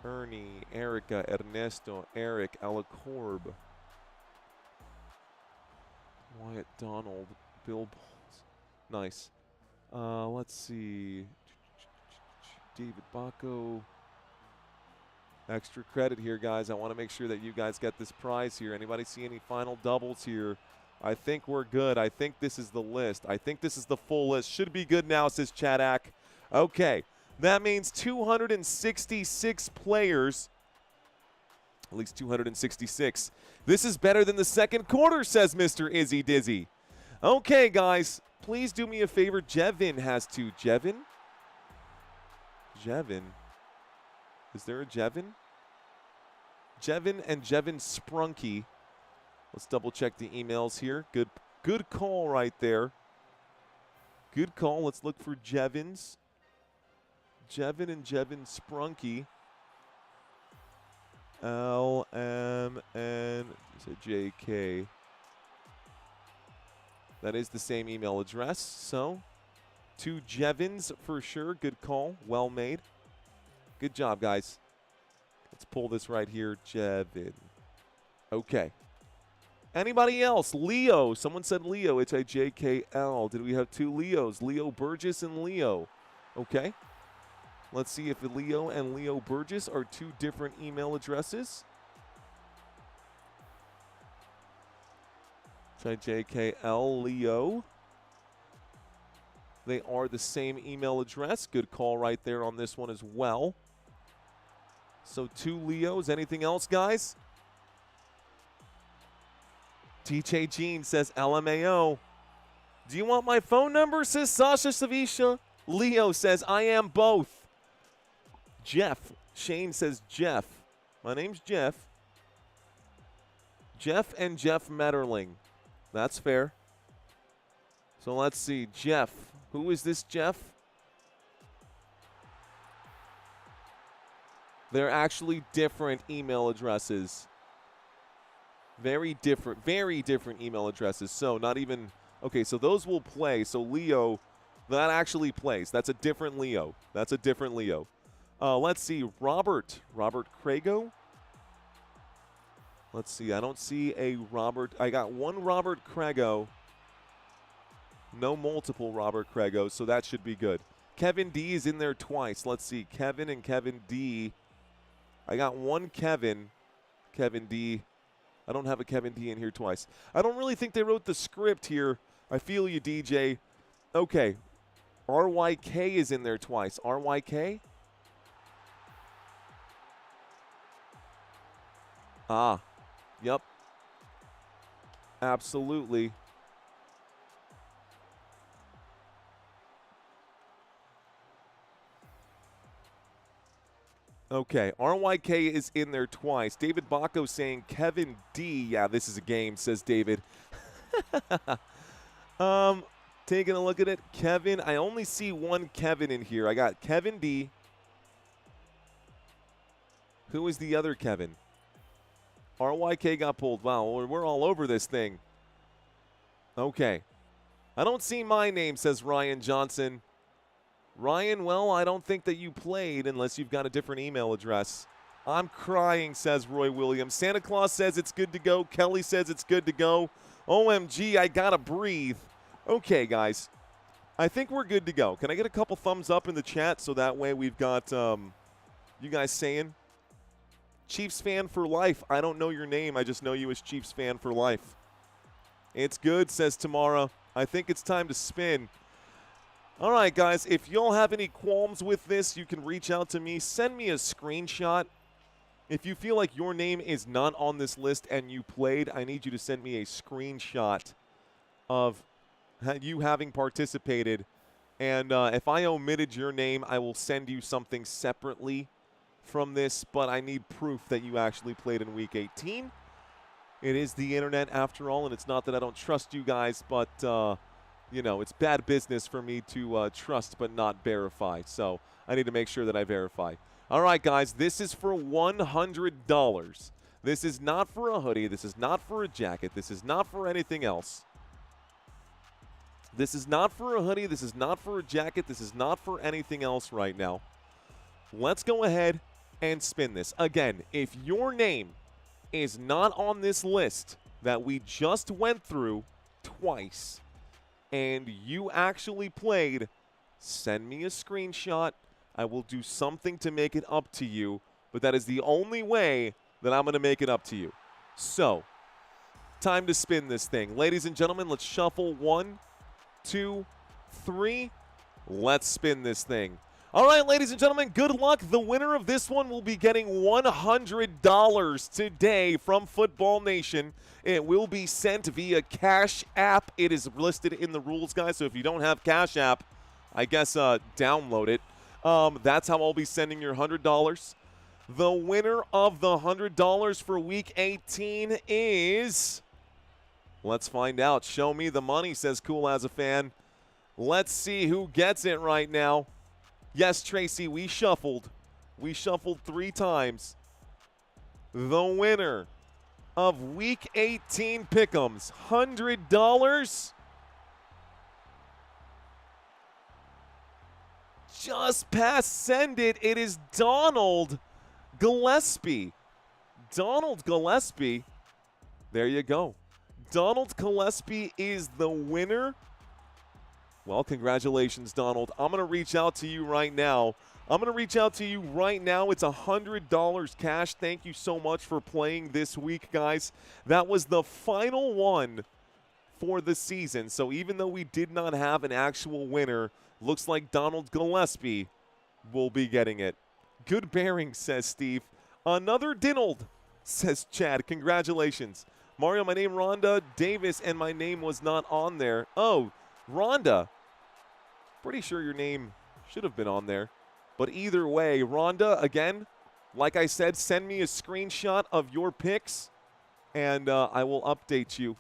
Ernie, Erica, Ernesto, Eric, Ella Korb, Wyatt Donald, Bill Balls. Nice. Let's see. David Baco. Extra credit here, guys. I want to make sure that you guys get this prize here. Anybody see any final doubles here? I think we're good. I think this is the list. I think this is the full list. Should be good now, says Chadak. Okay. That means 266 players. At least 266. This is better than the second quarter, says Mr. Izzy Dizzy. Okay, guys. Please do me a favor. Jevin has 2. Jevin? Is there a Jevin? Jevin and Jevin Sprunky. Let's double check the emails here. Good call right there. Good call. Let's look for Jevins. Jevin and Jevin Sprunky. LMN. Is it JK? That is the same email address. So, 2 Jevins for sure. Good call. Well made. Good job, guys. Let's pull this right here. Jevin. Okay. Anybody else? Leo. Someone said Leo. It's a JKL. Did we have 2 Leos? Leo Burgess and Leo. Okay. Let's see if Leo and Leo Burgess are 2 different email addresses. Try JKL Leo. They are the same email address. Good call right there on this one as well. So 2 Leos. Anything else, guys? TJ Jean says LMAO. Do you want my phone number, says Sasha Savisha? Leo says I am both. Jeff. Shane says Jeff. My name's Jeff. Jeff and Jeff Metterling. That's fair. So let's see. Jeff. Who is this Jeff? They're actually different email addresses. Very different email addresses. So not even, okay, so those will play. So Leo, that actually plays. That's a different Leo. Let's see, Robert Crago. Let's see, I don't see a Robert. I got one Robert Crago. No multiple Robert Crago, so that should be good. Kevin D is in there twice. Let's see, Kevin and Kevin D. I got one Kevin D. I don't have a Kevin D in here twice. I don't really think they wrote the script here. I feel you, DJ. Okay. RYK is in there twice. RYK? Ah, yep. Absolutely. Okay, RYK is in there twice. David Bacco saying Kevin D. Yeah, this is a game, says David. Taking a look at it. Kevin, I only see one Kevin in here. I got Kevin D. Who is the other Kevin? RYK got pulled. Wow, we're all over this thing. Okay. I don't see my name, says Ryan Johnson. Ryan, well, I don't think that you played unless you've got a different email address. I'm crying, says Roy Williams. Santa Claus says it's good to go. Kelly says it's good to go. OMG, I gotta breathe. Okay, guys. I think we're good to go. Can I get a couple thumbs up in the chat so that way we've got you guys saying? Chiefs fan for life. I don't know your name. I just know you as Chiefs fan for life. It's good, says Tamara. I think it's time to spin. All right, guys, if y'all have any qualms with this, you can reach out to me. Send me a screenshot. If you feel like your name is not on this list and you played, I need you to send me a screenshot of you having participated. And if I omitted your name, I will send you something separately from this, but I need proof that you actually played in Week 18. It is the internet after all, and it's not that I don't trust you guys, but you know, it's bad business for me to trust but not verify. So I need to make sure that I verify. All right, guys, this is for $100. This is not for a hoodie. This is not for a jacket. This is not for anything else. This is not for a hoodie. This is not for a jacket. This is not for anything else right now. Let's go ahead and spin this. Again, if your name is not on this list that we just went through twice and you actually played, send me a screenshot. I will do something to make it up to you, but that is the only way that I'm going to make it up to you. So, time to spin this thing. Ladies and gentlemen, let's shuffle 1, 2, 3. Let's spin this thing. All right, ladies and gentlemen, good luck. The winner of this one will be getting $100 today from Football Nation. It will be sent via Cash App. It is listed in the rules, guys, so if you don't have Cash App, I guess download it. That's how I'll be sending your $100. The winner of the $100 for Week 18 is... Let's find out. Show me the money, says Cool as a Fan. Let's see who gets it right now. Yes, Tracy, we shuffled. We shuffled 3 times. The winner of Week 18 Pick'ems, $100. Just past send it. It is Donald Gillespie. Donald Gillespie. There you go. Donald Gillespie is the winner. Well, congratulations, Donald. I'm going to reach out to you right now. It's $100 cash. Thank you so much for playing this week, guys. That was the final one for the season. So even though we did not have an actual winner, looks like Donald Gillespie will be getting it. Good bearing, says Steve. Another Dinald, says Chad. Congratulations. Mario, my name Rhonda Davis, and my name was not on there. Oh, Rhonda. Pretty sure your name should have been on there. But either way, Rhonda, again, like I said, send me a screenshot of your picks, and I will update you.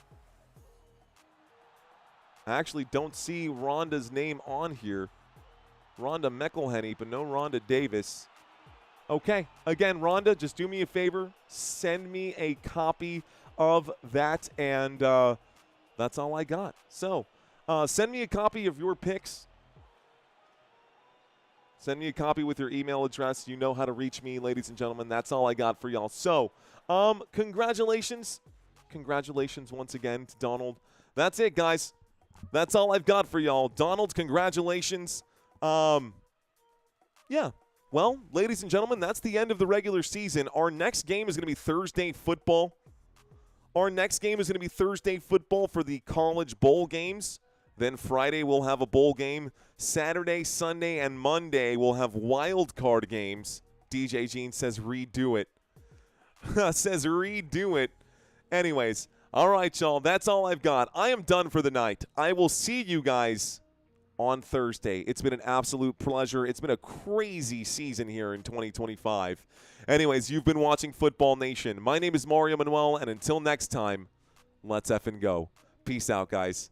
I actually don't see Rhonda's name on here. Rhonda McElhenney, but no Rhonda Davis. Okay, again, Rhonda, just do me a favor. Send me a copy of that, and that's all I got. So, send me a copy of your picks. Send me a copy with your email address. You know how to reach me, ladies and gentlemen. That's all I got for y'all. So, congratulations. Congratulations once again to Donald. That's it, guys. That's all I've got for y'all. Donald, congratulations. Yeah. Well, ladies and gentlemen, that's the end of the regular season. Our next game is going to be Thursday football. For the college bowl games. Then Friday we'll have a bowl game. Saturday, Sunday, and Monday we'll have wild card games. DJ Jean says redo it. Says redo it. Anyways, all right, y'all. That's all I've got. I am done for the night. I will see you guys on Thursday. It's been an absolute pleasure. It's been a crazy season here in 2025. Anyways, you've been watching Football Nation. My name is Mario Manuel, and until next time, let's effing go. Peace out, guys.